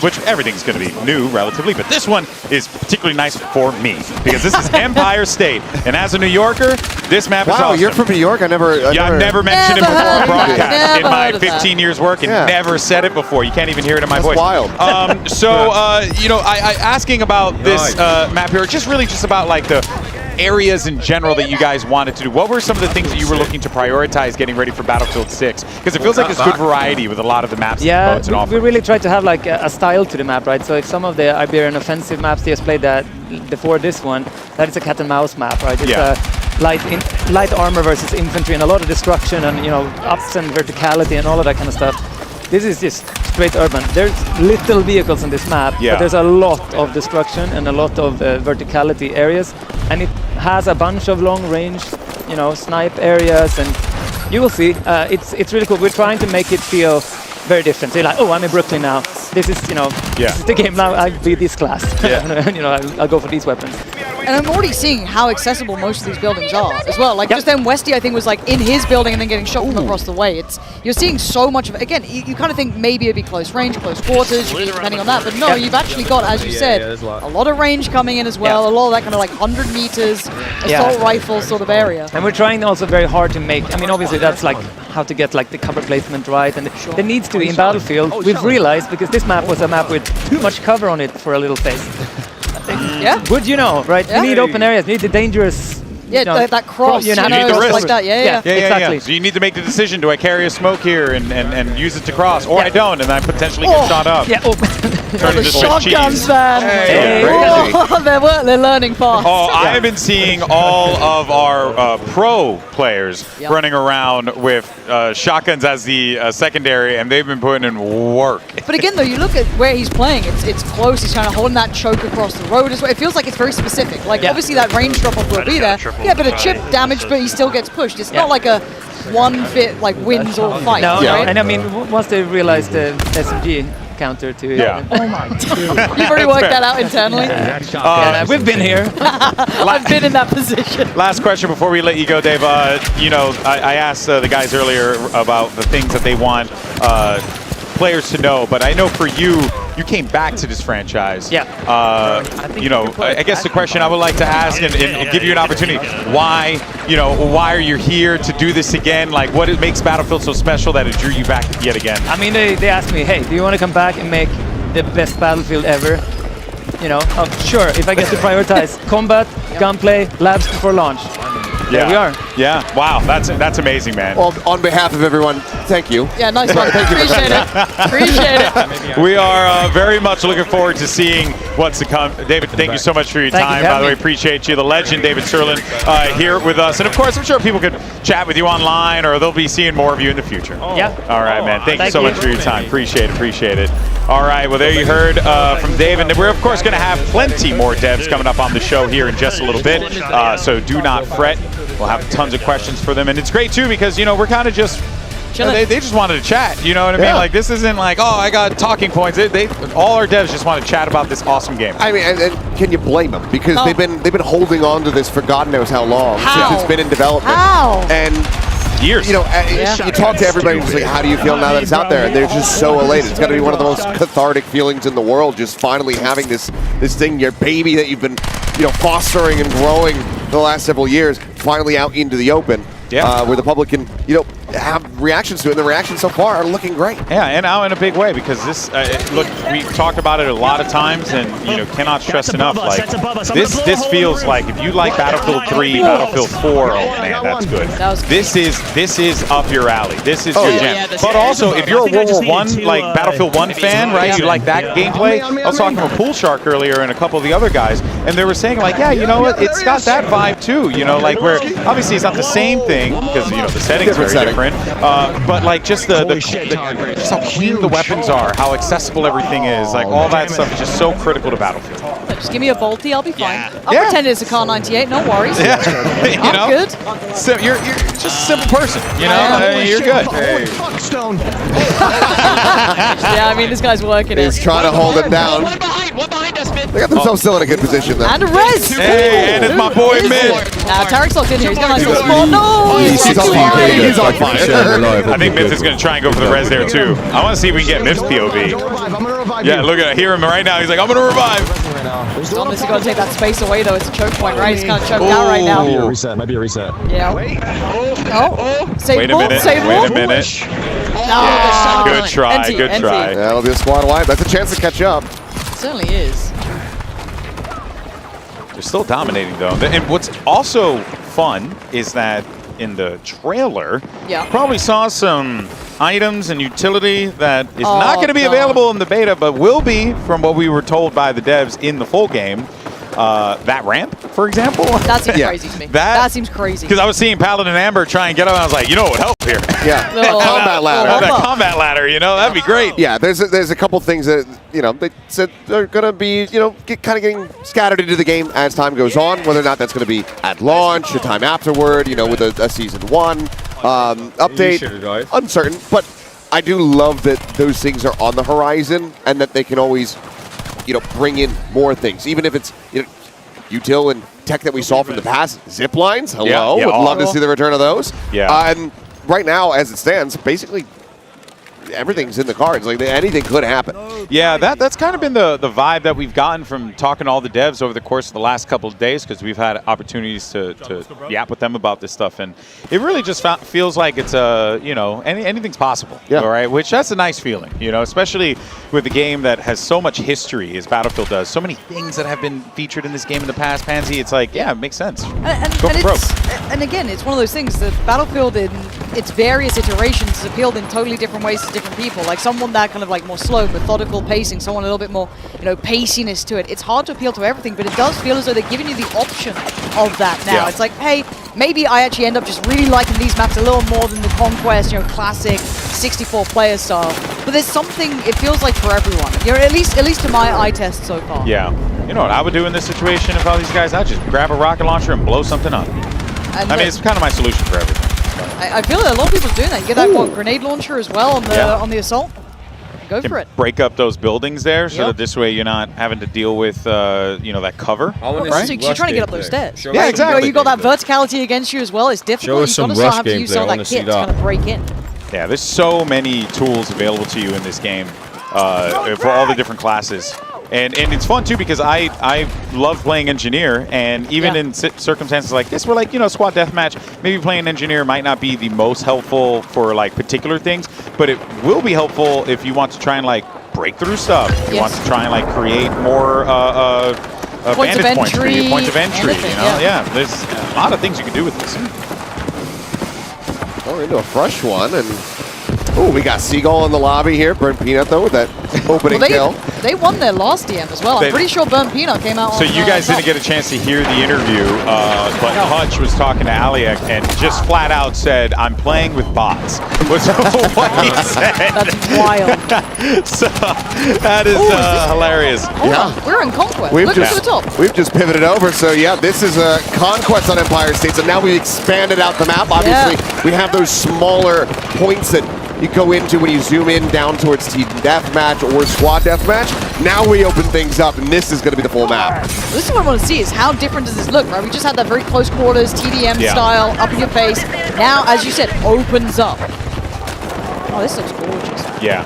which everything's going to be new relatively, but this one is particularly nice for me, because this is Empire State, and as a New Yorker, this map is awesome. Wow, you're from New York? I've never mentioned it before on broadcast in my 15 that. years working. Never said it before. You can't even hear it in my voice. Wild. I asking about this map here, just about like the areas in general that you guys wanted to do. What were some of the things that you were looking to prioritize getting ready for Battlefield 6? Because it feels like there's good variety with a lot of the maps and modes and we really tried to have like a style to the map, right? So if some of the Iberian offensive maps, they just played that before this one, that is a cat and mouse map, right? It's light armor versus infantry and a lot of destruction and, ups and verticality and all of that kind of stuff. This is just straight urban. There's little vehicles on this map, but there's a lot of destruction and a lot of verticality areas, and it has a bunch of long-range, snipe areas, and you will see. It's really cool. We're trying to make it feel very different. So you're like, oh, I'm in Brooklyn now. This is, this is the game now. I'll be this class. I'll go for these weapons. And I'm already seeing how accessible most of these buildings are as well. Like just then Westy, I think, was like in his building and then getting shot from across the way. You're seeing so much of it. Again, you kind of think maybe it'd be close range, close quarters, depending on that. But no, you've actually got, as you said, a lot of range coming in as well. A lot of that kind of like 100 meters assault rifle sort of area. And we're trying also very hard to make, I mean, obviously that's like how to get like the cover placement right, and there needs to be in Battlefield, we've realized, because this map was a map with too much cover on it for a little phase. Would you know, right? We need open areas, we need the dangerous... Yeah, that cross, you need the risk. like that. Yeah, exactly. So you need to make the decision: do I carry a smoke here and use it to cross, or I don't, and I potentially get shot up? Yeah. Turn into Swiss shotguns, cheese. man. They're learning fast. Oh, I have been seeing all of our pro players running around with shotguns as the secondary, and they've been putting in work. But again, though, you look at where he's playing. It's close. He's kind of holding that choke across the road as well. It feels like it's very specific. Like obviously that range drop off will be there. Yeah, but a chip damage, but he still gets pushed. It's not like a one fit like wins all fight. No, right? And I mean, once they realize the SMG counter to oh my god. You've already worked that out internally? We've been here. I've been in that position. Last question before we let you go, Dave. You know, I asked the guys earlier about the things that they want players to know, but I know for you, you came back to this franchise. Yeah. You know, I guess the question I would like to ask and give you an opportunity, why are you here to do this again? Like, what makes Battlefield so special that it drew you back yet again? I mean, they asked me, hey, do you want to come back and make the best Battlefield ever? You know, sure, if I get to prioritize combat, gunplay, labs before launch. There we are. Yeah. Wow. That's amazing, man. Well, on behalf of everyone, thank you. Yeah, nice one. Thank you. Appreciate it. Appreciate it. We are very much looking forward to seeing what's to come. David, thank you so much for your time. By the way, appreciate you. The legend, David Sirlin, here with us. And of course, I'm sure people could chat with you online, or they'll be seeing more of you in the future. Yeah. All right, man. Thank you so much for your time. Appreciate it. All right. Well, there you heard from David. And we're, of course, going to have plenty more devs coming up on the show here in just a little bit. So do not fret. We'll have tons of questions for them. And it's great, too, because, we're kind of just... they just wanted to chat, you know what I mean? Like, this isn't like, oh, I got talking points. All our devs just want to chat about this awesome game. I mean, and can you blame them? Because they've been holding on to this for God knows how long since it's been in development. And years. You talk to everybody and say, how do you feel now that it's out there? And they're just so elated. It's got to be one of the most cathartic feelings in the world, just finally having this thing, your baby that you've been fostering and growing for the last several years, finally out into the open. Where the public can, have reactions to it. And the reactions so far are looking great. Yeah, and out in a big way, because this, look, we've talked about it a lot of times, and cannot stress enough. Like this feels like if you like Battlefield 3, Battlefield 4, oh man, that's good. This is up your alley. This is your jam. But also, if you're a World War I, like Battlefield 1 fan, right? You like that gameplay. I was talking with Pool Shark earlier and a couple of the other guys, and they were saying like, yeah, you know what? It's got that vibe too. Like where obviously it's not the same thing because the settings are very different. But like just just how clean the weapons are, how accessible everything is, like all that stuff is just so critical to Battlefield. Just give me a bolty, I'll be fine. I'll pretend it's a Car 98, no worries. I'm good. So you're just a simple person, you're good. Yeah, I mean this guy's working it. He's trying to hold it down. One behind us, Mid. They got themselves still in a good position though. And a res! Hey, and it's my boy Mid. Tarek's locked in here. He's got a nice little spot. No! He's on fire. He's on fire. I think Myth is going to try and go for the res there too. I want to see if we can get Myth's POV. Yeah, look at hear him right now. He's like, I'm going to revive. Thomas has got to take that space away though. It's a choke point, right? He's kind of choked out right now. Might be a reset. Yeah. Wait a minute. No. Good try. Good try. Yeah, that'll be a squad wide. That's a chance to catch up. It certainly is. They're still dominating though. And what's also fun is that in the trailer, probably saw some items and utility that is not going to be available in the beta, but will be, from what we were told by the devs in the full game. That ramp, for example. That seems crazy to me. That seems crazy. Because I was seeing Paladin Amber try and get up, and I was like, what would help here? Yeah, combat ladder. That combat ladder, that'd be great. Yeah, there's a couple things that they said they're gonna be kind of getting scattered into the game as time goes on. Whether or not that's gonna be at launch, a time afterward, with a season 1 update, uncertain. But I do love that those things are on the horizon and that they can always bring in more things, even if it's util and tech that we saw from the past. Zip lines, hello. Yeah, Would love to cool. see the return of those. Yeah. And right now, as it stands, basically everything's in the cards. Like anything could happen. Yeah, that's kind of been the vibe that we've gotten from talking to all the devs over the course of the last couple of days, because we've had opportunities to yap with them about this stuff, and it really just feels like it's anything's possible. Yeah. All right, which that's a nice feeling, especially with a game that has so much history as Battlefield does. So many things that have been featured in this game in the past. Pansy, it's like, yeah, it makes sense. And again, it's one of those things that Battlefield in its various iterations has appealed in totally different ways to different people. Like someone that kind of like more slow, methodical pacing, someone a little bit more, paciness to it. It's hard to appeal to everything, but it does feel as though they're giving you the option of that now. Yeah. It's like, hey, maybe I actually end up just really liking these maps a little more than the Conquest, classic 64-player style. But there's something, it feels like for everyone. At least to my eye test so far. Yeah. You know what I would do in this situation if all these guys, I'd just grab a rocket launcher and blow something up. And it's kind of my solution for everything. I feel that a lot of people are doing that. You get that grenade launcher as well on the assault. Go for it. Break up those buildings there, so that this way you're not having to deal with that cover. Right? So you're trying to get up those stairs. Yeah, exactly. You got that verticality against you as well. It's difficult. You've got to start having to use some of that kit to kind of break in. Yeah, there's so many tools available to you in this game for all the different classes. And it's fun, too, because I love playing Engineer, and even in circumstances like this, where, squad deathmatch, maybe playing Engineer might not be the most helpful for, particular things, but it will be helpful if you want to try and, break through stuff. If you want to try and, create more vantage points for you, points of entry, Yeah, there's a lot of things you can do with this. We're into a fresh one, and we got Seagull in the lobby here. Burnt Peanut, though, with that opening kill. They won their last DM as well. I'm pretty sure Burnt Peanut came out So on, you guys didn't get a chance to hear the interview, but Hutch was talking to Aliak and just flat out said, "I'm playing with bots." Was what he said. That's wild. So that is hilarious. We're in Conquest. Look to the top. We've just pivoted over. So, this is a Conquest on Empire State. So now we've expanded out the map. Obviously, we have those smaller points that you go into when you zoom in down towards Team Deathmatch or Squad Deathmatch. Now we open things up, and this is going to be the full map. This is what I want to see, is how different does this look, right? We just had that very close quarters, TDM style, up in your face. Now, as you said, opens up. Oh, this looks gorgeous. Yeah.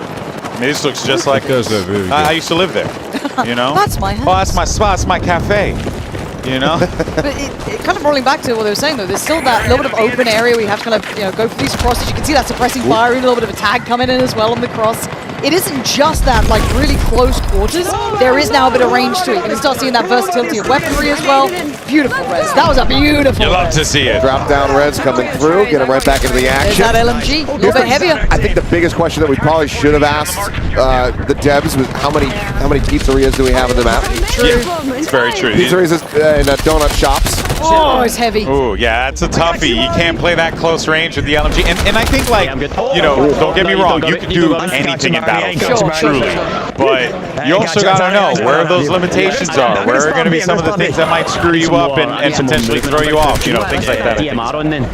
This looks just like I used to live there, That's my house. Oh, that's my spot. It's my cafe, But it kind of rolling back to what they were saying, though, there's still that little bit of open area where you have to kind of, go for these crosses. You can see that suppressing fire, a little bit of a tag coming in as well on the cross. It isn't just that, really close quarters. There is now a bit of range to it. You can start seeing that versatility of weaponry as well. Beautiful res. That was a beautiful You love to see it. Drop down res coming through, get him right back into the action. There's that LMG, a little bit heavier. I think the biggest question that we probably should have asked the devs was how many pizzerias do we have in the map? True. Yeah, it's very true. Pizzerias and donut shops. Oh, it's heavy. Oh, yeah, that's a toughie. You can't play that close range with the LMG. And I think, don't get me wrong, you can do anything in Battlefield, truly. But you also got to know where those limitations are, where are going to be some of the things that might screw you up and potentially throw you off, things like that.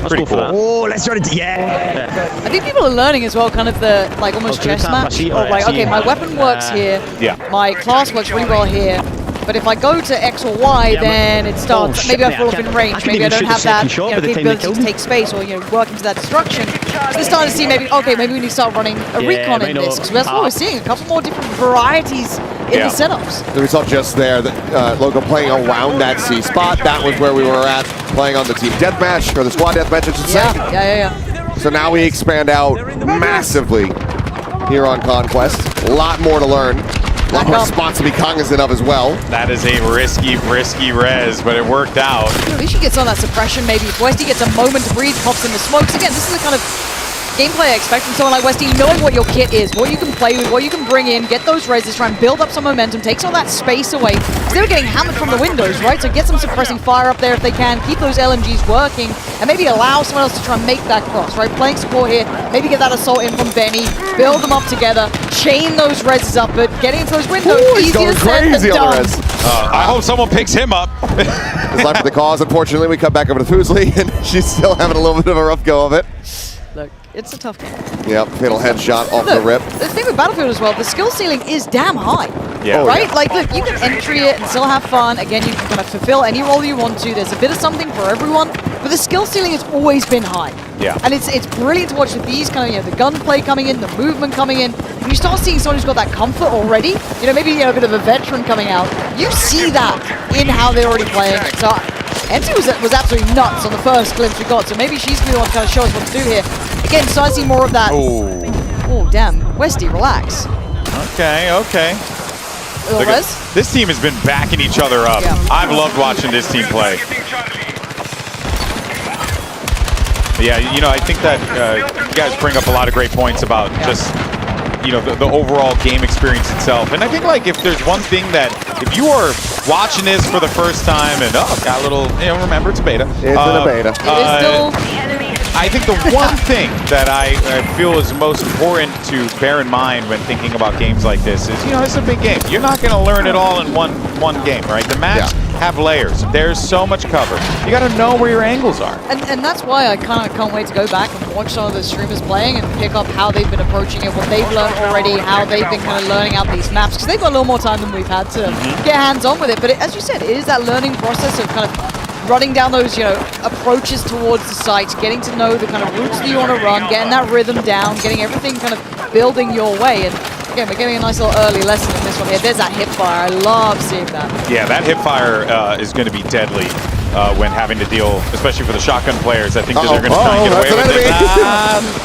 Pretty cool. Oh, let's try to, I think people are learning as well, kind of the, almost chess match of, okay, my weapon works here, my class works really well here, but if I go to X or Y, then it starts, maybe I fall off in range, maybe I don't have that capability to take space or, work into that destruction. So they're starting to see maybe we need to start running a recon in this, because that's what we're seeing, a couple more different varieties in the setups. The result just there, Logo playing around that C spot, that was where we were at, playing on the Team Deathmatch, or the Squad Deathmatch, I should say. Yeah. So now we expand out massively here on Conquest. A lot more to learn. A lot more spots to be cognizant of as well. That is a risky res, but it worked out. At least you get some of that suppression, maybe. If Westy gets a moment to breathe, pops in the smokes. Again, this is the kind of gameplay I expect from someone like Westy, knowing what your kit is, what you can play with, what you can bring in, get those reses, try and build up some momentum, take some of that space away. Because they were getting hammered from the windows, right? So get some suppressing fire up there if they can, keep those LMGs working, and maybe allow someone else to try and make that cross, right? Playing support here, maybe get that assault in from Benny, build them up together, chain those reses up, but getting into those windows, easier said than done. I hope someone picks him up. His life for the cause, unfortunately. We come back over to Fuslie, and she's still having a little bit of a rough go of it. Look, it's a tough game. Yep, fatal headshot off the Look, rip. the thing with Battlefield as well, the skill ceiling is damn high. Yeah. Oh, right? yeah. Like, look, you can entry it and still have fun. Again, you can kind of fulfill any role you want to. There's a bit of something for everyone, but the skill ceiling has always been high. Yeah. And it's brilliant to watch with these kind of, the gunplay coming in, the movement coming in. When you start seeing someone who's got that comfort already, maybe a bit of a veteran coming out, you see that in how they're already playing it. So MC was absolutely nuts on the first glimpse we got, so maybe she's going to want to kind of show us what to do here. Again, so I see more of that. Oh, damn. Westy, relax. Okay. Look, this team has been backing each other up. Yeah. I've loved watching this team play. Yeah, I think that you guys bring up a lot of great points about just, the overall game experience itself. And I think, like, if there's one thing that, if you are watching this for the first time and, got a little, remember, it's beta. It's in a beta. I think the one thing that I feel is most important to bear in mind when thinking about games like this is, it's a big game. You're not going to learn it all in one game, right? The maps have layers. There's so much cover. You got to know where your angles are. And that's why I kind of can't wait to go back and watch some of the streamers playing and pick up how they've been approaching it, what they've learned already, how they've been kind of learning out these maps, because they've got a little more time than we've had to get hands-on with it. But as you said, it is that learning process of kind of running down those, approaches towards the site, getting to know the kind of routes that you want to run, getting that rhythm down, getting everything kind of building your way. And again, we're getting a nice little early lesson in this one here. There's that hipfire. I love seeing that. Yeah, that hipfire is going to be deadly when having to deal, especially for the shotgun players. I think that they're going to try and get away with it.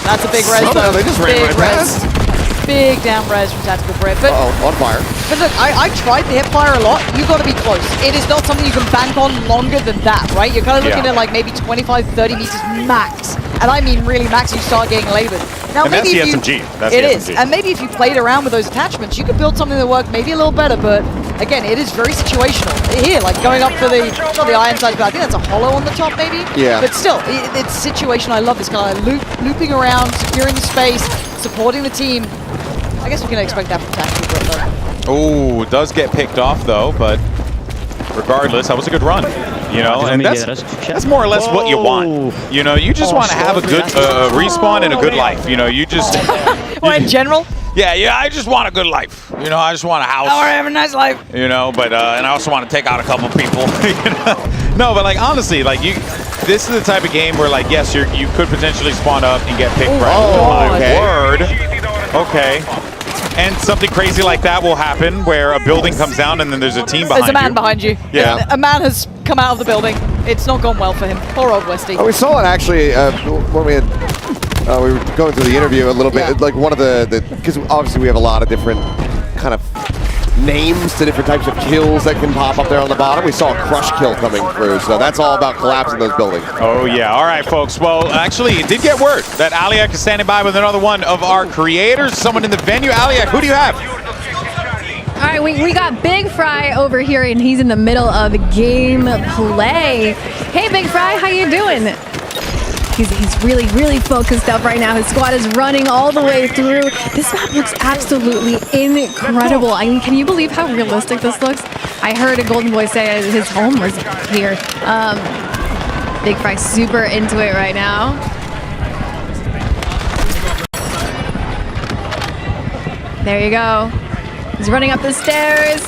That's a big res, though. They just ran right past. Big down res from Tactical Brit. But on fire. But look, I tried the hipfire a lot. You've got to be close. It is not something you can bank on longer than that, right? You're kind of looking at like maybe 25, 30 meters max. And I mean really max, you start getting labored. Now, and maybe that's the SMG. It is. And maybe if you played around with those attachments, you could build something that worked maybe a little better. But again, it is very situational. Here, like going up for the, not the iron side, but I think that's a hollow on the top maybe. Yeah. But still, it's situational. I love this kind of looping around, securing the space, supporting the team. I guess we can expect that from Tactical Brit, though. Oh, it does get picked off, though, but regardless, that was a good run. And that's more or less what you want. You just want to have a good respawn and a good life. You just... Well, in general? Yeah, I just want a good life. I just want a house. I want to have a nice life. But and I also want to take out a couple people. No, but like honestly, like this is the type of game where like yes, you could potentially spawn up and get picked right. Oh my word. Okay. And something crazy like that will happen where a building comes down and then there's a team behind you. There's a man behind you. Yeah. A man has come out of the building. It's not gone well for him. Poor old Westy. We saw it actually when we were going through the interview a little bit. Like one of because obviously we have a lot of different kind of names to different types of kills that can pop up there on the bottom. We saw a crush kill coming through, so that's all about collapsing those buildings. Oh yeah, all right folks. Well, actually it did get word that Aliak is standing by with another one of our creators, someone in the venue. Aliak, who do you have? All right, we got Big Fry over here, and he's in the middle of game play. Hey, Big Fry, how you doing? He's really, really focused up right now. His squad is running all the way through. This map looks absolutely incredible. I mean, can you believe how realistic this looks? I heard a Golden Boy say his home was here. Big Fry super into it right now. There you go. He's running up the stairs.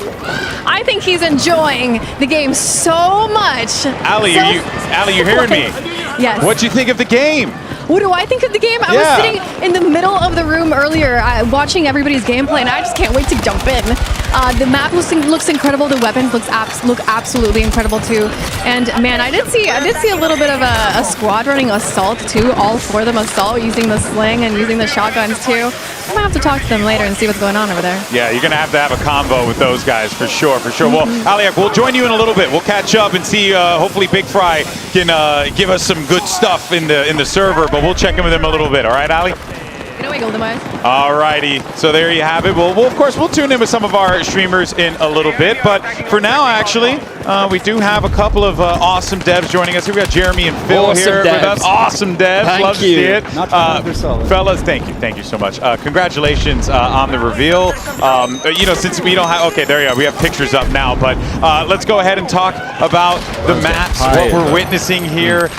I think he's enjoying the game so much. Ali, you hearing me? Yes. What'd you think of the game? What do I think of the game? I was sitting in the middle of the room earlier watching everybody's gameplay, and I just can't wait to jump in. The map looks incredible. The weapons look absolutely incredible too. And man, I did see a little bit of a squad running assault too. All four of them assault using the sling and using the shotguns too. I'm gonna have to talk to them later and see what's going on over there. Yeah, you're gonna have to have a combo with those guys for sure. Well, Aliak, we'll join you in a little bit. We'll catch up and see. Hopefully, Big Fry can give us some good stuff in the server. But we'll check in with him a little bit. All right, Ali? Get away, Golden Boy. All righty. So there you have it. Well, of course, we'll tune in with some of our streamers in a little bit. But for now, actually, we do have a couple of awesome devs joining us. We've got Jeremy and Phil here with us. Awesome devs. Love to see it. Fellas, thank you so much. Congratulations on the reveal. Since we don't have, okay, there you go. We have pictures up now. But let's go ahead and talk about the maps, what we're witnessing here.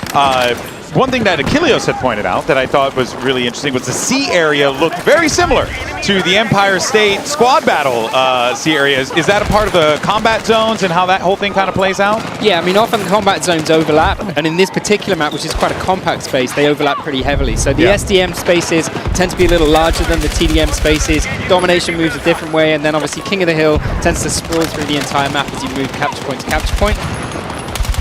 one thing that Achilleos had pointed out that I thought was really interesting was the C area looked very similar to the Empire State squad battle C areas. Is that a part of the combat zones and how that whole thing kind of plays out? Yeah, I mean, often the combat zones overlap, and in this particular map, which is quite a compact space, they overlap pretty heavily. So the SDM spaces tend to be a little larger than the TDM spaces. Domination moves a different way, and then obviously King of the Hill tends to sprawl through the entire map as you move capture point to capture point.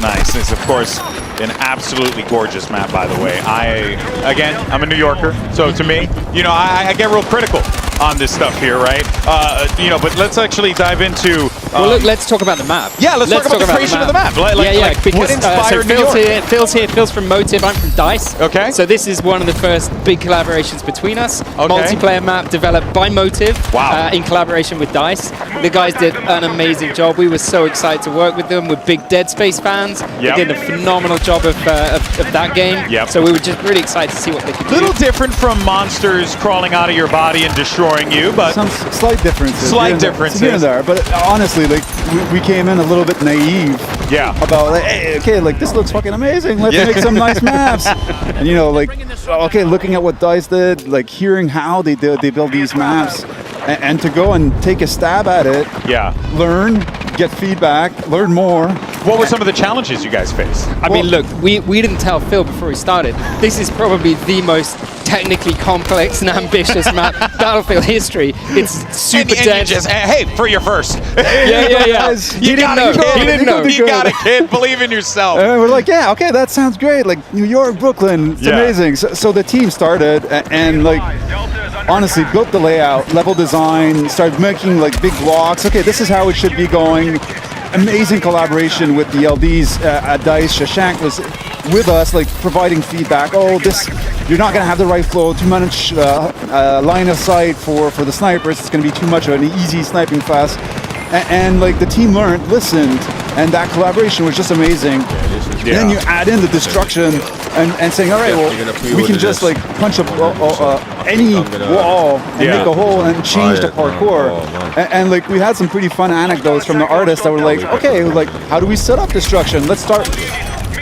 Nice. It's, of course, an absolutely gorgeous map, by the way. I'm a New Yorker, so to me, you know, I get real critical on this stuff here, right? You know, but let's actually dive into... well, look, let's talk about the map. Yeah, let's talk about the creation of the map. Because what inspired New York? Phil's from Motive, I'm from DICE. Okay. So this is one of the first big collaborations between us. Multiplayer map developed by Motive in collaboration with DICE. The guys did an amazing job. We were so excited to work with them. We're big Dead Space fans. They did a phenomenal job of that game. So we were just really excited to see what they could do. Little different from monsters crawling out of your body and destroying you, but some slight differences. Slight differences here and there, but honestly, like we came in a little bit naive. About like, hey, okay, like this looks fucking amazing. Let's make some nice maps. And you know, like, okay, looking at what DICE did, like hearing how they build these maps, and to go and take a stab at it. Learn, get feedback, learn more. What were some of the challenges you guys faced? I mean, look, we didn't tell Phil before we started. This is probably the most technically complex and ambitious map Battlefield history. It's super dense. Hey, for your first. Yeah. You got it, kid. Believe in yourself. And we're like, yeah, okay, that sounds great. Like New York, Brooklyn, it's amazing. So the team started and like honestly built the layout, level design, started making like big blocks. Okay, this is how it should be going. Amazing collaboration with the LDs at DICE. Shashank was with us, like providing feedback. Oh, this, you're not going to have the right flow, too much line of sight for the snipers. It's going to be too much of an easy sniping fest. And like the team learned, listened, and that collaboration was just amazing. Then you add in the destruction and saying, all right, well, we can just like punch up any wall and make a hole and change the parkour. And like we had some pretty fun anecdotes from the artists that were like, okay, like how do we set up destruction? Let's start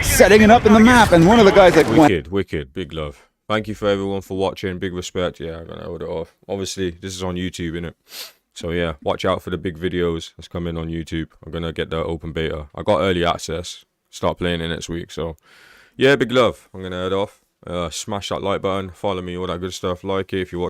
setting it up in the map. And one of the guys like wicked, big love. Thank you for everyone for watching. Big respect. Yeah, I'm gonna hold it off. Obviously, this is on YouTube, innit? So yeah, watch out for the big videos that's coming on YouTube. I'm gonna get the open beta. I got early access. Start playing it next week. So yeah, big love. I'm gonna head off. Smash that like button. Follow me, all that good stuff. Like it if you watch.